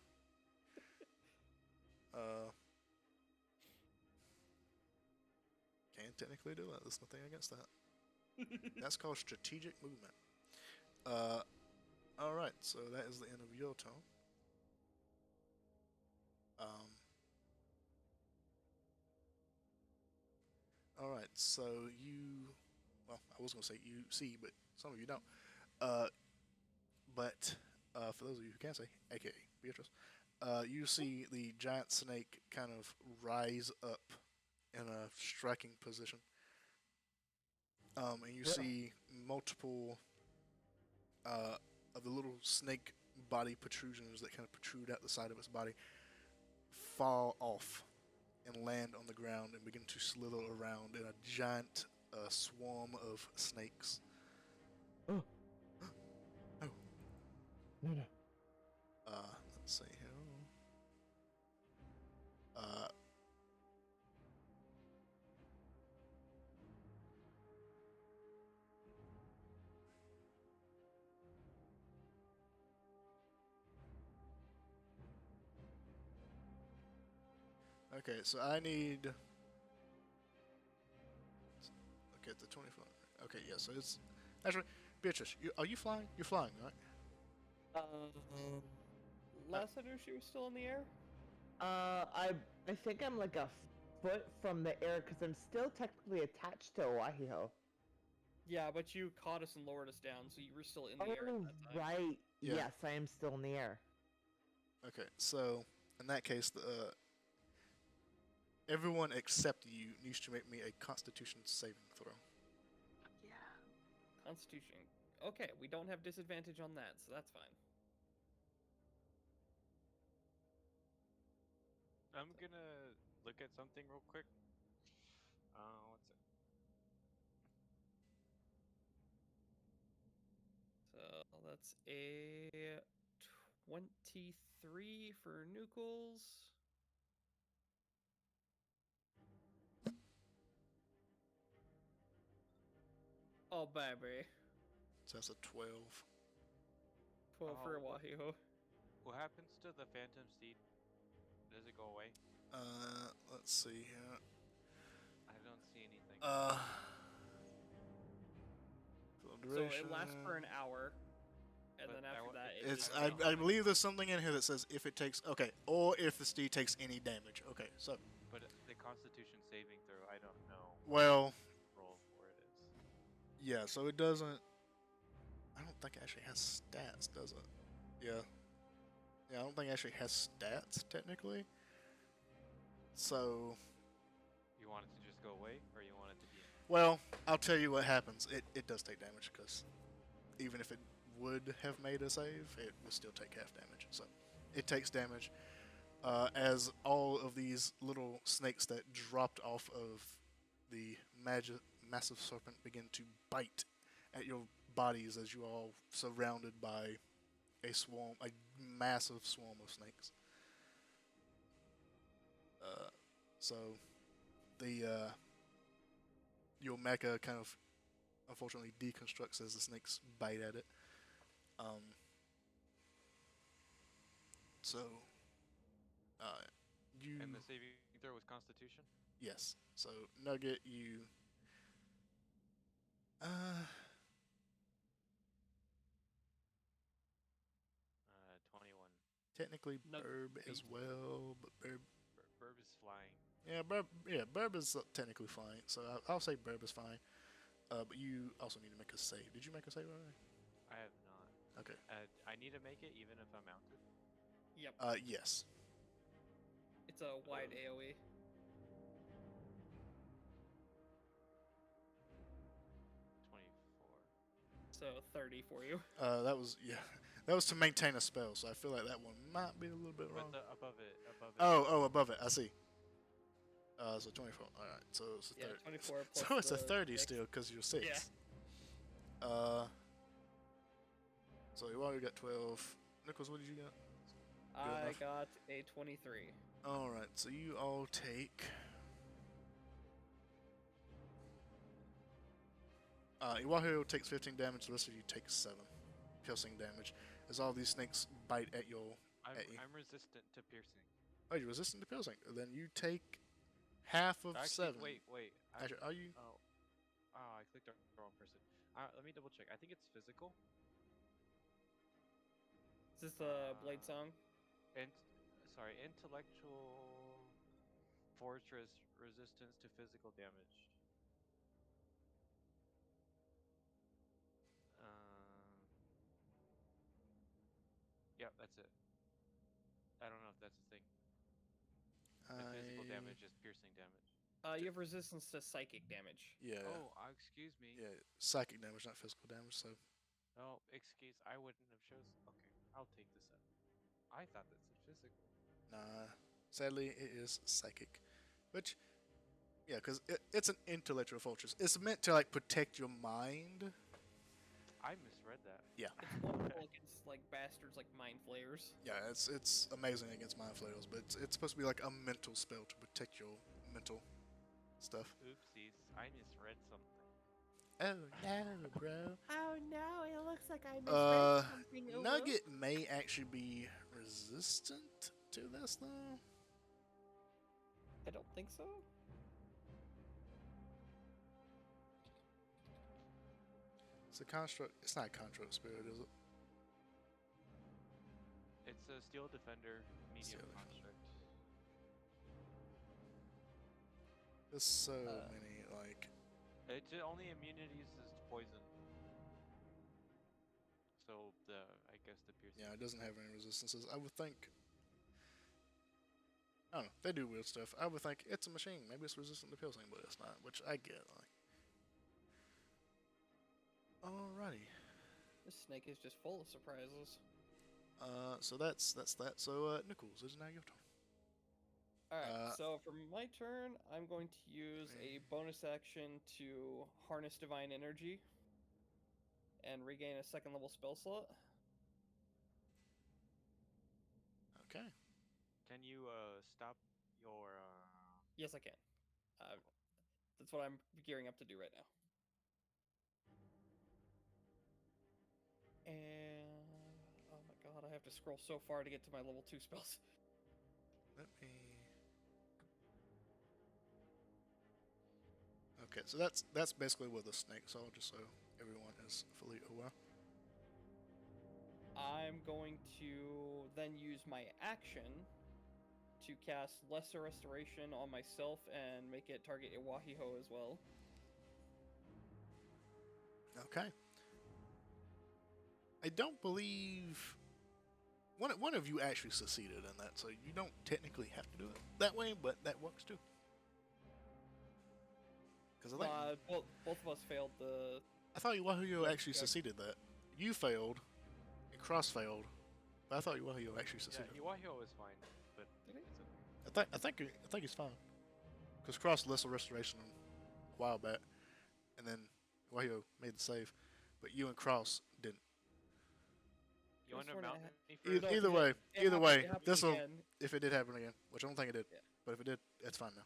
Can technically do that. There's nothing against that. That's called strategic movement. Alright, so that is the end of your turn. Alright, so well, I was going to say you see, but some of you don't. But for those of you who can say, aka Beatrice, you see the giant snake kind of rise up in a striking position. And you see multiple of the little snake body protrusions that kind of protrude out the side of its body fall off and land on the ground and begin to slither around in a giant swarm of snakes. Oh. Oh. No. Let's see here. Okay, so I need. Okay, the 24. Okay, yeah, so it's actually Beatrice. Are you flying? You're flying, right? Last I knew, she was still in the air. I think I'm like a foot from the air because I'm still technically attached to Oahiho. Yeah, but you caught us and lowered us down, so you were still in the air at that time. Right. Yeah. Yes, I am still in the air. Okay, so in that case, everyone except you needs to make me a Constitution saving throw. Yeah. Constitution. Okay, we don't have disadvantage on that, so that's fine. I'm gonna look at something real quick. What's it? So that's a 23 for Nucles. Oh, baby. So that's a 12. 12 for Oh. Oahiho. What happens to the Phantom Steed? Does it go away? Let's see here. I don't see anything. So it lasts for an hour, and But then after that, It's just I believe there's something in here that says if it takes or if the steed takes any damage. Okay, so But the Constitution saving throw, I don't know well, roll for it is. yeah, so it doesn't. I don't think it actually has stats, does it? Yeah. Yeah, I don't think it actually has stats technically. So, You want it to just go away, or you want it to be? well, I'll tell you what happens. It does take damage because even if it would have made a save, it would still take half damage. So, it takes damage. As all of these little snakes that dropped off of the massive serpent begin to bite at your bodies as you are all surrounded by a massive swarm of snakes. So your mecha kind of unfortunately deconstructs as the snakes bite at it. So you And the saving throw was Constitution. yes. So Nugget, you 21. technically Nug- Burb as 18. well, but Burb. Burb is flying. Burb is technically fine, so I'll say Burb is fine. But you also need to make a save. Did you make a save already? I have not. Okay. I need to make it even if I'm mounted. Yep. Yes. It's a wide AoE. 24. So 30 for you. That was to maintain a spell, so I feel like that one might be a little bit wrong. But above it. Oh, above it. I see. So 24. All right. So it's a Yeah, 30. 24 plus So it's a the 30 six. still because you're 6. Yeah. So you already got 12. Nicholas, what did you get? I enough? got a 23. All right. So you all take. Iwahiro takes 15 damage. The rest of you take 7 piercing damage as all these snakes bite at you. I'm resistant to piercing. Oh, you're resistant to piercing. Then you take half of Actually, 7. wait. Actually, are you? Oh, I clicked the wrong person. Let me double check. I think it's physical. Is this the Blade Song? Intellectual Fortress resistance to physical damage. Yep, that's it. I don't know if that's a thing. The physical damage is piercing damage. You have resistance to psychic damage. Yeah. Oh, excuse me. Yeah, psychic damage, not physical damage. So. No, excuse. I wouldn't have chosen. Okay, I'll take the 7. I thought that said physical. Nah. Sadly, it is psychic, which, yeah, because it's an intellectual fortress. It's meant to like protect your mind. I misread that. Yeah. It's wonderful against like bastards like mind flayers. Yeah, it's amazing against mind flayers, but it's supposed to be like a mental spell to protect your mental stuff. Oopsies, I misread something. Oh no, bro. Oh no, it looks like I misread something. Nugget may actually be resistant to this though. I don't think so. It's a construct. It's not a construct spirit, is it? It's a steel defender, medium Steel construct. There's so many like. It's only immunities is poison. So I guess the piercing. Yeah, it doesn't have any resistances. I would think. I don't know. They do weird stuff. I would think it's a machine. Maybe it's resistant to piercing, but it's not, which I get. Like. Alrighty. This snake is just full of surprises. So that's that. So Nichols, it's now your turn. Alright, so for my turn, I'm going to use a bonus action to harness divine energy and regain a 2nd level spell slot. Okay. Can you stop your? Yes, I can. That's what I'm gearing up to do right now. And oh my god, I have to scroll so far to get to my level 2 spells. Let me. Okay, so that's basically what the snakes are, just so everyone is fully aware. I'm going to then use my action to cast Lesser Restoration on myself and make it target Iwahiho as well. Okay. I don't believe one of you actually succeeded in that, so you don't technically have to do it that way, but that works too. Because I think Both of us failed the. I thought Iwahiyo actually Okay. succeeded that. You failed, and Cross failed, but I thought Iwahiyo actually succeeded. Yeah, Iwahio is fine, but Did he? it's okay. I think he's fine. Because Cross Lesser Restoration a while back, and then Iwahiyo made the save, but you and Cross didn't. You want to Just wanna mount ha- me Either, first? either way, It either happened- way, it happened this will again. if it did happen again, which I don't think it did. Yeah. But if it did, it's fine now.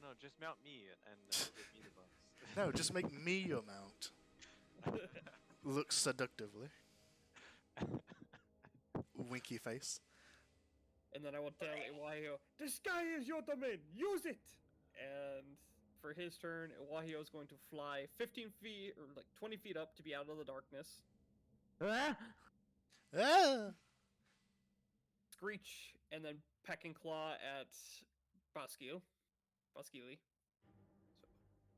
No, just mount me and give me the buffs. No, just make me your mount. Look seductively. Winky face. And then I will tell Iwahio, "The sky is your domain. Use it." And for his turn, Iwahio is going to fly 15 feet or like 20 feet up to be out of the darkness. Ah! Screech and then peck and claw at Basquili. So,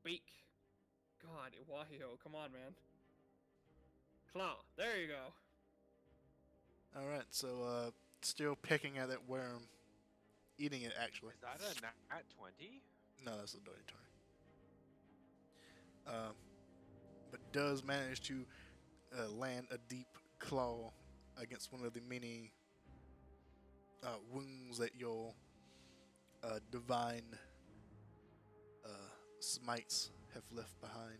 beak. God, Iwahio, come on, man. Claw. There you go. All right, so still pecking at that worm, eating it actually. Is that a nat 20? No, that's a dirty turn. But does manage to land a deep claw against one of the many wounds that your divine smites have left behind.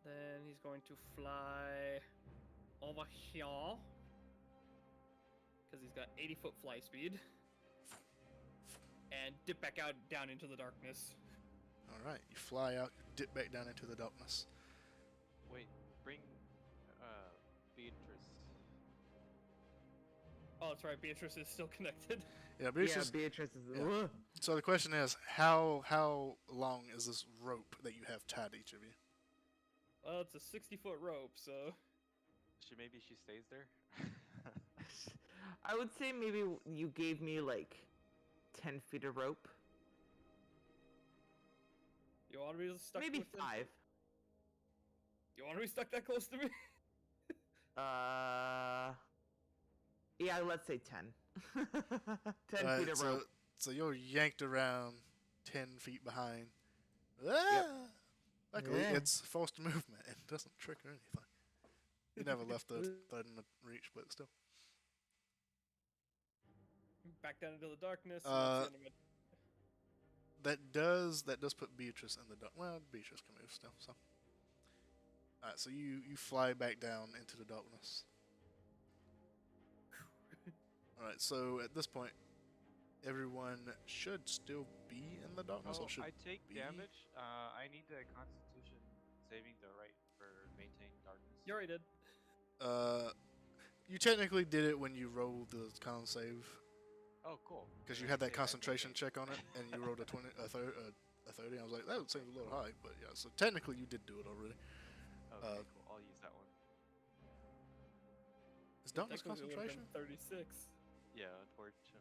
Then he's going to fly over here. Because he's got 80-foot fly speed. And dip back out down into the darkness. Alright, you fly out, you dip back down into the darkness. Wait, bring Beatrice. Oh, that's right, Beatrice is still connected. Yeah, Beatrice. Yeah, Beatrice is. Yeah. So the question is, how long is this rope that you have tied to each of you? Well, it's a 60-foot rope, so... Maybe she stays there? I would say maybe you gave me like 10 feet of rope. You want to be stuck Maybe with them? 5. You want to be stuck that close to me? Yeah, let's say 10. 10 Alright, feet of rope. so you're yanked around 10 feet behind. Ah! Luckily, Yeah. it's forced movement and doesn't trigger anything. You never left the thread in the reach, but still. Back down into the darkness. Uh, That does put Beatrice in the dark. Well, Beatrice can move still. So, alright, so you fly back down into the darkness. Alright, so at this point, everyone should still be in the darkness. Oh, Or should I take be? damage. I need a Constitution saving throw, right, for maintain darkness. You already did. You technically did it when you rolled the con save. Oh, cool. Because you Then had that save concentration everything. check on it, and you rolled a 30. I was like, that seems a little high, but yeah. So technically, you did do it already. Okay, cool. I'll use that one. Is darkness Technically, it would've concentration? been 36. Yeah, unfortunately.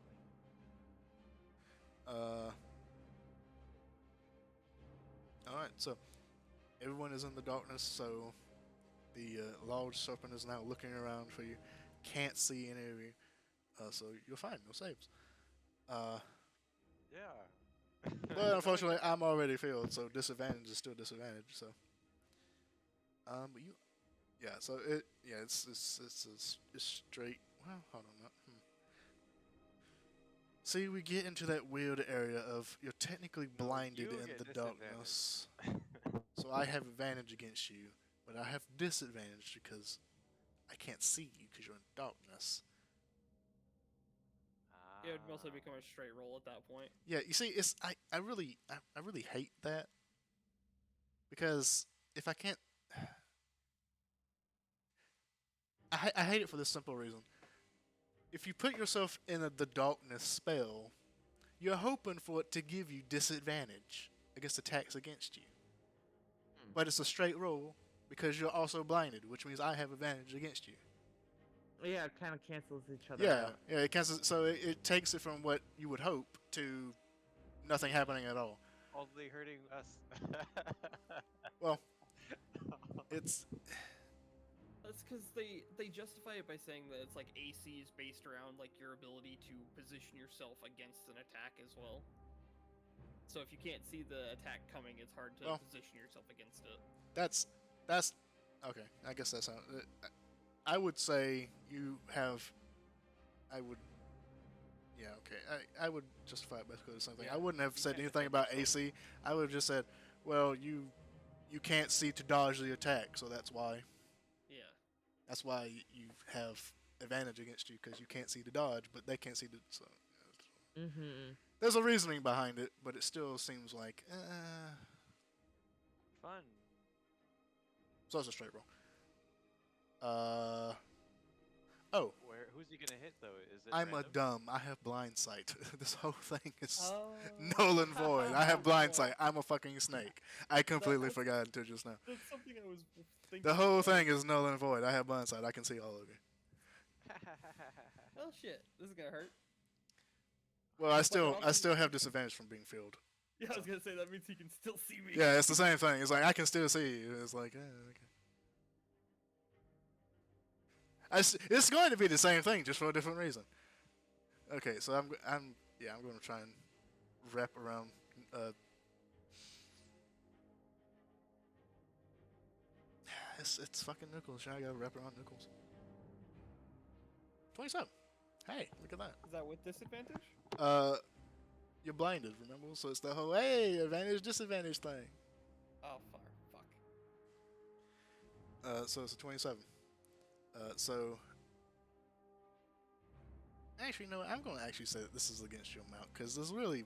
All right. So everyone is in the darkness. So the large serpent is now looking around for you. Can't see any of you. So you're fine. No saves. Yeah. But unfortunately, I'm already filled, so disadvantage is still disadvantage. So, but you, yeah. So it's straight. Well, hold on. See, we get into that weird area of you're technically blinded you in get the disadvantage. darkness. So I have advantage against you, but I have disadvantage because I can't see you because you're in darkness. It would mostly become a straight roll at that point. Yeah, you see, I really hate that because if I can't, I hate it for this simple reason. If you put yourself in the darkness spell, you're hoping for it to give you disadvantage against attacks against you. But it's a straight roll because you're also blinded, which means I have advantage against you. Yeah, it kind of cancels each other Yeah, out. yeah. It cancels. So it takes it from what you would hope to nothing happening at all. Only hurting us. Well, it's That's because they justify it by saying that it's like AC is based around like your ability to position yourself against an attack as well. So if you can't see the attack coming, it's hard to position yourself against it. that's okay. I guess that's how. I would say you have. I would. Yeah. Okay. I would justify it basically the same thing. Yeah, I wouldn't have you said can't anything defend about yourself. AC. I would have just said, well, you can't see to dodge the attack, so that's why. Yeah. That's why you have advantage against you because you can't see to dodge, but they can't see to. So Mm-hmm. there's a reasoning behind it, but it still seems like. Fun. So it's a straight roll. Who's he gonna hit though? Is it I'm a random? dumb. I have blind sight. This whole thing is Oh. null and void. I have blind sight. I'm a fucking snake. I completely That's- forgot until just now. That's something I was thinking. The whole about. thing is null and void. I have blind sight. I can see all of you. Oh shit, this is gonna hurt. Well, I still have disadvantage from being filled. Yeah, I was gonna say that means he can still see me. Yeah, it's the same thing. It's like I can still see you. It's like okay. It's going to be the same thing, just for a different reason. Okay, so I'm going to try and wrap around. It's fucking Nichols. I gotta wrap around Nichols. 27. Hey, look at that. Is that with disadvantage? You're blinded, remember? So it's the whole, hey, advantage, disadvantage thing. Oh, fuck. So it's a 27. So... Actually, no, I'm going to actually say that this is against your mount, because there's really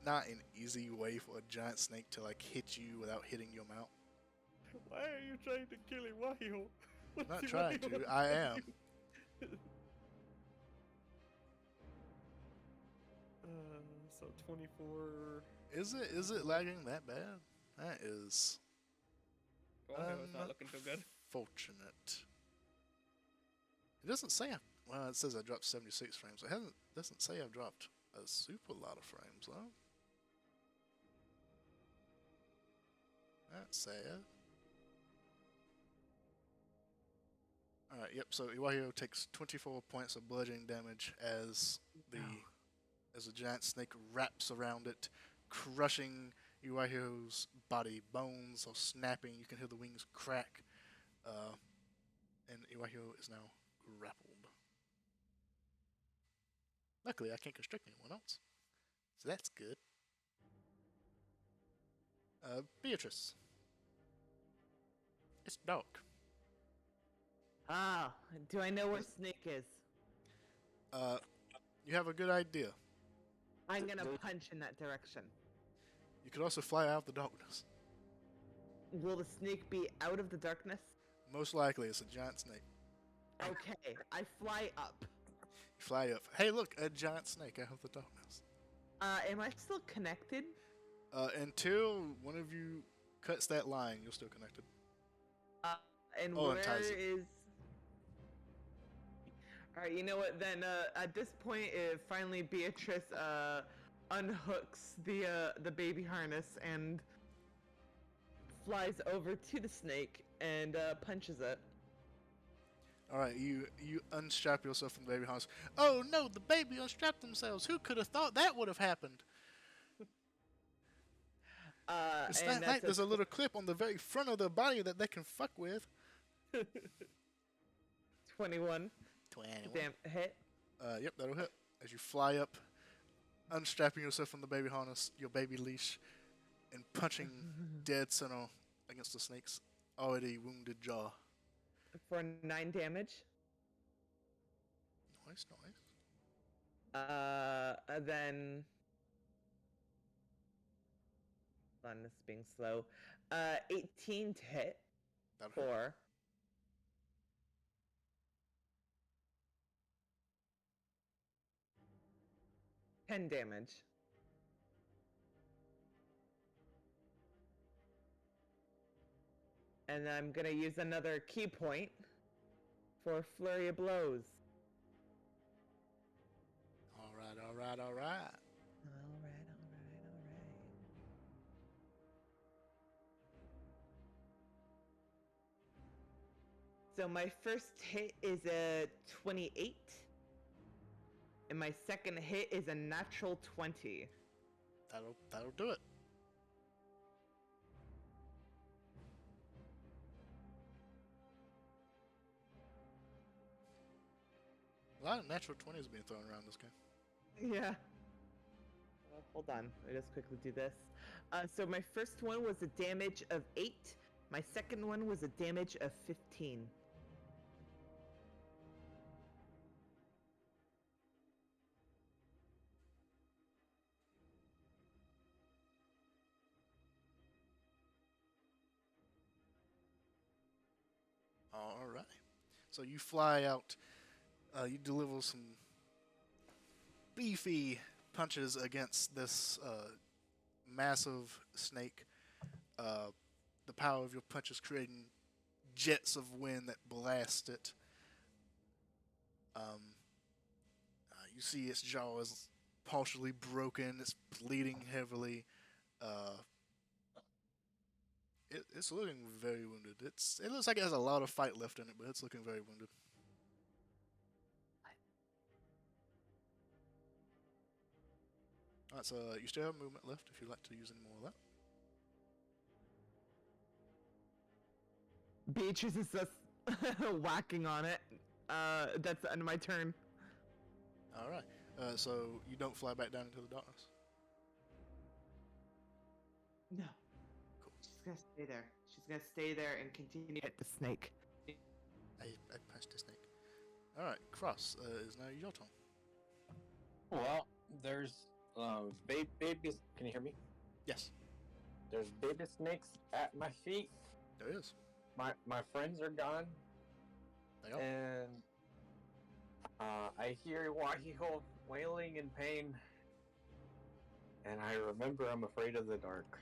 not an easy way for a giant snake to, like, hit you without hitting your mount. Why are you trying to kill Iwahio? I'm not trying to, I am. So 24... Is it lagging that bad? That is Iwahio's not looking too good. unfortunate. It doesn't say well, it says I dropped 76 frames. It doesn't say I've dropped a super lot of frames, though. That's sad. Alright, yep, so Iwahio takes 24 points of bludgeoning damage as a giant snake wraps around it, crushing Iwahio's body. Bones are snapping, you can hear the wings crack, and Iwahio is now grappled. Luckily, I can't constrict anyone else, so that's good. Beatrice. It's dark. Ah, do I know where Snake is? You have a good idea. I'm gonna punch in that direction. You could also fly out of the darkness. Will the snake be out of the darkness? Most likely, it's a giant snake. Okay, I fly up. You fly up. Hey, look, a giant snake out of the darkness. Am I still connected? Until one of you cuts that line, you're still connected. And Oh, where and ties it. is... Alright, you know what, then, at this point, finally Beatrice, unhooks the baby harness and flies over to the snake and, punches it. Alright, you unstrap yourself from the baby harness. Oh no, the baby unstrapped themselves. Who could have thought that would have happened? It's and not like there's a little clip on the very front of their body that they can fuck with. 21. 21. Damn, hit. Yep, that'll hit. As you fly up, unstrapping yourself from the baby harness, your baby leash, and punching dead center against the snake's already wounded jaw. For 9 damage. Nice. Then... Hold on, this is being slow. 18 to hit. That'll hit. 4. 10 damage. And I'm gonna use another key point for flurry of blows. Alright. Alright. So my first hit is a 28. And my second hit is a natural 20. That'll do it. A lot of natural 20s being thrown around this game. Yeah. Hold on. Let me just quickly do this. So my first one was a damage of 8. My second one was a damage of 15. Alright. So you fly out. You deliver some beefy punches against this massive snake. The power of your punches creating jets of wind that blast it. You see its jaw is partially broken. It's bleeding heavily. It's looking very wounded. It looks like it has a lot of fight left in it, but it's looking very wounded. Alright, so you still have movement left if you'd like to use any more of that. Beatrice is just whacking on it. That's the end of my turn. Alright. So you don't fly back down into the darkness. No. Cool. She's gonna stay there. She's gonna stay there and continue to hit the snake. I punched a snake. All right, Cross is now your turn. Well, there's babies. Can you hear me? Yes, There's baby snakes at my feet. there is. My friends are gone, They are. and I hear Wahiho wailing in pain, and I remember I'm afraid of the dark.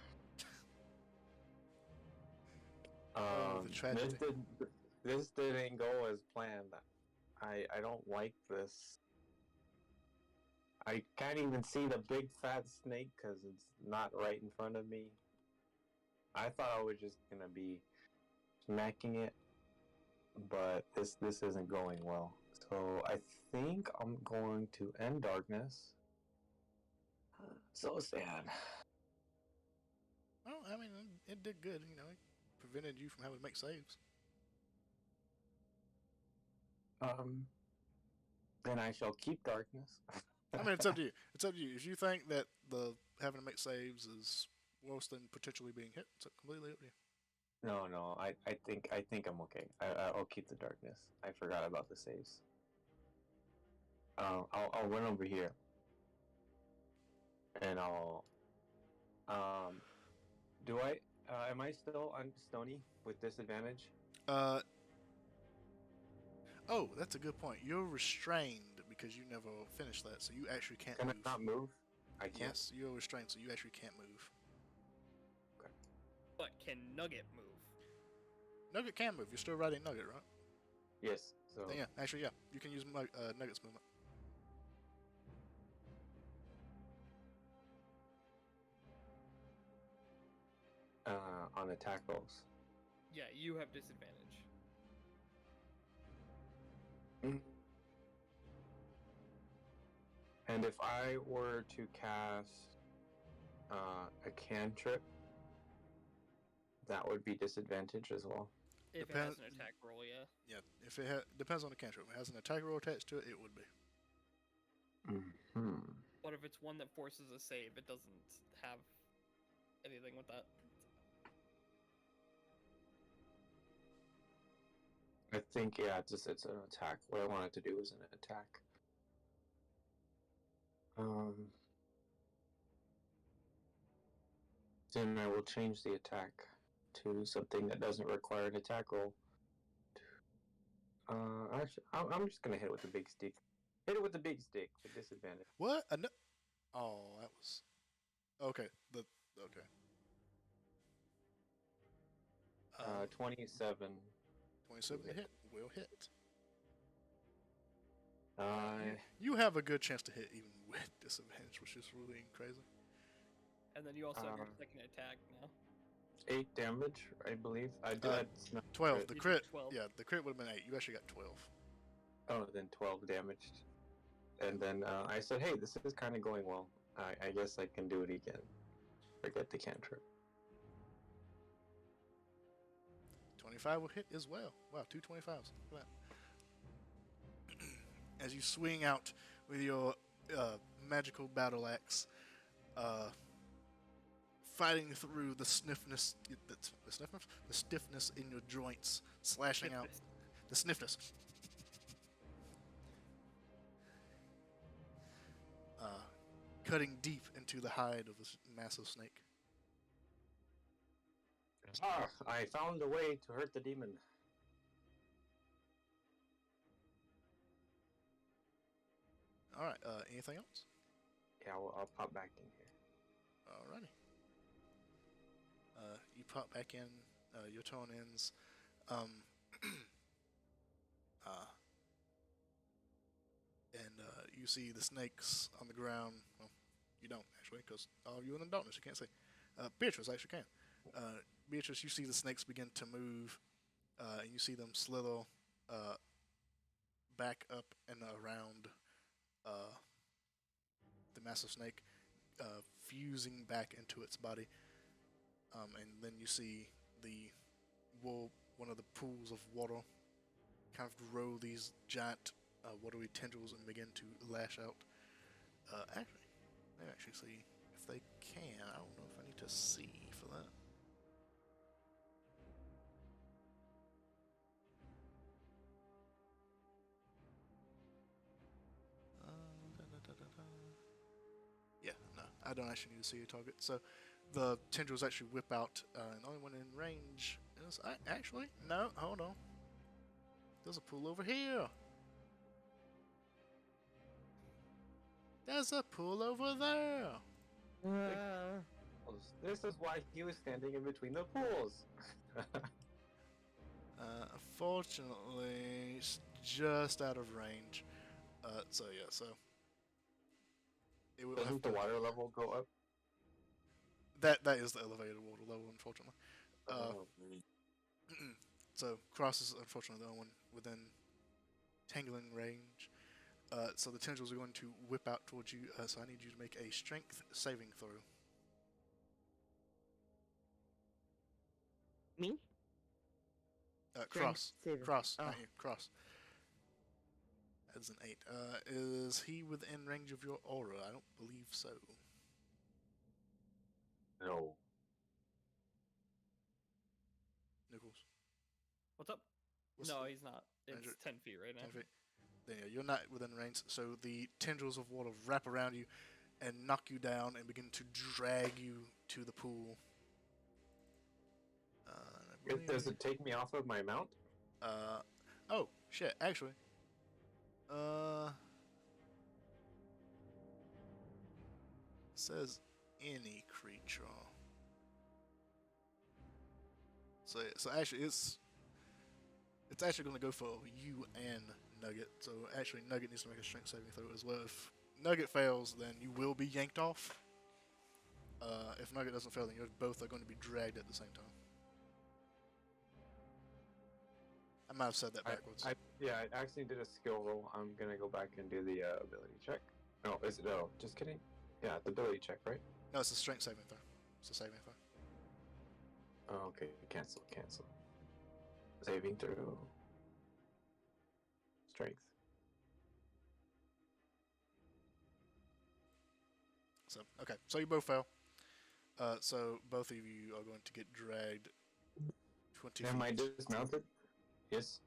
Oh, the tragedy. This didn't go as planned. I don't like this. I can't even see the big fat snake because it's not right in front of me. I thought I was just gonna be smacking it, but this isn't going well. So I think I'm going to end darkness. So sad. Well, I mean, it did good. You know, it prevented you from having to make saves. Then I shall keep darkness. I mean, it's up to you. It's up to you. If you think that the having to make saves is worse than potentially being hit, it's completely up to you. No, I think I'm okay. I'll keep the darkness. I forgot about the saves. I'll run over here, and I'll do I am I still on Stony with disadvantage? Oh, that's a good point. You're restrained because you never finished that, so you actually can't Can move. I not move? I can't. Yes, you're restrained, so you actually can't move. But can Nugget move? Nugget can move. You're still riding Nugget, right? Yes. So Then, yeah, actually, yeah. You can use Nugget's movement. on attack rolls. Yeah, you have disadvantage. And if I were to cast a cantrip, that would be disadvantage as well. If it has an attack roll, yeah. Yeah, if it depends on the cantrip. If it has an attack roll attached to it, it would be. Mm-hmm. But if it's one that forces a save, it doesn't have anything with that. I think it's an attack. What I wanted to do is an attack. Then I will change the attack to something that doesn't require an attack roll. Actually, I'm just gonna hit it with the big stick. Hit it with the big stick with disadvantage. What? Oh, that was... Okay. Okay. 27. 27 to hit. Will hit. Uh, You have a good chance to hit even with disadvantage, which is really crazy. And then you also have your second attack now. 8 damage, I believe. I did 12. crit. The You did crit. 12. Yeah, the crit would have been 8. You actually got 12. Oh, then 12 damaged. And then I said, hey, this is kind of going well. I guess I can do it again. Forget the cantrip. 25 will hit as well. Wow, 2 25s. Look at that. As you swing out with your magical battle axe, fighting through the stiffness in your joints, slashing out the stiffness. Cutting deep into the hide of this massive snake. I found a way to hurt the demon. All right. Anything else? Yeah, I'll pop back in here. Alrighty. You pop back in. Your turn ends. And you see the snakes on the ground. Well, you don't actually, because all of you in the darkness, you can't see. Beatrice actually can. Beatrice, you see the snakes begin to move, and you see them slither back up and around the massive snake, fusing back into its body. And then you see one of the pools of water kind of grow these giant watery tendrils and begin to lash out. Actually, let me actually see if they can. I don't know if I need to see for that. Yeah, no, I don't actually need to see your target. So the tendrils actually whip out, and the only one in range is actually no. Hold on, there's a pool over here. There's a pool over there. This is why he was standing in between the pools. Unfortunately, it's just out of range. So yeah, so it will have Doesn't to, the water level go up? that is the elevated water level, unfortunately. Oh, So Cross is unfortunately the only one within tangling range. So the tendrils are going to whip out towards you. So I need you to make a strength saving throw. Me? Cross. saving. Cross, Oh. not you. Cross. That's an 8. Is he within range of your aura? I don't believe so. no. Nichols. What's up? What's No, the- he's not. It's 100 10 feet right now. 10 feet. Then yeah, you're not within range. So the tendrils of water wrap around you and knock you down and begin to drag you to the pool. I Does believe- it take me off of my mount? Oh shit! Actually, says any creature. So actually, it's actually going to go for you and Nugget. So actually, Nugget needs to make a strength saving throw as well. If Nugget fails, then you will be yanked off. If Nugget doesn't fail, then you both are going to be dragged at the same time. I might have said that backwards. I actually did a skill roll. I'm gonna go back and do the ability check. No, is it? No, just kidding. Yeah, the ability check, right? No, it's a strength saving throw. It's a saving throw. Oh, okay. Cancel. Saving throw. Strength. So okay, so you both fail. So both of you are going to get dragged 20 Am I feet. dismounted? Yes.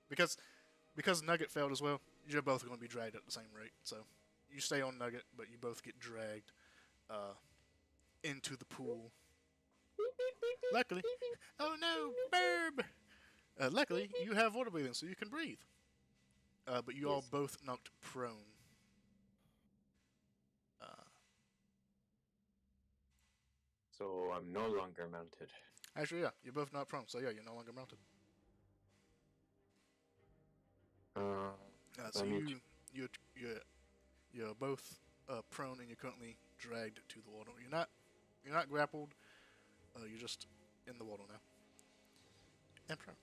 Because Nugget failed as well. You're both going to be dragged at the same rate. So you stay on Nugget, but you both get dragged into the pool. Luckily, oh no, burb! Luckily, you have water breathing, so you can breathe. But you all both knocked prone. So I'm no longer mounted. Actually, yeah, you're both not prone, so yeah, you're no longer mounted. So I mean- you're both prone, and you're currently dragged to the water. You're not grappled. You're just in the water now. And prone.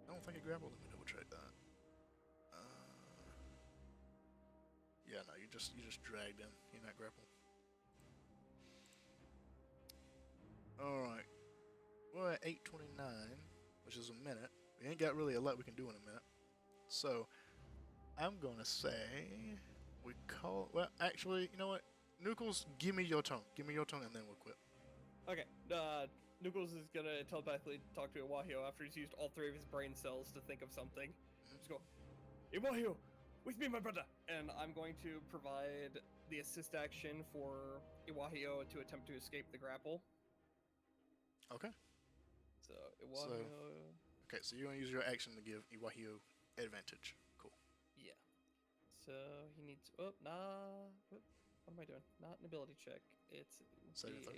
I don't think you grappled. Let me double check that. Yeah, no, you just dragged in. You're not grappled. All right, we're at 8:29, which is a minute. We ain't got really a lot we can do in a minute. So I'm gonna say we call. Well, actually, you know what? Nookles, give me your tone. Give me your tone, and then we'll quit. Okay, Nookles is gonna telepathically talk to Iwahio after he's used all 3 of his brain cells to think of something. Just go, Iwahio, with me, my brother! And I'm going to provide the assist action for Iwahio to attempt to escape the grapple. Okay. So, Iwahio... Okay, so you're gonna use your action to give Iwahio advantage. Cool. Yeah. So, he needs... Oh, nah... What am I doing? Not an ability check. It's Saving throw.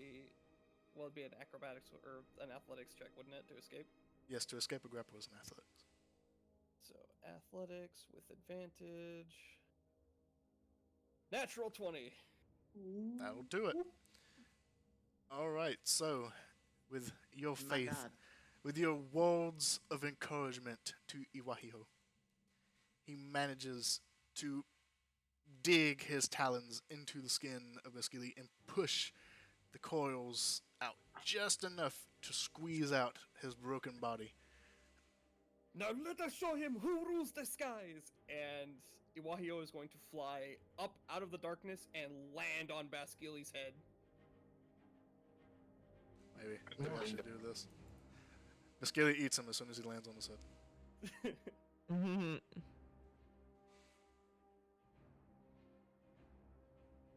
Well, it'd be an acrobatics or an athletics check, wouldn't it, to escape? Yes, to escape a grapple is an athletics. So, athletics with advantage. Natural 20. That'll do it. All right, so with your My faith, God. with your words of encouragement to Iwahio, he manages to dig his talons into the skin of Miskili and push the coils out just enough to squeeze out his broken body. Now let us show him who rules the skies! And Iwahio is going to fly up out of the darkness and land on Basili's head. Maybe I should do this. Basili eats him as soon as he lands on his head.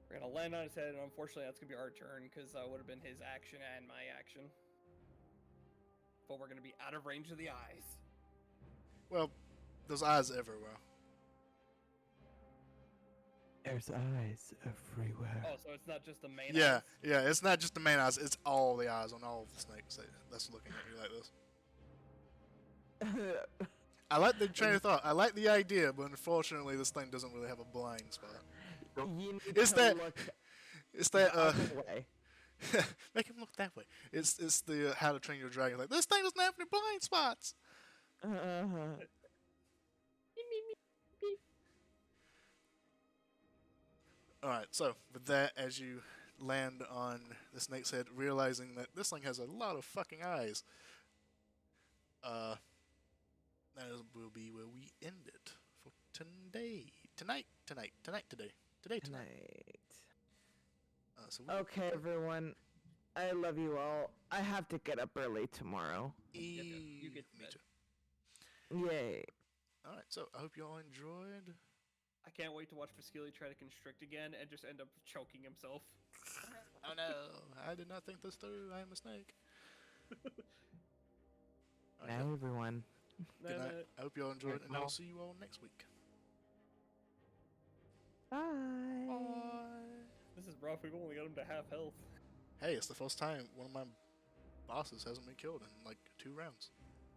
We're gonna land on his head, and unfortunately that's gonna be our turn, because that would have been his action and my action. But we're gonna be out of range of the eyes. Well, there's eyes everywhere. There's eyes everywhere. Oh, so it's not just the main Yeah, eyes? yeah, it's not just the main eyes, it's all the eyes on all of the snakes that's looking at you like this. I like the train of thought. I like the idea, but unfortunately this thing doesn't really have a blind spot. You need It's to that- look It's that, the other way. make him look that way. It's the How to Train Your Dragon. Like, this thing doesn't have any blind spots! Alright, so with that, as you land on the snake's head, realizing that this thing has a lot of fucking eyes, that will be where we end it for today. Tonight. So Okay, everyone. I love you all. I have to get up early tomorrow. You get to me bed. too. Yay. Alright, so I hope you all enjoyed. I can't wait to watch Vasili try to constrict again and just end up choking himself. Oh no, I did not think this through. I am a snake. Alright, Night, everyone. good night. I hope you all enjoyed, and I'll see you all next week. Bye. This is rough. We've only got him to half health. Hey, it's the first time one of my bosses hasn't been killed in like 2 rounds.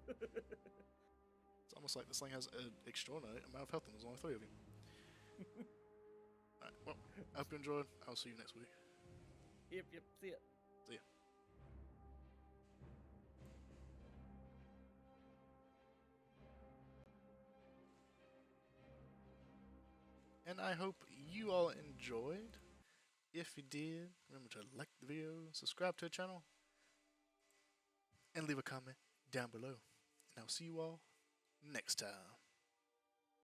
It's almost like this thing has an extraordinary amount of health, and there's only 3 of you. Alright, well, I hope you enjoyed. I'll see you next week. Yep, see ya. See ya. And I hope you all enjoyed. If you did, remember to like the video, subscribe to the channel, and leave a comment down below. And I'll see you all next time.